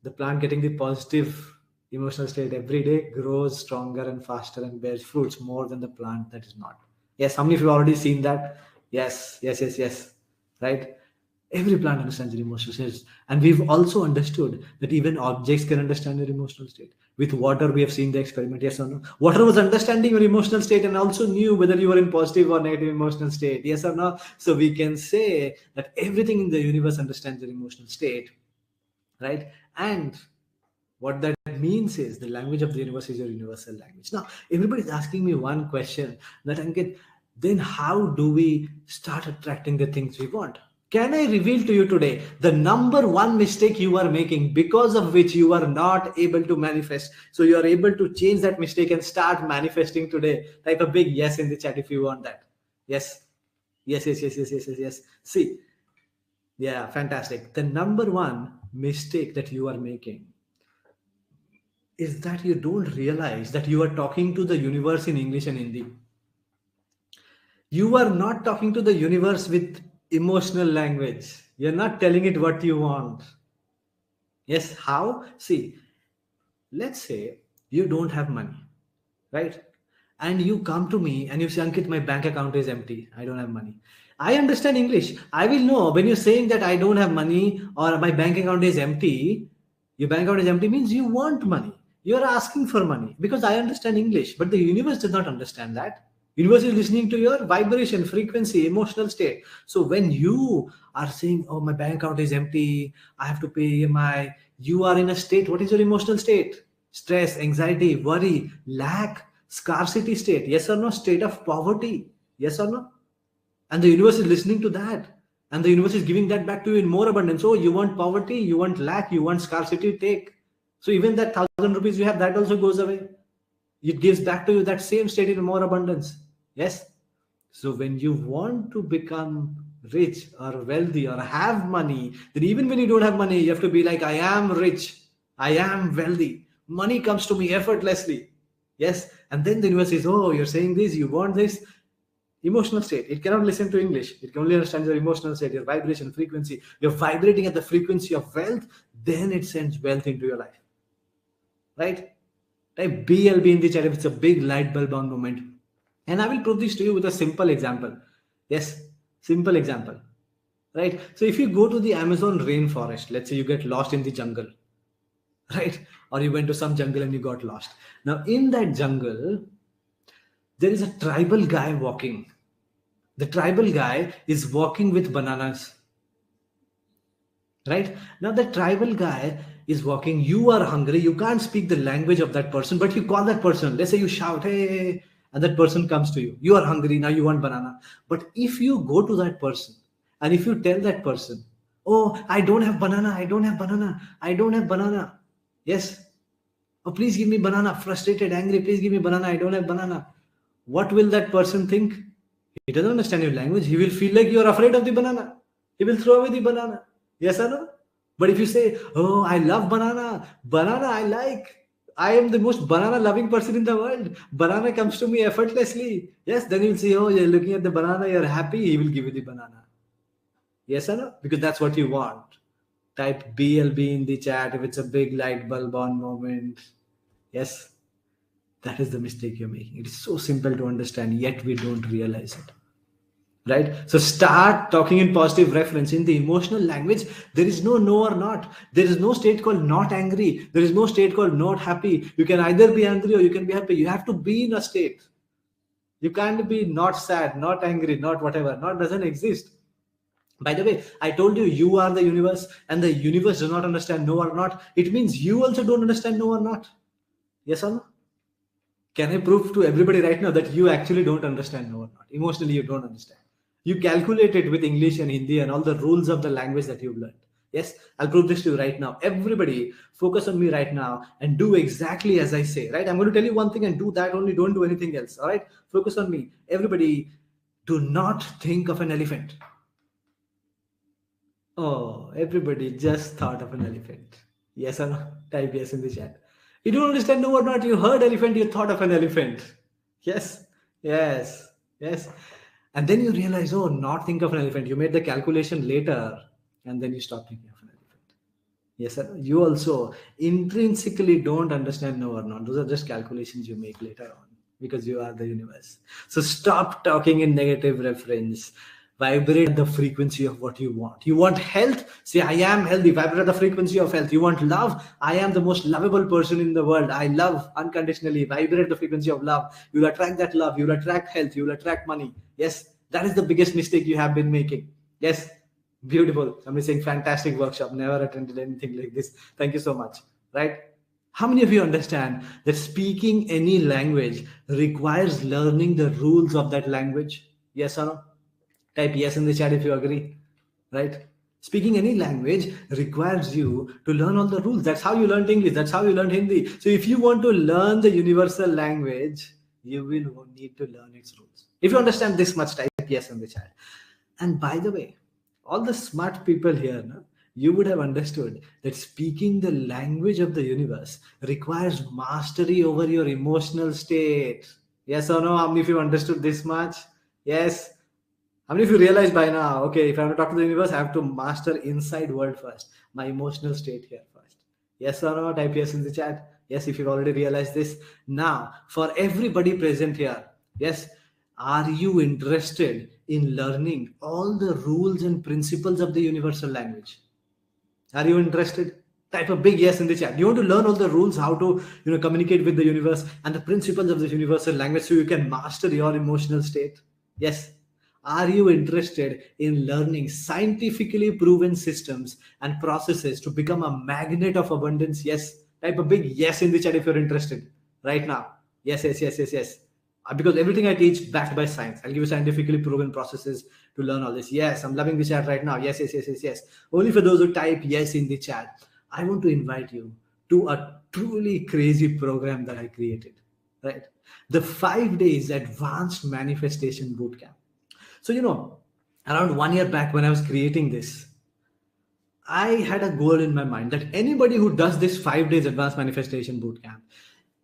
the plant getting the positive emotional state every day grows stronger and faster and bears fruits more than the plant that is not. Yes, how many of you have already seen that? Yes, yes, yes, yes. Right? Every plant understands your emotional state. And we've also understood that even objects can understand your emotional state. With water, we have seen the experiment, yes or no? Water was understanding your emotional state and also knew whether you were in positive or negative emotional state, yes or no? So we can say that everything in the universe understands your emotional state, right? And what that means is the language of the universe is your universal language. Now, everybody's asking me one question that Ankit, then how do we start attracting the things we want? Can I reveal to you today the number one mistake you are making because of which you are not able to manifest? So you are able to change that mistake and start manifesting today. Type a big yes in the chat if you want that. Yes. Yes, yes, yes, yes, yes, yes, yes. See, yeah, fantastic. The number one mistake that you are making is that you don't realize that you are talking to the universe in English and Hindi. You are not talking to the universe with emotional language. You're not telling it what you want. Yes, how? See, let's say you don't have money, right? And you come to me and you say, Ankit, my bank account is empty. I don't have money. I understand English. I will know when you're saying that I don't have money or my bank account is empty. Your bank account is empty means you want money. You're asking for money because I understand English, but the universe does not understand that. Universe is listening to your vibration, frequency, emotional state. So when you are saying, oh, my bank account is empty, I have to pay EMI, you are in a state. What is your emotional state? Stress, anxiety, worry, lack, scarcity state. Yes or no? State of poverty. Yes or no? And the universe is listening to that. And the universe is giving that back to you in more abundance. Oh, you want poverty, you want lack, you want scarcity, take. So even that 1,000 rupees you have, that also goes away. It gives back to you that same state in more abundance. Yes. So when you want to become rich or wealthy or have money, then even when you don't have money, you have to be like, I am rich, I am wealthy. Money comes to me effortlessly. Yes. And then the universe says, oh, you're saying this, you want this. Emotional state. It cannot listen to English. It can only understand your emotional state, your vibration, frequency. You're vibrating at the frequency of wealth, then it sends wealth into your life. Right? Type BLB in the chat if it's a big light bulb on moment. And I will prove this to you with a simple example. Yes, simple example. Right? So if you go to the Amazon rainforest, let's say you get lost in the jungle, right? Or you went to some jungle and you got lost. Now in that jungle, there is a tribal guy walking. The tribal guy is walking with bananas. right? Now the tribal guy is walking, you are hungry, you can't speak the language of that person, but you call that person. Let's say you shout, hey, hey, hey, and that person comes to you. You are hungry, now you want banana. But if you go to that person and if you tell that person, oh, I don't have banana, I don't have banana, I don't have banana. Yes. Oh, please give me banana. Frustrated, angry, please give me banana, I don't have banana. What will that person think? He doesn't understand your language. He will feel like you are afraid of the banana. He will throw away the banana. Yes or no? But if you say, oh, I love banana, banana I like, I am the most banana loving person in the world, banana comes to me effortlessly. Yes, then you'll see, oh, you're looking at the banana, you're happy, he will give you the banana. Yes or no? Because that's what you want. Type BLB in the chat if it's a big light bulb on moment. Yes, that is the mistake you're making. It is so simple to understand, yet we don't realize it. Right? So start talking in positive reference. In the emotional language, there is no or not. There is no state called not angry. There is no state called not happy. You can either be angry or you can be happy. You have to be in a state. You can't be not sad, not angry, not whatever. Not doesn't exist. By the way, I told you, you are the universe, and the universe does not understand no or not. It means you also don't understand no or not. Yes or no? Can I prove to everybody right now that you actually don't understand no or not? Emotionally, you don't understand. You calculate it with English and Hindi and all the rules of the language that you've learned. Yes, I'll prove this to you right now. Everybody, focus on me right now and do exactly as I say. Right? I'm going to tell you one thing and do that only. Don't do anything else. All right? Focus on me. Everybody, do not think of an elephant. Oh, everybody just thought of an elephant. Yes or no? Type yes in the chat. You don't understand no or not. You heard elephant, you thought of an elephant. Yes, yes, yes. And then you realize, oh, not think of an elephant. You made the calculation later and then you stop thinking of an elephant. Yes, sir. You also intrinsically don't understand no or not. Those are just calculations you make later on because you are the universe. So stop talking in negative reference. Vibrate the frequency of what you want. You want health? Say, I am healthy. Vibrate the frequency of health. You want love? I am the most lovable person in the world. I love unconditionally. Vibrate the frequency of love. You'll attract that love. You'll attract health. You'll attract money. Yes, that is the biggest mistake you have been making. Yes, beautiful. I'm saying fantastic workshop. Never attended anything like this. Thank you so much. Right? How many of you understand that speaking any language requires learning the rules of that language? Yes or no? Type yes in the chat if you agree, right? Speaking any language requires you to learn all the rules. That's how you learned English. That's how you learned Hindi. So if you want to learn the universal language, you will need to learn its rules. If you understand this much, type yes in the chat. And by the way, all the smart people here, you would have understood that speaking the language of the universe requires mastery over your emotional state. Yes or no? How many of you understood this much? Yes. How many of you realize by now, okay, if I want to talk to the universe, I have to master inside world first, my emotional state here first. Yes or no? Type yes in the chat. Yes, if you've already realized this. Now, for everybody present here, yes, are you interested in learning all the rules and principles of the universal language? Are you interested? Type a big yes in the chat. You want to learn all the rules, how to communicate with the universe and the principles of the universal language so you can master your emotional state? Yes. Are you interested in learning scientifically proven systems and processes to become a magnet of abundance? Yes. Type a big yes in the chat if you're interested right now. Yes, yes, yes, yes, yes. Because everything I teach backed by science. I'll give you scientifically proven processes to learn all this. Yes, I'm loving the chat right now. Yes, yes, yes, yes, yes. Only for those who type yes in the chat, I want to invite you to a truly crazy program that I created. Right? The 5 days advanced manifestation bootcamp. So, around 1 year back when I was creating this, I had a goal in my mind that anybody who does this 5 days advanced manifestation bootcamp,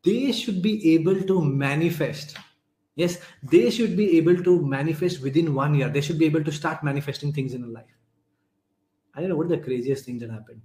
they should be able to manifest. Yes, they should be able to manifest within 1 year. They should be able to start manifesting things in their life. I don't know what the craziest thing that happened.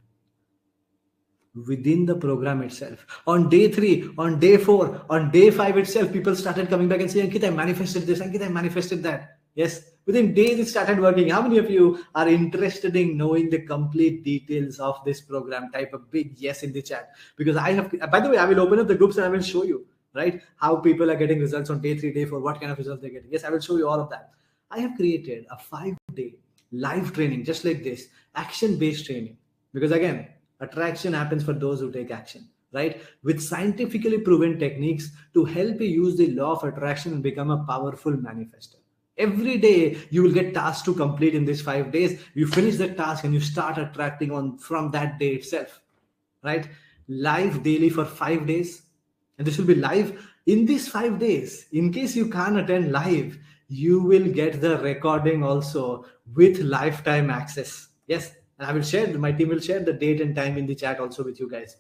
Within the program itself, on day 3, on day 4, on day 5 itself, people started coming back and saying, Ankit, I manifested this, Ankit, I manifested that. Yes, within days it started working. How many of you are interested in knowing the complete details of this program? Type a big yes in the chat. Because I have, by the way, I will open up the groups and I will show you, right, how people are getting results on day 3, day 4, what kind of results they're getting. Yes, I will show you all of that. I have created a 5-day live training, just like this, action-based training. Because again, attraction happens for those who take action, right? With scientifically proven techniques to help you use the law of attraction and become a powerful manifester. Every day you will get tasks to complete in these 5 days. You finish that task and you start attracting on from that day itself, right? Live daily for 5 days, and this will be live in these 5 days. In case you can't attend live, you will get the recording also with lifetime access. Yes, and I will share, my team will share the date and time in the chat also with you guys,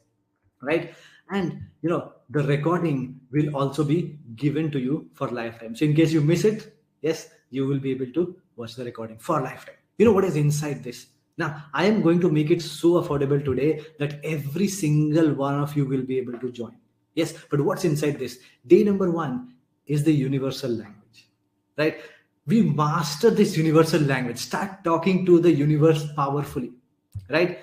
right? And the recording will also be given to you for lifetime. So in case you miss it, yes, you will be able to watch the recording for lifetime. You know what is inside this? Now, I am going to make it so affordable today that every single one of you will be able to join. Yes, but what's inside this? Day number 1 is the universal language, right? We master this universal language. Start talking to the universe powerfully, right?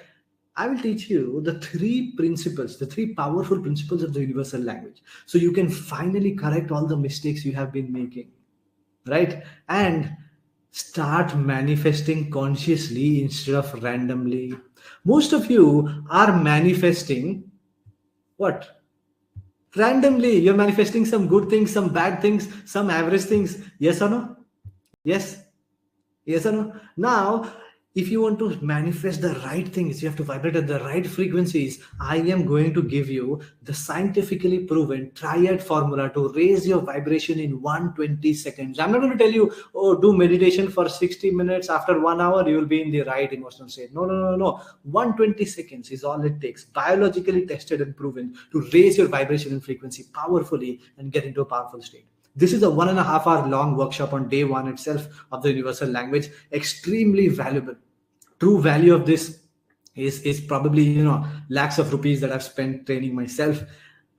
I will teach you the 3 principles, the 3 powerful principles of the universal language. So you can finally correct all the mistakes you have been making, right? And start manifesting consciously instead of randomly. Most of you are manifesting what? Randomly. You're manifesting some good things, some bad things, some average things. Yes or no? Yes. Yes or no? Now, if you want to manifest the right things, you have to vibrate at the right frequencies. I am going to give you the scientifically proven triad formula to raise your vibration in 120 seconds. I'm not going to tell you, oh, do meditation for 60 minutes. After 1 hour, you will be in the right emotional state. No. 120 seconds is all it takes. Biologically tested and proven to raise your vibration and frequency powerfully and get into a powerful state. This is a 1.5 hour long workshop on day 1 itself of the universal language. Extremely valuable. True value of this is probably lakhs of rupees that I've spent training myself,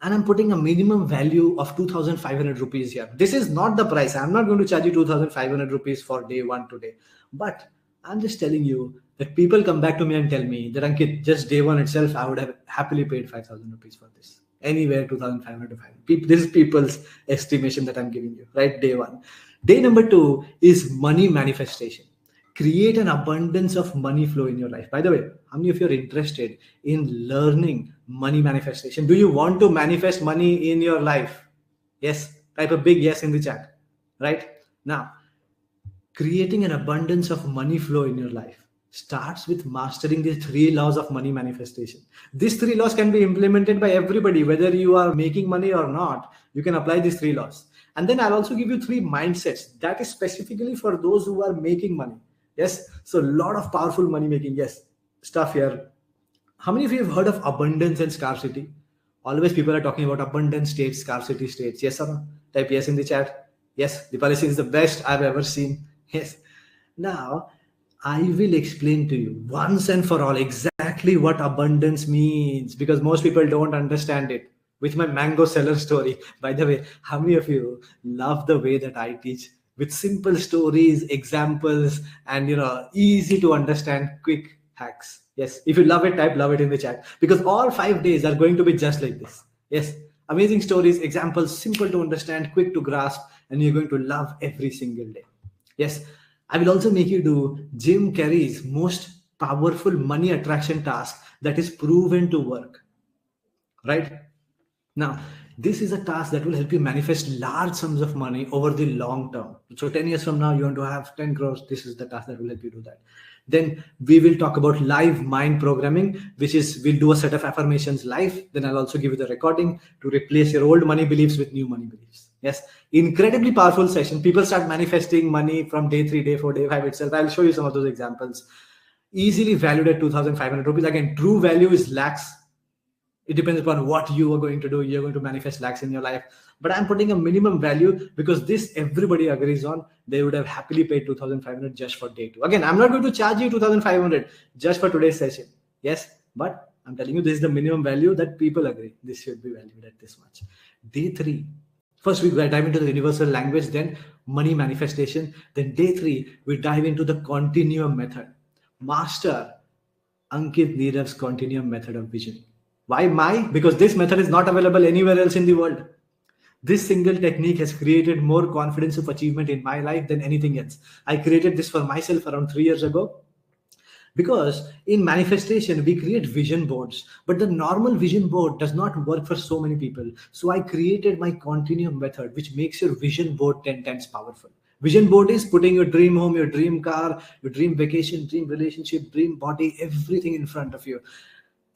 and I'm putting a minimum value of 2,500 rupees here. This is not the price. I'm not going to charge you 2,500 rupees for day 1 today, but I'm just telling you that people come back to me and tell me that, Ankit, just day 1 itself, I would have happily paid 5,000 rupees for this. Anywhere 2,500 to 500. This is people's estimation that I'm giving you, right? Day 1. Day number 2 is money manifestation. Create an abundance of money flow in your life. By the way, how many of you are interested in learning money manifestation? Do you want to manifest money in your life? Yes, type a big yes in the chat, right? Now, creating an abundance of money flow in your life starts with mastering the 3 laws of money manifestation. These 3 laws can be implemented by everybody, whether you are making money or not. You can apply these 3 laws. And then I'll also give you 3 mindsets that is specifically for those who are making money. Yes, so a lot of powerful money making, yes, stuff here. How many of you have heard of abundance and scarcity? Always people are talking about abundance states, scarcity states. Yes or no? Type yes in the chat. Yes, the policy is the best I've ever seen. Yes. Now, I will explain to you once and for all exactly what abundance means, because most people don't understand it. With my mango seller story, by the way, how many of you love the way that I teach? With simple stories, examples, and easy to understand quick hacks. Yes, if you love it, type love it in the chat, because all 5 days are going to be just like this. Yes, amazing stories, examples, simple to understand, quick to grasp, and you're going to love every single day. Yes, I will also make you do Jim Carrey's most powerful money attraction task that is proven to work. Right? Now, this is a task that will help you manifest large sums of money over the long term. So 10 years from now, you want to have 10 crores. This is the task that will help you do that. Then we will talk about live mind programming, which is we'll do a set of affirmations live. Then I'll also give you the recording to replace your old money beliefs with new money beliefs. Yes, incredibly powerful session. People start manifesting money from day 3, day 4, day 5 itself. I'll show you some of those examples. Easily valued at 2,500 rupees. Again, true value is lakhs. It depends upon what you are going to do. You're going to manifest lakhs in your life. But I'm putting a minimum value because this everybody agrees on. They would have happily paid 2,500 just for day 2. Again, I'm not going to charge you 2,500 just for today's session. Yes, but I'm telling you this is the minimum value that people agree. This should be valued at this much. Day 3. First, we dive into the universal language, then money manifestation. Then day 3, we dive into the continuum method. Master Ankit Neerav's continuum method of vision. Why my? Because this method is not available anywhere else in the world. This single technique has created more confidence of achievement in my life than anything else. I created this for myself around 3 years ago. Because in manifestation, we create vision boards, but the normal vision board does not work for so many people. So I created my continuum method, which makes your vision board 10 times powerful. Vision board is putting your dream home, your dream car, your dream vacation, dream relationship, dream body, everything in front of you.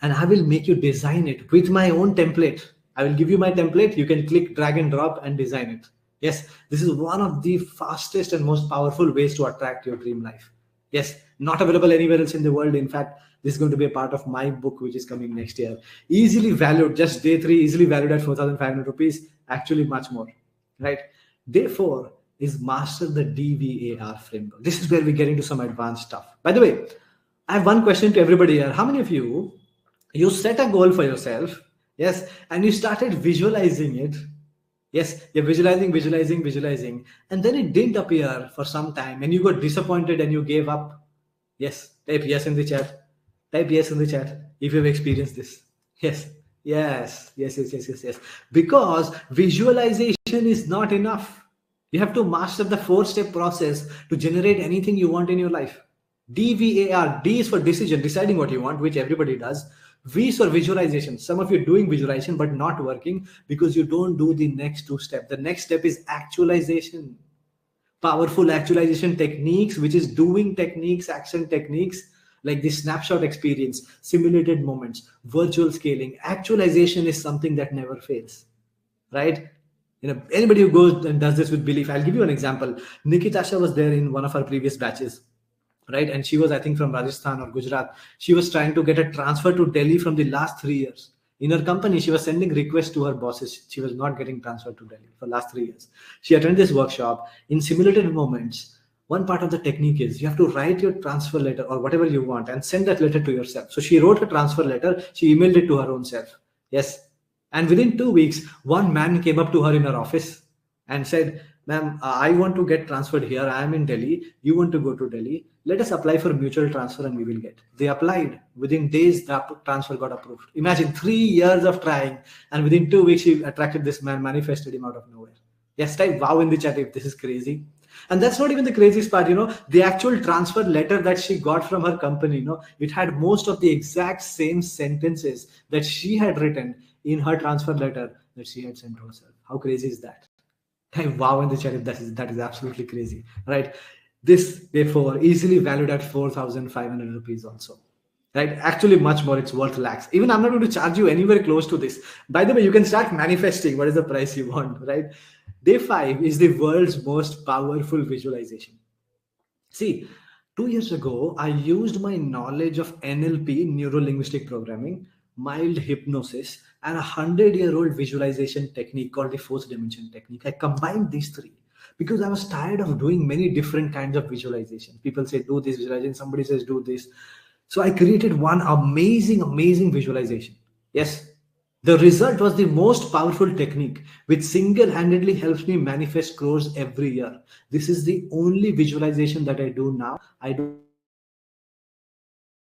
And I will make you design it with my own template. I will give you my template. You can click, drag and drop and design it. Yes, this is one of the fastest and most powerful ways to attract your dream life. Yes, not available anywhere else in the world. In fact, this is going to be a part of my book, which is coming next year. Easily valued, just day 3, easily valued at 4,500 rupees. Actually, much more, right? Day 4 is master the DVAR framework. This is where we get into some advanced stuff. By the way, I have one question to everybody here. How many of you set a goal for yourself, yes, and you started visualizing it? Yes, you're visualizing, and then it didn't appear for some time, and you got disappointed and you gave up. Yes, type yes in the chat. Type yes in the chat if you've experienced this. Yes. Because visualization is not enough. You have to master the 4-step process to generate anything you want in your life. DVAR, D is for decision, deciding what you want, which everybody does. V is for visualization. Some of you are doing visualization but not working because you don't do the next 2 steps. The next step is actualization. Powerful actualization techniques, which is doing techniques, action techniques like the snapshot experience, simulated moments, virtual scaling. Actualization is something that never fails, right? Anybody who goes and does this with belief. I'll give you an example. Nikitasha was there in one of our previous batches, right? And she was, I think, from Rajasthan or Gujarat. She was trying to get a transfer to Delhi from the last 3 years. In her company, she was sending requests to her bosses. She was not getting transferred to Delhi for the last 3 years. She attended this workshop. In simulated moments, one part of the technique is you have to write your transfer letter or whatever you want and send that letter to yourself. So she wrote a transfer letter. She emailed it to her own self. Yes. And within 2 weeks, one man came up to her in her office and said, "Ma'am, I want to get transferred here. I am in Delhi. You want to go to Delhi. Let us apply for mutual transfer and we will get." They applied. Within days, the transfer got approved. Imagine 3 years of trying. And within 2 weeks, she attracted this man, manifested him out of nowhere. Yes, type wow in the chat if this is crazy. And that's not even the craziest part, the actual transfer letter that she got from her company, it had most of the exact same sentences that she had written in her transfer letter that she had sent to herself. How crazy is that? Type wow in the chat if that is absolutely crazy, right? This, therefore, easily valued at 4,500 rupees also, right? Actually, much more. It's worth lakhs. Even I'm not going to charge you anywhere close to this. By the way, you can start manifesting what is the price you want, right? Day 5 is the world's most powerful visualization. See, 2 years ago, I used my knowledge of NLP, neuro-linguistic programming, mild hypnosis, and a 100-year-old visualization technique called the 4th dimension technique. I combined these 3 because I was tired of doing many different kinds of visualization. People say, do this visualization. Somebody says, do this. So I created one amazing visualization. Yes. The result was the most powerful technique, which single-handedly helps me manifest crores every year. This is the only visualization that I do now. I don't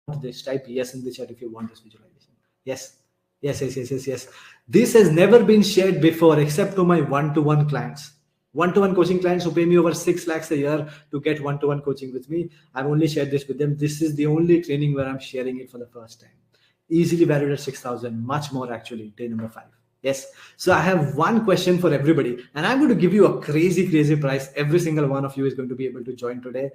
want this. Type yes in the chat if you want this visualization. Yes. This has never been shared before except to my one-to-one clients. One-to-one coaching clients who pay me over 6 lakhs a year to get one-to-one coaching with me. I've only shared this with them. This is the only training where I'm sharing it for the first time. Easily valued at 6,000, much more actually, day number 5. Yes. So I have one question for everybody, and I'm going to give you a crazy price. Every single one of you is going to be able to join today.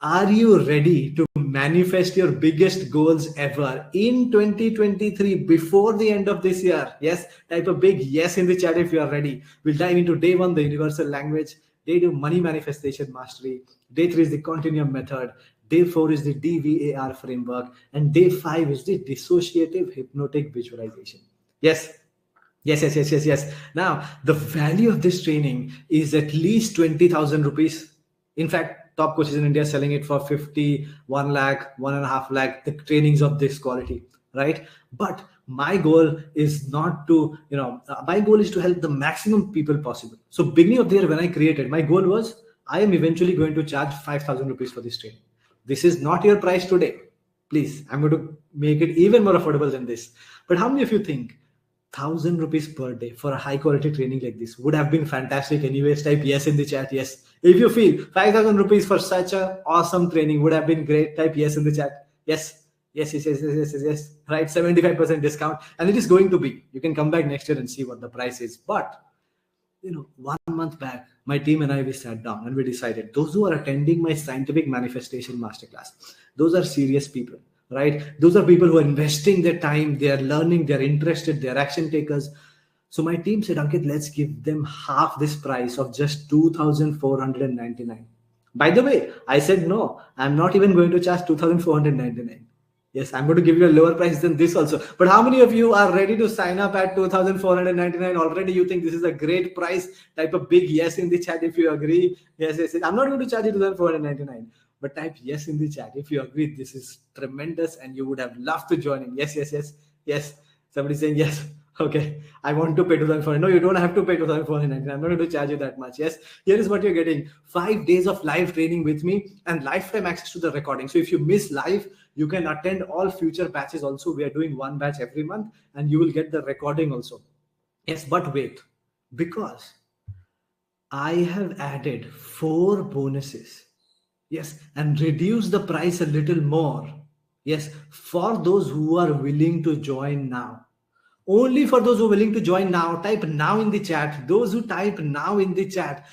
Are you ready to manifest your biggest goals ever in 2023 before the end of this year? Yes. Type a big yes in the chat if you are ready. We'll dive into day 1, the universal language. Day 2, money manifestation mastery. Day 3 is the continuum method. Day 4 is the DVAR framework. And day 5 is the dissociative hypnotic visualization. Yes. Now, the value of this training is at least 20,000 rupees. In fact, top coaches in India are selling it for 50, 1 lakh, 1.5 lakh, the trainings of this quality, right? But my goal is not to, my goal is to help the maximum people possible. So beginning of the year when I created, my goal was, I am eventually going to charge 5,000 rupees for this training. This is not your price today. Please, I'm going to make it even more affordable than this. But how many of you think 1,000 rupees per day for a high quality training like this would have been fantastic? Anyways, type yes in the chat. Yes. If you feel 5,000 rupees for such an awesome training would have been great, type yes in the chat. Yes. Right, 75% discount, and it is going to be. You can come back next year and see what the price is. But 1 month back, my team and I, we sat down and we decided those who are attending my scientific manifestation masterclass, those are serious people, right? Those are people who are investing their time, they are learning, they're interested, they're action takers. So my team said, Ankit, let's give them half this price of just 2,499. By the way, I said, no, I'm not even going to charge 2,499. Yes, I'm going to give you a lower price than this also. But how many of you are ready to sign up at 2,499 already? You think this is a great price? Type a big yes in the chat if you agree. Yes. I'm not going to charge you 2,499. But type yes in the chat if you agree. This is tremendous and you would have loved to join in. Yes. Somebody saying yes. Okay, I want to pay 2,400. No, you don't have to pay 2,499. I'm not going to charge you that much. Yes, here is what you're getting: 5 days of live training with me and lifetime access to the recording. So if you miss live, you can attend all future batches also. We are doing one batch every month and you will get the recording also. Yes, but wait, because I have added 4 bonuses. Yes, and reduce the price a little more. Yes, for those who are willing to join now. Only for those who are willing to join now, type now in the chat. Those who type now in the chat,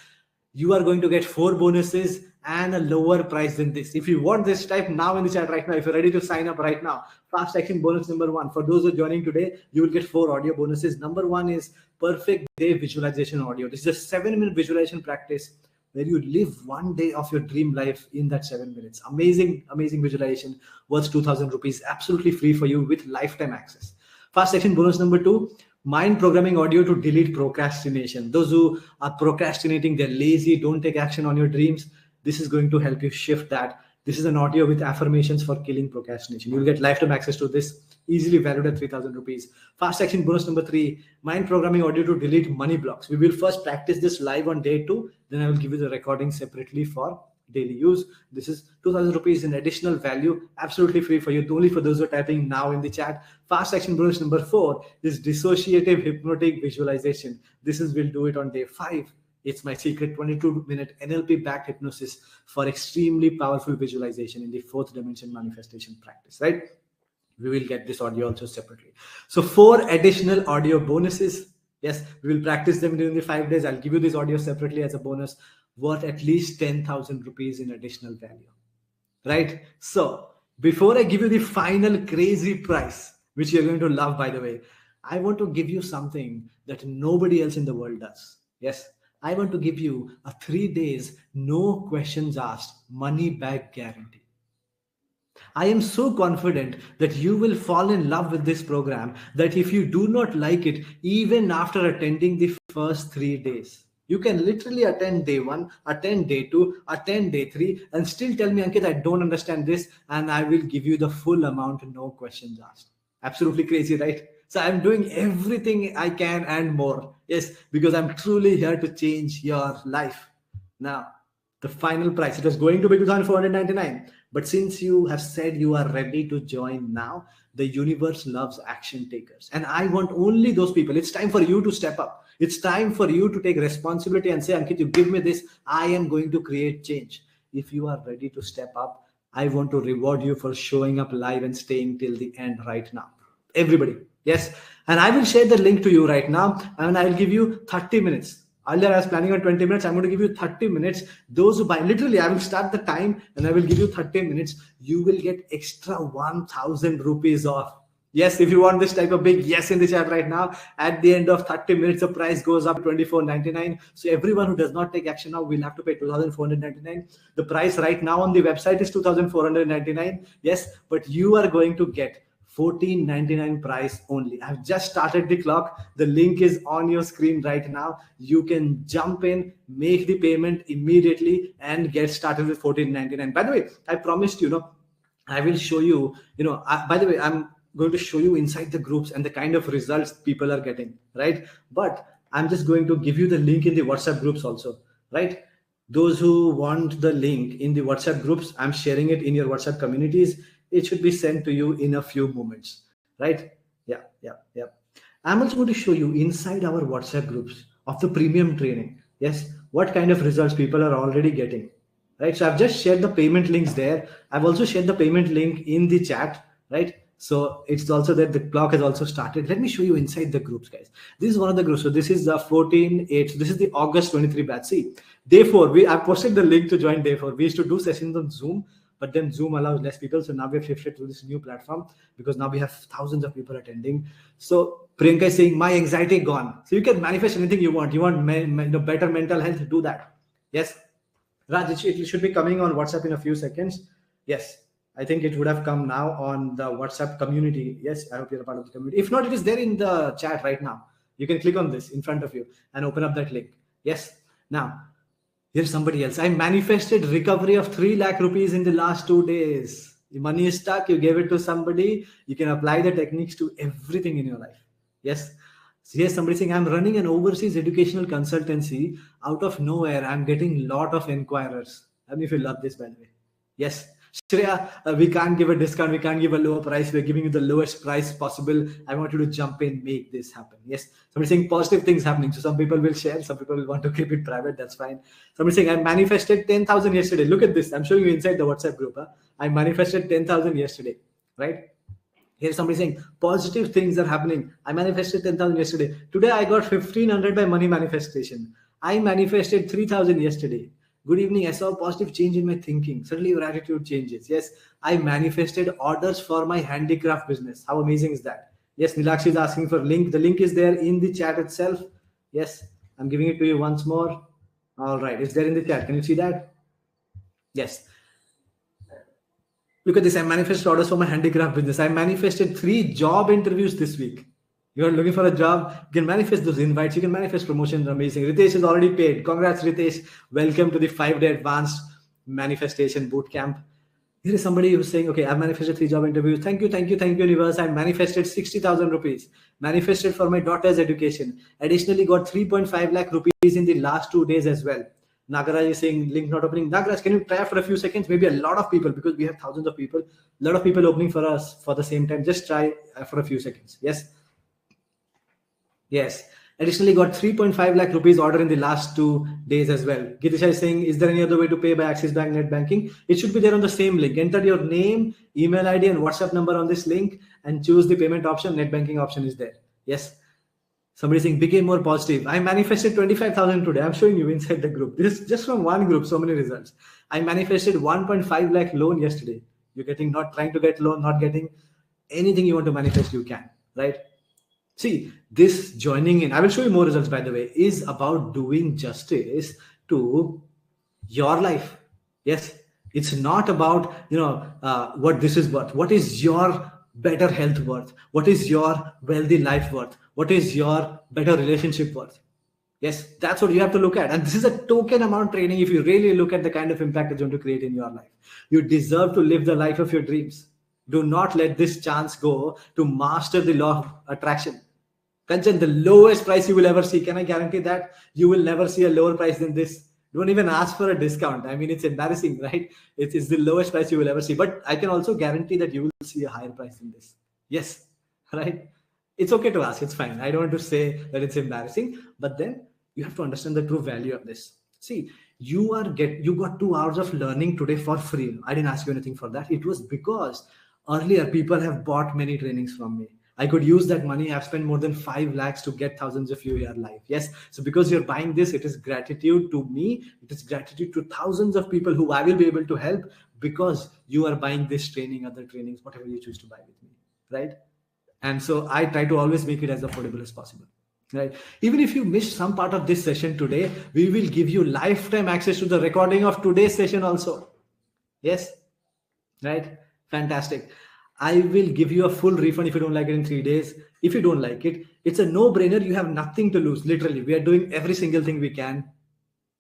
you are going to get 4 bonuses and a lower price than this. If you want this, type now in the chat right now. If you're ready to sign up right now, fast action bonus number 1. For those who are joining today, you will get 4 audio bonuses. Number 1 is perfect day visualization audio. This is a 7-minute visualization practice where you live one day of your dream life in that 7 minutes. Amazing visualization, worth 2,000 rupees, absolutely free for you with lifetime access. Fast action bonus number 2, mind programming audio to delete procrastination. Those who are procrastinating, they're lazy, don't take action on your dreams. This is going to help you shift that. This is an audio with affirmations for killing procrastination. You'll get lifetime access to this, easily valued at 3,000 rupees. Fast action bonus number 3, mind programming audio to delete money blocks. We will first practice this live on day 2. Then I will give you the recording separately for daily use. This is 2,000 rupees in additional value, absolutely free for you, only for those who are typing now in the chat. Fast action bonus number 4 is dissociative hypnotic visualization. We'll do it on day 5. It's my secret 22-minute NLP backed hypnosis for extremely powerful visualization in the 4th dimension manifestation practice, right? We will get this audio also separately. So 4 additional audio bonuses. Yes, we will practice them during the 5 days. I'll give you this audio separately as a bonus, worth at least 10,000 rupees in additional value, right? So before I give you the final crazy price, which you're going to love, by the way, I want to give you something that nobody else in the world does. Yes, I want to give you a 3 days, no questions asked, money back guarantee. I am so confident that you will fall in love with this program that if you do not like it, even after attending the first 3 days, you can literally attend day 1, attend day 2, attend day 3, and still tell me, Ankit, I don't understand this, and I will give you the full amount, no questions asked. Absolutely crazy, right? So I'm doing everything I can and more. Yes, because I'm truly here to change your life. Now, the final price, it was going to be 2,499. But since you have said you are ready to join now, the universe loves action takers. And I want only those people. It's time for you to step up. It's time for you to take responsibility and say, Ankit, you give me this. I am going to create change. If you are ready to step up, I want to reward you for showing up live and staying till the end right now. Everybody. Yes. And I will share the link to you right now. And I will give you 30 minutes. Earlier, I was planning on 20 minutes. I'm going to give you 30 minutes. Those who buy, literally, I will start the time and I will give you 30 minutes. You will get extra 1,000 rupees off. Yes, if you want this type of big yes in the chat right now, at the end of 30 minutes, the price goes up to 2,499. So everyone who does not take action now will have to pay 2,499. The price right now on the website is 2,499. Yes, but you are going to get 14.99 price only. I've just started the clock. The link is on your screen right now. You can jump in, make the payment immediately and get started with 14.99. By the way, I promised I will show you, by the way, I'm going to show you inside the groups and the kind of results people are getting, right? But I'm just going to give you the link in the WhatsApp groups also, right? Those who want the link in the WhatsApp groups, I'm sharing it in your WhatsApp communities. It should be sent to you in a few moments, right? Yeah. I'm also going to show you inside our WhatsApp groups of the premium training. Yes, what kind of results people are already getting. right? So I've just shared the payment links there. I've also shared the payment link in the chat, right? So it's also that the clock has also started. Let me show you inside the groups, guys. This is one of the groups. So this is the 14/8. So this is the August 23 batch. See, day 4. I posted the link to join day 4. We used to do sessions on Zoom, but then Zoom allows less people. So now we have shifted to this new platform because now we have thousands of people attending. So Priyanka is saying, my anxiety gone. So you can manifest anything you want. You want better mental health, do that. Yes. Raj, it should be coming on WhatsApp in a few seconds. Yes, I think it would have come now on the WhatsApp community. Yes, I hope you're a part of the community. If not, it is there in the chat right now. You can click on this in front of you and open up that link. Yes. Now, here's somebody else. I manifested recovery of 3 lakh rupees in the last 2 days. The money is stuck. You gave it to somebody. You can apply the techniques to everything in your life. Yes. So here's somebody saying, I'm running an overseas educational consultancy. Out of nowhere, I'm getting a lot of inquirers. I mean, if you love this, by the way. Yes. Shreya, we can't give a discount. We can't give a lower price. We're giving you the lowest price possible. I want you to jump in, make this happen. Yes. Somebody saying positive things happening. So some people will share. Some people will want to keep it private. That's fine. Somebody saying, I manifested 10,000 yesterday. Look at this. I'm showing you inside the WhatsApp group. I manifested 10,000 yesterday. Right? Here's somebody saying positive things are happening. I manifested 10,000 yesterday. Today I got 1,500 by money manifestation. I manifested 3,000 yesterday. Good evening. I saw a positive change in my thinking. Suddenly your attitude changes. Yes, I manifested orders for my handicraft business. How amazing is that? Yes, Nilakshi is asking for link. The link is there in the chat itself. Yes, I'm giving it to you once more. All right, it's there in the chat. Can you see that? Yes. Look at this. I manifested orders for my handicraft business. I manifested 3 job interviews this week. You're looking for a job, you can manifest those invites. You can manifest promotions. Amazing. Ritesh is already paid. Congrats, Ritesh. Welcome to the 5-day advanced manifestation bootcamp. Here is somebody who's saying, okay, I've manifested 3 job interviews. Thank you, universe. I manifested 60,000 rupees. Manifested for my daughter's education. Additionally, got 3.5 lakh rupees in the last 2 days as well. Nagaraj is saying link not opening. Nagaraj, can you try for a few seconds? Maybe a lot of people, because we have thousands of people. A lot of people opening for us for the same time. Just try for a few seconds. Yes. Yes. Additionally, got 3.5 lakh rupees order in the last 2 days as well. Gitisha is saying, is there any other way to pay by Axis Bank net banking? It should be there on the same link. Enter your name, email ID, and WhatsApp number on this link and choose the payment option. Net banking option is there. Yes. Somebody saying, became more positive. I manifested 25,000 today. I'm showing you inside the group. This is just from one group, so many results. I manifested 1.5 lakh loan yesterday. You're getting, not trying to get loan, not getting anything you want to manifest, you can, right? See, this joining in, I will show you more results, by the way, is about doing justice to your life. Yes, it's not about, what this is worth. What is your better health worth? What is your wealthy life worth? What is your better relationship worth? Yes, that's what you have to look at. And this is a token amount training. If you really look at the kind of impact it's going to create in your life, you deserve to live the life of your dreams. Do not let this chance go to master the law of attraction. Kanchan, the lowest price you will ever see. Can I guarantee that? You will never see a lower price than this. Don't even ask for a discount. I mean, it's embarrassing, right? It's the lowest price you will ever see. But I can also guarantee that you will see a higher price than this. Yes, right? It's okay to ask. It's fine. I don't want to say that it's embarrassing. But then you have to understand the true value of this. See, you got 2 hours of learning today for free. I didn't ask you anything for that. It was because earlier people have bought many trainings from me. I could use that money. I've spent more than 5 lakhs to get thousands of you here live. Yes. So because you're buying this, it is gratitude to me. It is gratitude to thousands of people who I will be able to help because you are buying this training, other trainings, whatever you choose to buy with me. Right. And so I try to always make it as affordable as possible. Right. Even if you missed some part of this session today, we will give you lifetime access to the recording of today's session also. Yes. Right. Fantastic. I will give you a full refund if you don't like it in 3 days. If you don't like it, it's a no-brainer. You have nothing to lose. Literally, we are doing every single thing we can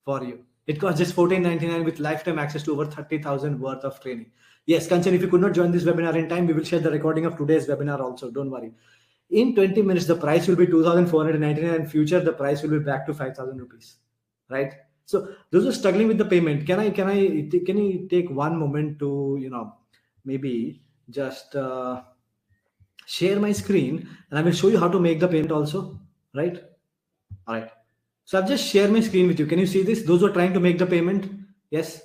for you. It costs just $14.99 with lifetime access to over 30,000 worth of training. Yes, Kanchan, if you could not join this webinar in time, we will share the recording of today's webinar also. Don't worry. In 20 minutes, the price will be 2,499. In future, the price will be back to 5,000 rupees. Right? So those who are struggling with the payment, can you take one moment to, maybe just share my screen and I will show you how to make the payment also, right? All right. So I've just shared my screen with you. Can you see this? Those who are trying to make the payment. Yes.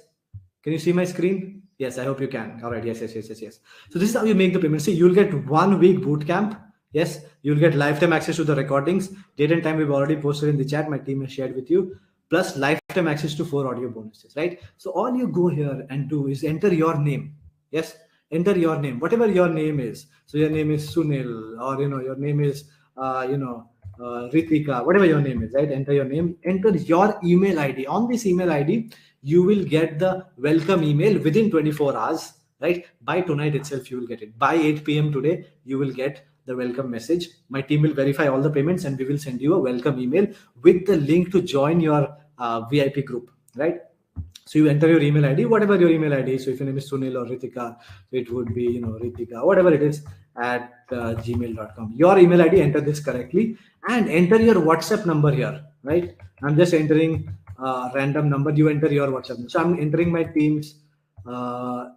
Can you see my screen? Yes, I hope you can. All right. Yes. So this is how you make the payment. See, you'll get 1 week boot camp. Yes, you'll get lifetime access to the recordings. Date and time we've already posted in the chat. My team has shared with you. Plus lifetime access to 4 audio bonuses. Right. So all you go here and do is enter your name. Yes, enter your name, whatever your name is. So your name is Sunil, or your name is Ritika, whatever your name is, right? Enter your name, enter your email ID. On this email ID, you will get the welcome email within 24 hours, right? By tonight itself, you will get it. By 8 p.m. today, you will get the welcome message. My team will verify all the payments and we will send you a welcome email with the link to join your VIP group, right? So you enter your email ID, whatever your email ID is. So if your name is Sunil or Ritika, so it would be, Ritika, whatever it is, at gmail.com. Your email ID, enter this correctly and enter your WhatsApp number here, right? I'm just entering a random number. You enter your WhatsApp number. So I'm entering my team's, so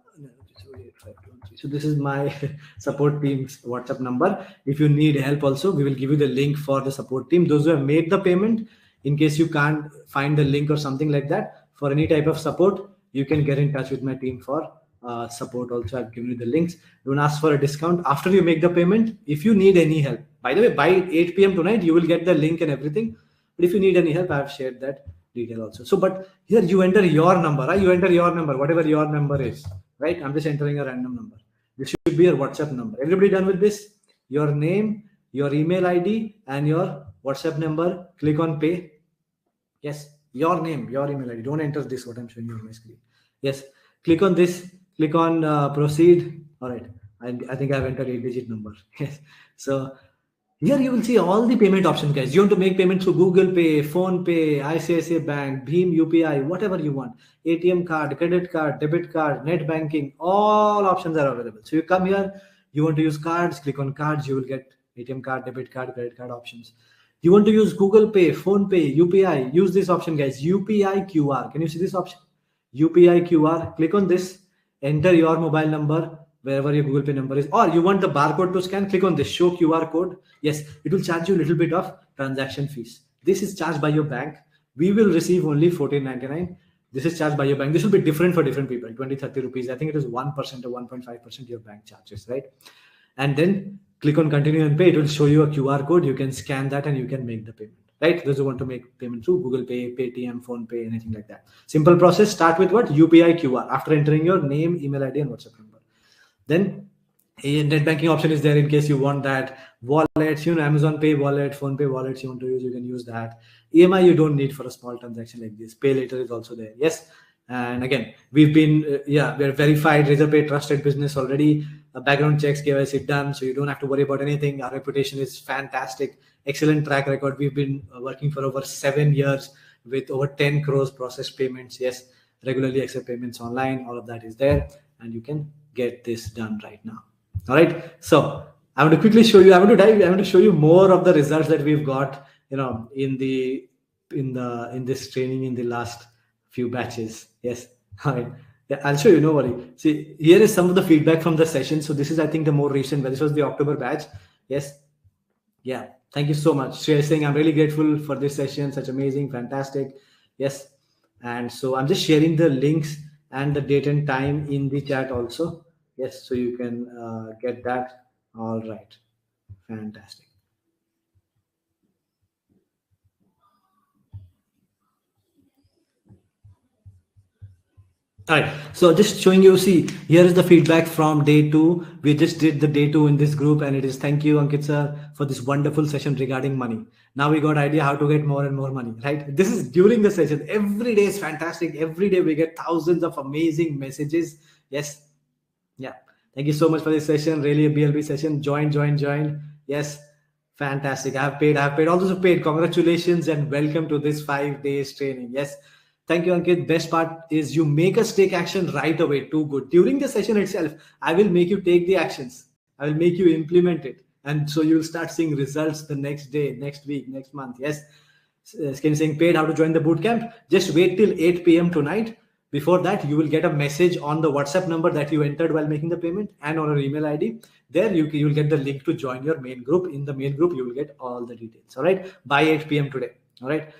this is my support team's WhatsApp number. If you need help also, we will give you the link for the support team. Those who have made the payment, in case you can't find the link or something like that, for any type of support, you can get in touch with my team for support also. I've given you the links. Don't ask for a discount after you make the payment. If you need any help, by the way, by 8 p.m. tonight, you will get the link and everything. But if you need any help, I've shared that detail also. So, but here you enter your number, right? You enter your number, whatever your number is, right? I'm just entering a random number. This should be your WhatsApp number. Everybody done with this? Your name, your email ID, and your WhatsApp number. Click on pay. Yes, your name, your email ID. Don't enter this, what I'm showing you on my screen. Yes, click on this. Click on proceed. All right. I think I've entered 8-digit number. Yes. So here you will see all the payment options, guys. You want to make payment through Google Pay, Phone Pay, ICICI Bank, Bheem UPI, whatever you want. ATM card, credit card, debit card, net banking, all options are available. So you come here, you want to use cards, click on cards, you will get ATM card, debit card, credit card options. You want to use Google Pay, Phone Pay, UPI, use this option, guys. UPI QR. Can you see this option? UPI QR. Click on this. Enter your mobile number, wherever your Google Pay number is, or you want the barcode to scan, click on this, show QR code. Yes, it will charge you a little bit of transaction fees. This is charged by your bank. We will receive only $14.99. This is charged by your bank. This will be different for different people, 20, 30 rupees. I think it is 1% or 1.5% your bank charges, right? And then click on continue and pay. It will show you a QR code. You can scan that and you can make the payment, right? Those who want to make payment through Google Pay, Paytm, Phone Pay, anything like that. Simple process. Start with what? UPI QR. After entering your name, email ID, and WhatsApp number. Then a net banking option is there in case you want that. Wallets, Amazon Pay wallet, Phone Pay wallets you want to use, you can use that. EMI you don't need for a small transaction like this. Pay later is also there. Yes. And again, we've been, we're verified, Razorpay trusted business already. Background checks, KYC done. So you don't have to worry about anything. Our reputation is fantastic. Excellent track record. We've been working for over 7 years with over 10 crores processed payments. Yes. Regularly accept payments online. All of that is there. And you can get this done right now. All right. So I want to quickly show you. I want to show you more of the results that we've got, in this training in the last few batches. Yes. All right. Yeah, I'll show you. No worry. See, here is some of the feedback from the session. So this is, I think, the more recent. This was the October batch. Yes. Yeah. Thank you so much. Shreya is saying, I'm really grateful for this session. Such amazing, fantastic. Yes. And so I'm just sharing the links and the date and time in the chat also. Yes, so you can get that. All right. Fantastic. All right. So just showing you, see, here is the feedback from day 2. We just did the day 2 in this group, and it is thank you, Ankit sir, for this wonderful session regarding money. Now we got idea how to get more and more money, right? This is during the session. Every day is fantastic. Every day we get thousands of amazing messages. Yes. Yeah. Thank you so much for this session. Really a BLB session. Join. Yes. Fantastic. I have paid. All those who paid. Congratulations and welcome to this 5 days training. Yes. Thank you, Ankit. Best part is you make us take action right away. Too good. During the session itself, I will make you take the actions. I will make you implement it. And so you'll start seeing results the next day, next week, next month. Yes. Skin saying paid, how to join the bootcamp. Just wait till 8 p.m. tonight. Before that, you will get a message on the WhatsApp number that you entered while making the payment and on your email ID. There you will get the link to join your main group. In the main group, you will get all the details. All right. By 8 p.m. today. All right.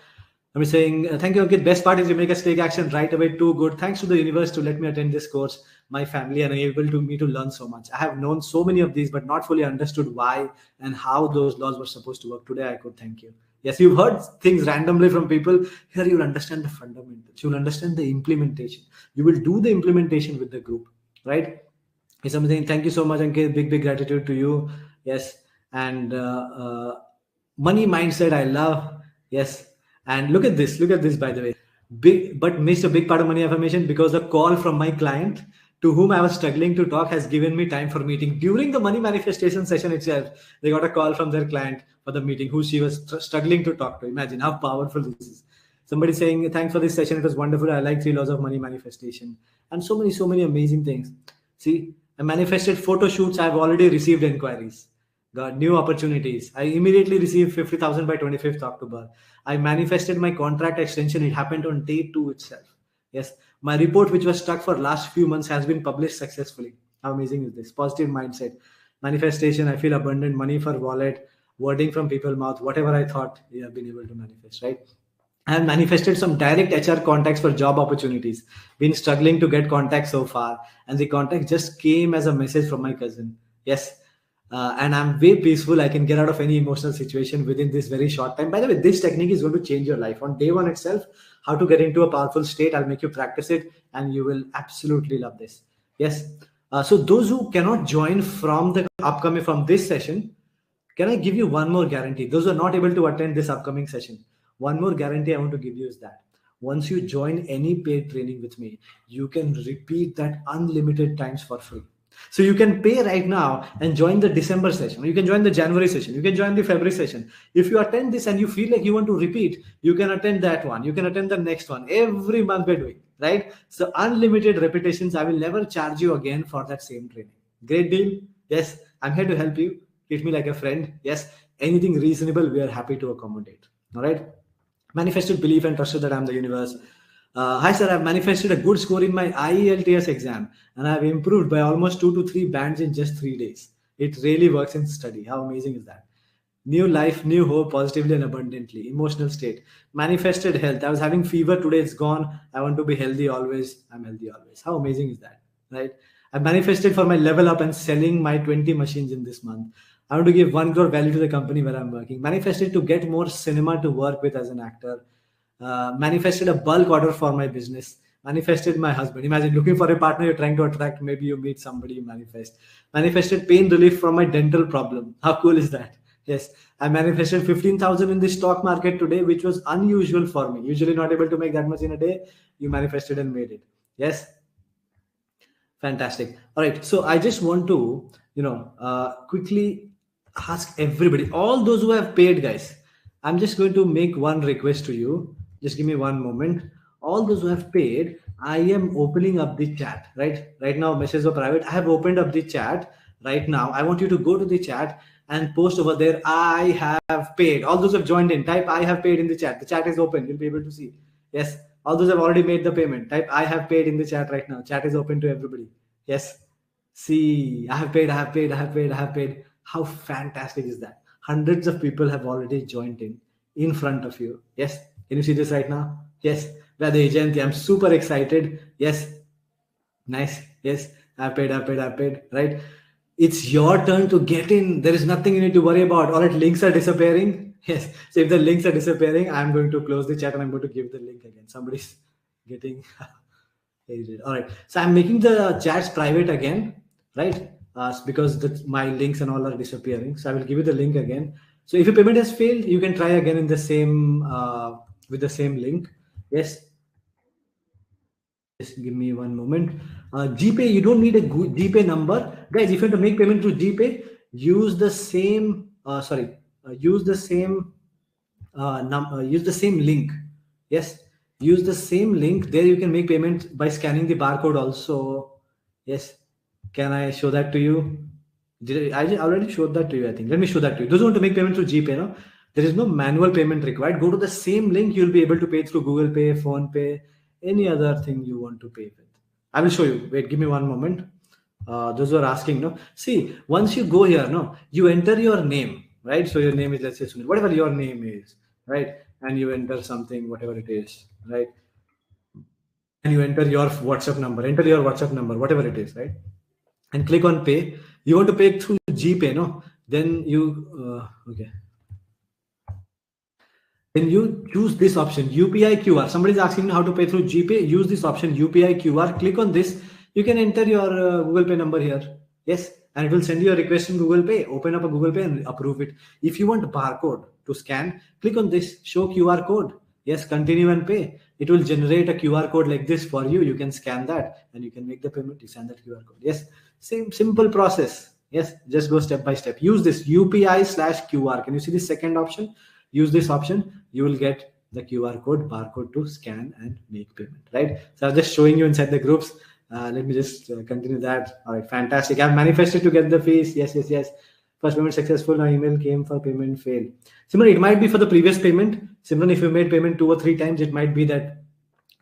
I'm saying, thank you, Ankit. Best part is you make us take action right away. Too good. Thanks to the universe to let me attend this course. My family and able to me to learn so much. I have known so many of these, but not fully understood why and how those laws were supposed to work. Today, I could thank you. Yes, you've heard things randomly from people. Here, you'll understand the fundamentals. You'll understand the implementation. You will do the implementation with the group, right? Is something. Thank you so much, Ankit. Big gratitude to you. Yes, and money mindset. I love. Yes, and look at this. Look at this. By the way, big but missed a big part of money affirmation because the call from my client to whom I was struggling to talk has given me time for meeting during the money manifestation session itself. They got a call from their client for the meeting who she was struggling to talk to. Imagine how powerful this is. Somebody saying thanks for this session, it was wonderful. I like 3 laws of money manifestation and so many amazing things. See, I manifested photo shoots. I've already received inquiries, got new opportunities. I immediately received 50,000 by 25th October. I manifested my contract extension. It happened on day 2 itself. Yes, my report, which was stuck for last few months, has been published successfully. How amazing is this? Positive mindset, manifestation. I feel abundant. Money for wallet, wording from people mouth. Whatever I thought, we have been able to manifest. Right. I have manifested some direct HR contacts for job opportunities. Been struggling to get contacts so far, and the contact just came as a message from my cousin. Yes, and I'm way peaceful. I can get out of any emotional situation within this very short time. By the way, this technique is going to change your life on day 1 itself. How to get into a powerful state? I'll make you practice it, and you will absolutely love this. Yes. So those who cannot join from the upcoming from this session, can I give you one more guarantee? Those who are not able to attend this upcoming session, one more guarantee I want to give you is that once you join any paid training with me, you can repeat that unlimited times for free. So you can pay right now and join the December session. You can join the January session. You can join the February session. If you attend this and you feel like you want to repeat, you can attend that one. You can attend the next one. Every month we're doing, right? So unlimited repetitions. I will never charge you again for that same training. Great deal. Yes, I'm here to help you. Treat me like a friend. Yes, anything reasonable, we are happy to accommodate. All right. Manifested belief and trusted that I'm the universe. Hi, sir. I've manifested a good score in my IELTS exam and I've improved by almost 2 to 3 bands in just 3 days. It really works in study. How amazing is that? New life, new hope, positively and abundantly. Emotional state. Manifested health. I was having fever. Today it's gone. I want to be healthy always. I'm healthy always. How amazing is that? Right? I manifested for my level up and selling my 20 machines in this month. I want to give 1 crore value to the company where I'm working. Manifested to get more cinema to work with as an actor. Manifested a bulk order for my business. Manifested my husband. Imagine looking for a partner you're trying to attract. Maybe you meet somebody, you manifest. Manifested pain relief from my dental problem. How cool is that? Yes, I manifested 15,000 in the stock market today, which was unusual for me. Usually not able to make that much in a day. You manifested and made it. Yes. Fantastic. All right. So I just want to, quickly ask everybody, all those who have paid, guys, I'm just going to make one request to you. Just give me one moment. All those who have paid, I am opening up the chat, right? Right now, messages are private. I have opened up the chat right now. I want you to go to the chat and post over there, I have paid. All those who have joined in, type I have paid in the chat. The chat is open. You'll be able to see. Yes. All those have already made the payment. Type I have paid in the chat right now. Chat is open to everybody. Yes. See, I have paid, I have paid, I have paid, I have paid. How fantastic is that? Hundreds of people have already joined in front of you. Yes. Can you see this right now? Yes. Where the agent, I'm super excited. Yes. Nice. Yes. I paid, I paid, I paid. Right. It's your turn to get in. There is nothing you need to worry about. All right. Links are disappearing. Yes. So if the links are disappearing, I'm going to close the chat and I'm going to give the link again. Somebody's getting all right. So I'm making the chats private again, right? Because my links and all are disappearing. So I will give you the link again. So if your payment has failed, you can try again in the same with the same link. Yes. Just give me one moment. GPay, you don't need a GPay number, guys. If you want to make payment through GPay, use the same. Use the same use the same link. Yes, use the same link. There you can make payment by scanning the barcode also. Yes, can I show that to you? I already showed that to you, I think. Let me show that to you. Those who want to make payment through GPay, no? There is no manual payment required. Go to the same link. You'll be able to pay through Google Pay, Phone Pay, any other thing you want to pay with. I will show you. Wait, give me one moment. Those who are asking, no? See, once you go here, no, you enter your name, right? So your name is, let's say, Sunil, whatever your name is, right? and you enter something, whatever it is, right? And you enter your WhatsApp number, whatever it is, right? And click on pay. You want to pay through GPay, no? Then you, okay. Then you choose this option, UPI QR. Somebody is asking how to pay through GPay. Use this option, UPI QR. Click on this. You can enter your Google Pay number here. Yes, and it will send you a request in Google Pay. Open up a Google Pay and approve it. If you want barcode to scan, click on this, show QR code. Yes, continue and pay. It will generate a QR code like this for you. You can scan that and you can make the payment. You send that QR code. Yes, same simple process. Yes, just go step by step. Use this UPI/QR. Can you see the second option? Use this option. You will get the QR code, barcode to scan and make payment, right? So I'm just showing you inside the groups. Let me just continue that. All right, fantastic. I've manifested to get the fees. Yes. First payment successful. Now email came for payment failed. Simran, it might be for the previous payment. Simran, if you made payment 2 or 3 times, it might be that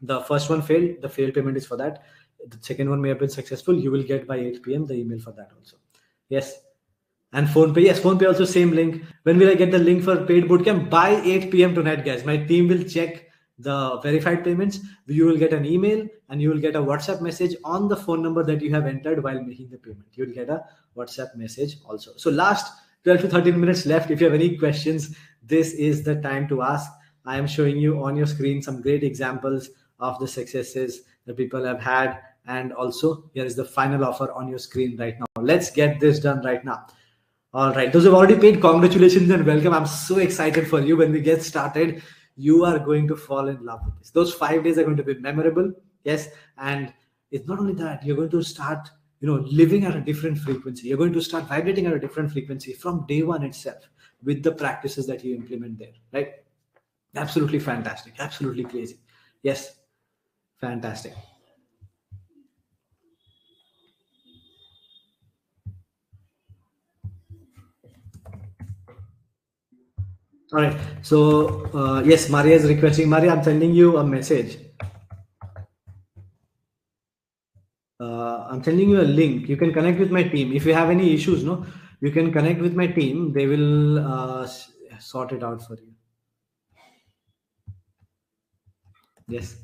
the first one failed. The failed payment is for that. The second one may have been successful. You will get by 8 p.m. the email for that also. Yes. And PhonePe, yes, PhonePe also same link. When will I get the link for paid bootcamp? By 8 p.m. tonight, guys. My team will check the verified payments. You will get an email and you will get a WhatsApp message on the phone number that you have entered while making the payment. You will get a WhatsApp message also. So last 12 to 13 minutes left. If you have any questions, this is the time to ask. I am showing you on your screen some great examples of the successes that people have had. And also here is the final offer on your screen right now. Let's get this done right now. All right, those who have already paid, congratulations and welcome. I'm so excited for you. When we get started, you are going to fall in love with this. Those 5 days are going to be memorable. Yes, and it's not only that, you're going to start, living at a different frequency. You're going to start vibrating at a different frequency from day one itself with the practices that you implement there, right? Absolutely fantastic. Absolutely crazy. Yes, fantastic. All right. So, yes, Maria is requesting. Maria, I'm sending you a message. I'm sending you a link. You can connect with my team. If you have any issues, you can connect with my team. They will sort it out for you. Yes.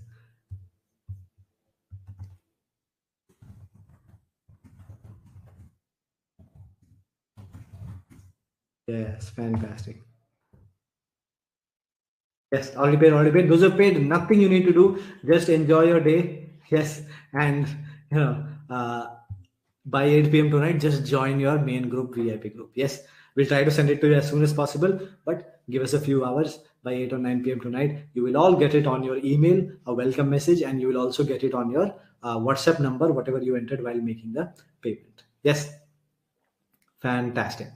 Yes, fantastic. Yes, already paid. Those who have paid, nothing you need to do. Just enjoy your day. Yes, and by 8 p.m. tonight, just join your main group, VIP group. Yes, we'll try to send it to you as soon as possible, but give us a few hours. By 8 or 9 p.m. tonight, you will all get it on your email, a welcome message, and you will also get it on your WhatsApp number, whatever you entered while making the payment. Yes, fantastic.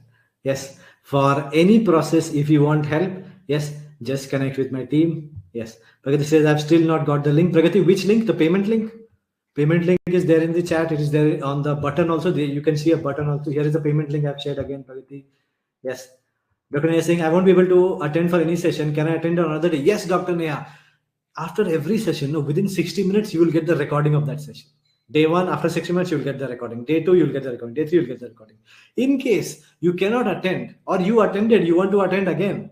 Yes, for any process, if you want help, yes, just connect with my team. Yes, Pragati says, I've still not got the link. Pragati, which link? The payment link? Payment link is there in the chat. It is there on the button also. There you can see a button also. Here is the payment link I've shared again, Pragati. Yes. Dr. Neha is saying, I won't be able to attend for any session. Can I attend on another day? Yes, Dr. Neha. After every session, within 60 minutes, you will get the recording of that session. Day 1, after 60 minutes, you will get the recording. Day 2, you will get the recording. Day 3, you will get the recording. In case you cannot attend or you attended, you want to attend again,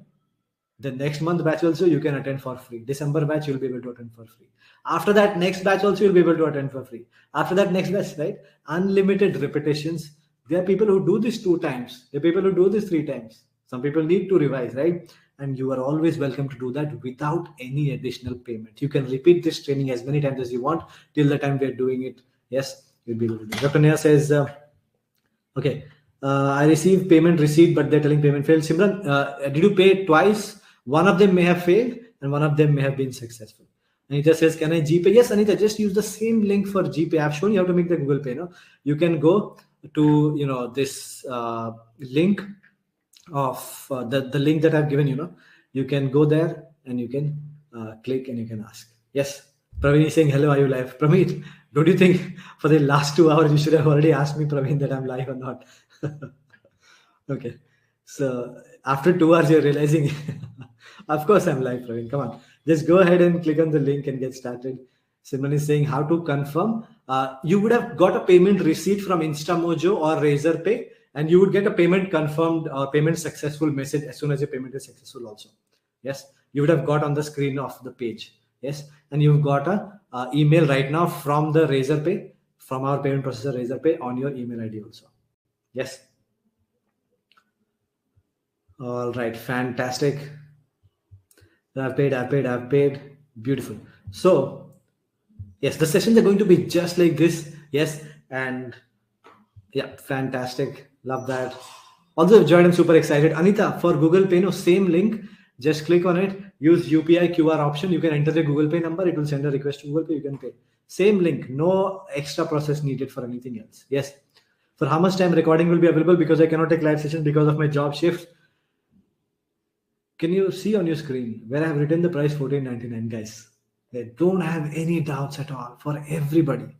the next month batch also you can attend for free. December batch, you'll be able to attend for free. After that, next batch also you'll be able to attend for free. After that, next batch, right? Unlimited repetitions. There are people who do this 2 times. There are people who do this 3 times. Some people need to revise, right? And you are always welcome to do that without any additional payment. You can repeat this training as many times as you want till the time we are doing it. Yes, you'll be able to do it. Dr. Neha says, okay, I received payment receipt, but they're telling payment failed. Simran, did you pay twice? One of them may have failed and one of them may have been successful. Anita says, can I GPay? Yes, Anita, just use the same link for GPay. I've shown you how to make the Google Pay. You can go to, this link of the link that I've given you. You can go there and you can click and you can ask. Yes, Praveen is saying, hello, are you live? Praveen, don't you think for the last 2 hours, you should have already asked me, Praveen, that I'm live or not? Okay. So after 2 hours, you're realizing, of course I'm live, Praveen. Come on. Just go ahead and click on the link and get started. Simran is saying how to confirm. You would have got a payment receipt from InstaMojo or Razorpay, and you would get a payment confirmed or payment successful message as soon as your payment is successful also. Yes. you would have got on the screen of the page. Yes, and you've got a email right now from the Razorpay, from our payment processor Razorpay on your email ID also. Yes. All right, fantastic. I've paid. Beautiful. So, yes, the sessions are going to be just like this. Yes, and yeah, fantastic. Love that. Also, joined. I'm super excited. Anita, for Google Pay, no, same link. Just click on it. Use UPI QR option. You can enter the Google Pay number. It will send a request to Google Pay. You can pay. Same link. No extra process needed for anything else. Yes. For how much time recording will be available? Because I cannot take live sessions because of my job shift. Can you see on your screen where I have written the price $14.99, guys? They don't have any doubts at all for everybody.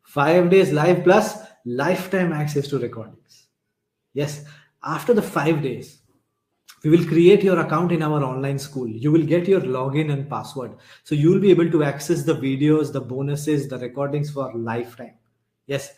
5 days live plus lifetime access to recordings. Yes, after the 5 days, we will create your account in our online school. You will get your login and password. So you will be able to access the videos, the bonuses, the recordings for lifetime. Yes,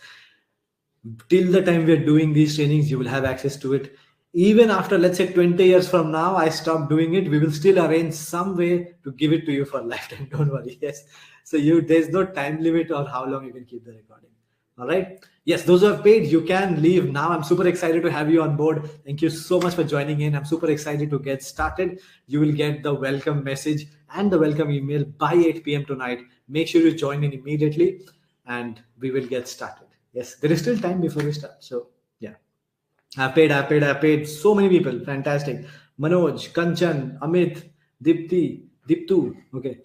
till the time we are doing these trainings, you will have access to it. Even after, let's say, 20 years from now, I stop doing it, we will still arrange some way to give it to you for lifetime. Don't worry. Yes. So there's no time limit or how long you can keep the recording. All right. Yes, those who have paid, you can leave now. I'm super excited to have you on board. Thank you so much for joining in. I'm super excited to get started. You will get the welcome message and the welcome email by 8 p.m. tonight. Make sure you join in immediately and we will get started. Yes, there is still time before we start. So yeah. I paid. So many people. Fantastic. Manoj, Kanchan, Amit, Diptu. Okay.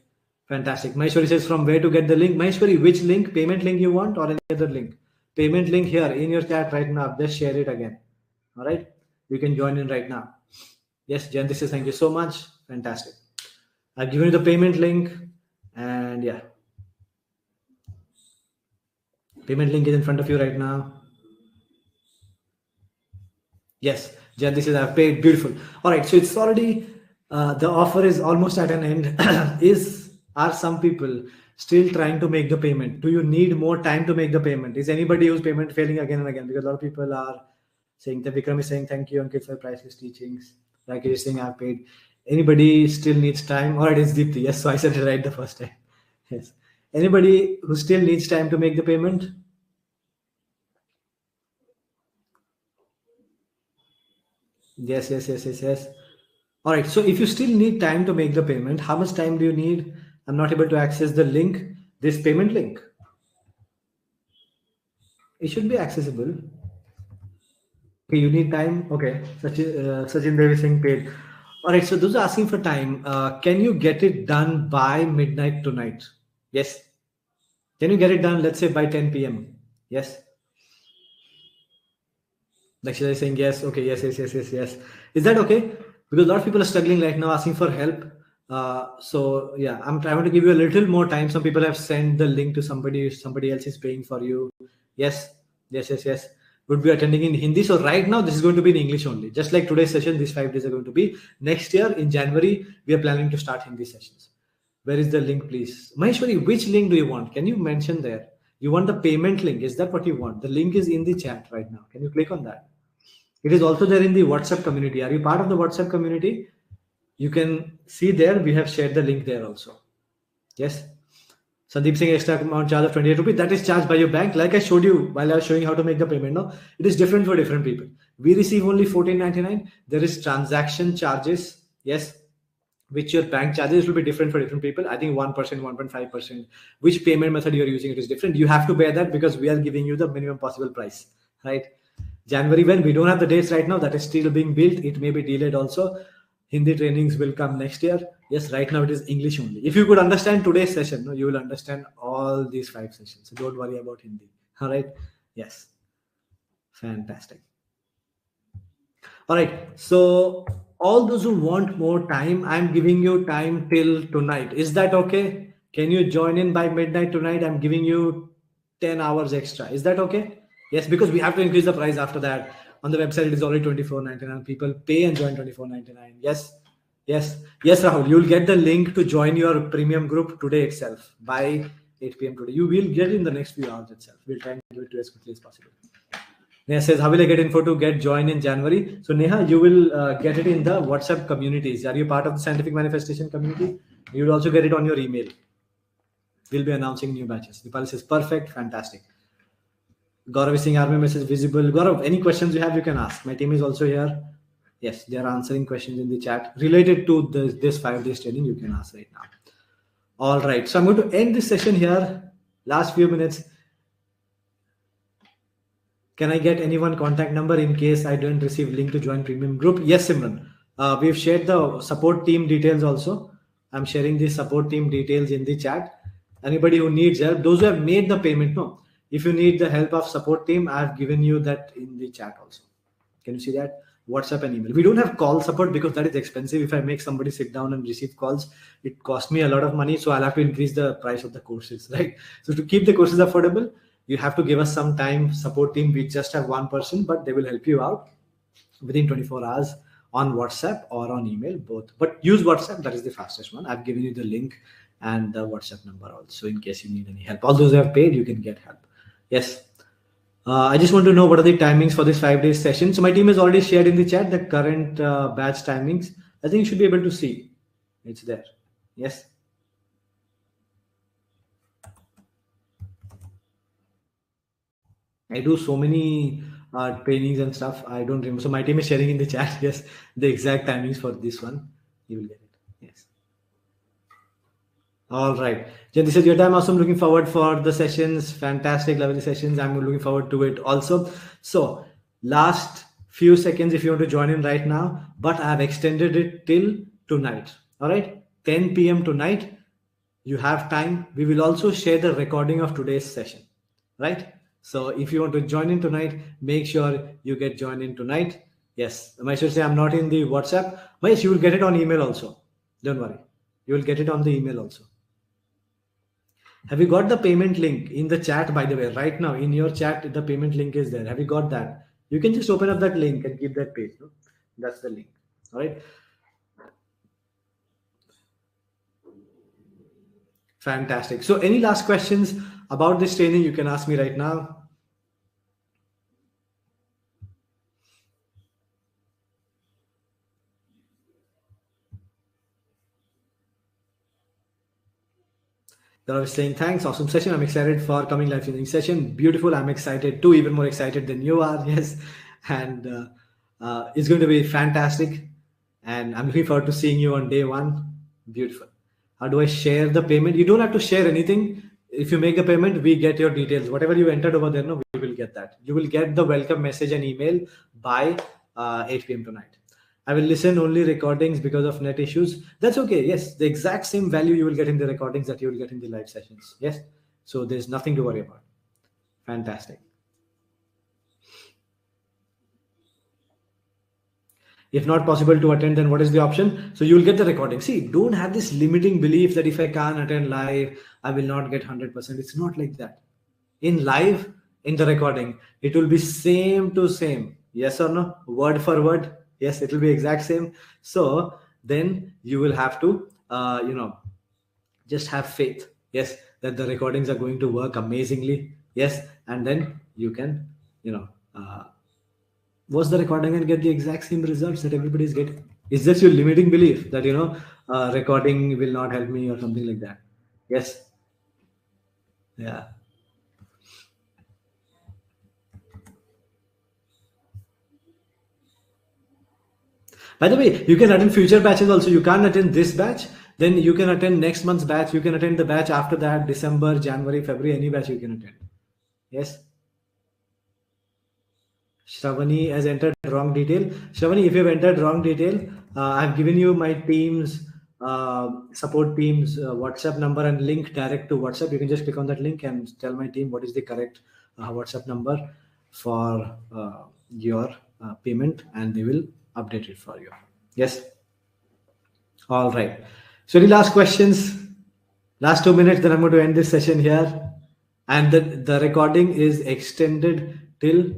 Fantastic. Maheshwari says from where to get the link. Maheshwari, which link? Payment link you want or any other link? Payment link here in your chat right now. Just share it again. All right. You can join in right now. Yes, Jayanti says thank you so much. Fantastic. I've given you the payment link and yeah. Payment link is in front of you right now. Yes, Jan, this is I've paid. Beautiful. All right, so it's already the offer is almost at an end. Are some people still trying to make the payment? Do you need more time to make the payment? Is anybody whose payment failing again and again? Because a lot of people are saying that Vikram is saying thank you, Ankit, for priceless teachings. Like you're saying, I've paid. Anybody still needs time? All right, it's Deepthi. Yes, so I said it right the first time. Yes. Anybody who still needs time to make the payment? Yes. All right. So if you still need time to make the payment, how much time do you need? I'm not able to access the link, this payment link. It should be accessible. Okay, you need time. Okay. Sachin Devi Singh paid. All right. So those are asking for time. Can you get it done by midnight tonight? Yes. Can you get it done, let's say, by 10 p.m.? Yes. Lakshya is saying yes. Okay, yes. Is that okay? Because a lot of people are struggling right now, asking for help. So yeah, I'm trying to give you a little more time. Some people have sent the link to somebody else is paying for you. Yes. Would be attending in Hindi. So right now, this is going to be in English only. Just like today's session, these 5 days are going to be. Next year, in January, we are planning to start Hindi sessions. Where is the link, please? Maheshwari, which link do you want? Can you mention there? You want the payment link. Is that what you want? The link is in the chat right now. Can you click on that? It is also there in the WhatsApp community. Are you part of the WhatsApp community? You can see there. We have shared the link there also. Yes. Sandeep Singh, extra amount charge of 28 rupees. That is charged by your bank. Like I showed you while I was showing how to make the payment. No, it is different for different people. We receive only $14.99. There is transaction charges. Yes. Which your bank charges will be different for different people. I think 1%, 1.5%. Which payment method you are using, it is different. You have to bear that because we are giving you the minimum possible price. Right. January, when we don't have the dates right now, that is still being built. It may be delayed also. Hindi trainings will come next year. Yes, right now it is English only. If you could understand today's session, you will understand all these 5 sessions. So don't worry about Hindi. All right. Yes. Fantastic. All right. So all those who want more time, I'm giving you time till tonight. Is that okay? Can you join in by midnight tonight? I'm giving you 10 hours extra. Is that okay? Yes, because we have to increase the price after that. On the website, it is already $24.99. People pay and join $24.99. Yes, Rahul. You'll get the link to join your premium group today itself by 8 p.m. today. You will get it in the next few hours itself. We'll try and do it as quickly as possible. Neha says, how will I get info to get join in January? So Neha, you will get it in the WhatsApp communities. Are you part of the Scientific Manifestation community? You will also get it on your email. We'll be announcing new batches. Dipali says, perfect, fantastic. Gaurav is saying, Army message visible. Gaurav, any questions you have, you can ask. My team is also here. Yes, they are answering questions in the chat related to this 5 days training. You can ask right now. All right. So I'm going to end this session here. Last few minutes. Can I get anyone contact number in case I don't receive link to join premium group? Yes, Simran. We've shared the support team details also. I'm sharing the support team details in the chat. Anybody who needs help, those who have made the payment, no. If you need the help of support team, I've given you that in the chat also. Can you see that? WhatsApp and email. We don't have call support because that is expensive. If I make somebody sit down and receive calls, it costs me a lot of money. So I'll have to increase the price of the courses, right? So to keep the courses affordable, you have to give us some time. Support team, we just have one person, but they will help you out within 24 hours on WhatsApp or on email, both. But use WhatsApp, that is the fastest one. I've given you the link and the WhatsApp number also in case you need any help. All those who have paid, you can get help. Yes. I just want to know what are the timings for this 5 days session. So my team has already shared in the chat the current batch timings. I think you should be able to see. It's there. Yes. I do so many trainings and stuff. I don't remember. So my team is sharing in the chat. Yes, the exact timings for this one. You will get it. Yes. All right. Jen, this is your time. Awesome. Looking forward for the sessions. Fantastic, lovely sessions. I'm looking forward to it also. So last few seconds if you want to join in right now, but I have extended it till tonight. All right. 10 p.m. tonight. You have time. We will also share the recording of today's session. Right. So if you want to join in tonight, make sure you get joined in tonight. Yes. I should say I'm not in the WhatsApp. But yes, you will get it on email also. Don't worry. You will get it on the email also. Have you got the payment link in the chat, by the way? Right now in your chat, the payment link is there. Have you got that? You can just open up that link and keep that page. No? That's the link. All right. Fantastic. So any last questions about this training, you can ask me right now. I was saying thanks, awesome session. I'm excited for coming live training session. Beautiful. I'm excited too, even more excited than you are. Yes, and it's going to be fantastic. And I'm looking forward to seeing you on day one. Beautiful. How do I share the payment? You don't have to share anything. If you make the payment, we get your details. Whatever you entered over there, no, we will get that. You will get the welcome message and email by 8 p.m. tonight. I will listen only recordings because of net issues. That's okay. Yes, the exact same value you will get in the recordings that you will get in the live sessions. Yes. So there's nothing to worry about. Fantastic. If not possible to attend, then what is the option? So you will get the recording. See, don't have this limiting belief that if I can't attend live, I will not get 100%. It's not like that. In live, in the recording, it will be same to same. Yes or no? Word for word. Yes, it will be exact same. So then you will have to, just have faith. Yes, that the recordings are going to work amazingly. Yes, and then you can, watch the recording and get the exact same results that everybody is getting. Is this your limiting belief that, recording will not help me or something like that? Yes. Yeah. By the way, you can attend future batches also. You can't attend this batch, then you can attend next month's batch. You can attend the batch after that, December, January, February, any batch you can attend. Yes. Shravani has entered wrong detail. Shravani, if you have entered wrong detail, I've given you my team's support team's WhatsApp number and link direct to WhatsApp. You can just click on that link and tell my team what is the correct WhatsApp number for your payment, and they will update it for you. Yes. All right. So any last questions? Last 2 minutes, then I'm going to end this session here. And the recording is extended till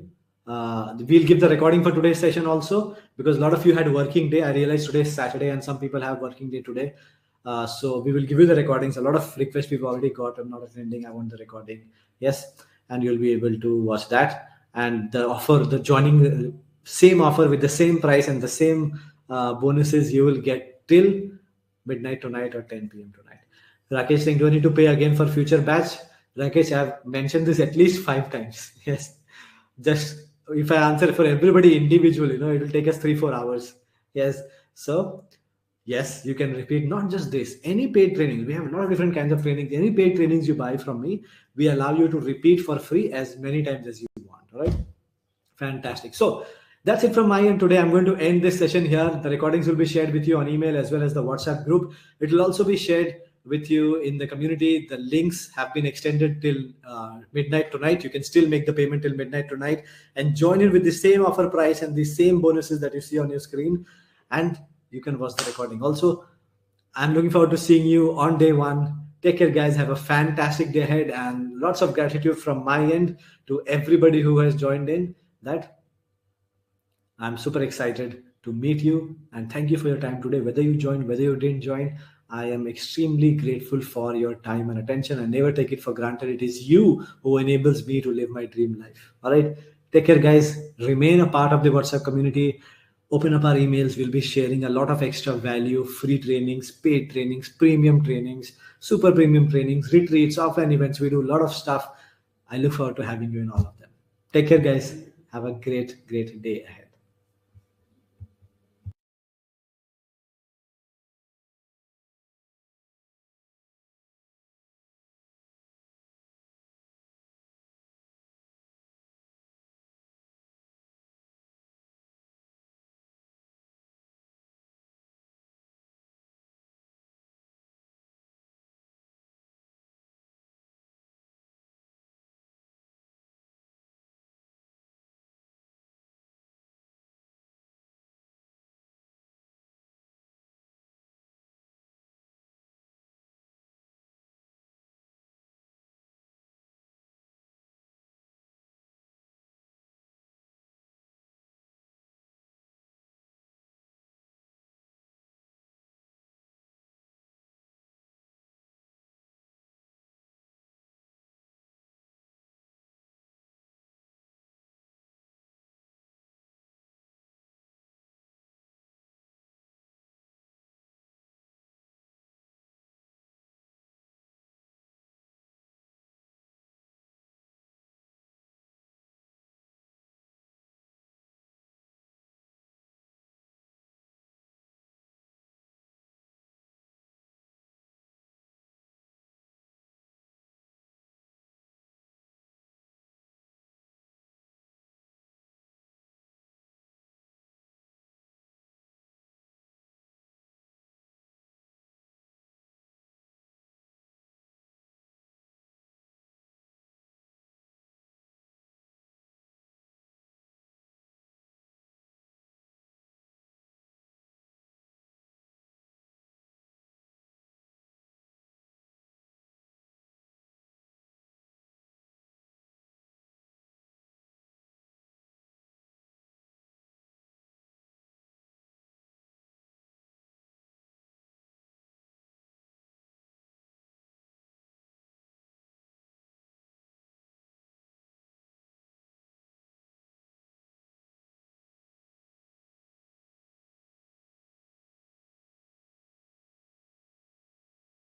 we'll give the recording for today's session also, because a lot of you had working day. I realized today is Saturday and some people have working day today. So we will give you the recordings. A lot of requests we've already got. I'm not attending. I want the recording. Yes. And you'll be able to watch that. and the offer, the joining, same offer with the same price and the same bonuses you will get till midnight tonight or 10 p.m. tonight. Rakesh saying, do I need to pay again for future batch? Rakesh, I have mentioned this at least 5 times. Yes. Just if I answer for everybody individually, it will take us 3-4 hours. Yes. So, yes, you can repeat not just this, any paid training. We have a lot of different kinds of trainings. Any paid trainings you buy from me, we allow you to repeat for free as many times as you want. All right. Fantastic. So that's it from my end today. I'm going to end this session here. The recordings will be shared with you on email as well as the WhatsApp group. It will also be shared with you in the community. The links have been extended till midnight tonight. You can still make the payment till midnight tonight and join in with the same offer price and the same bonuses that you see on your screen. And you can watch the recording. Also, I'm looking forward to seeing you on day one. Take care, guys. Have a fantastic day ahead, and lots of gratitude from my end to everybody who has joined in. That I'm super excited to meet you, and thank you for your time today. Whether you joined, whether you didn't join, I am extremely grateful for your time and attention. I never take it for granted. It is you who enables me to live my dream life. All right. Take care, guys. Remain a part of the WhatsApp community. Open up our emails. We'll be sharing a lot of extra value, free trainings, paid trainings, premium trainings, super premium trainings, retreats, offline events. We do a lot of stuff. I look forward to having you in all of them. Take care, guys. Have a great, great day ahead.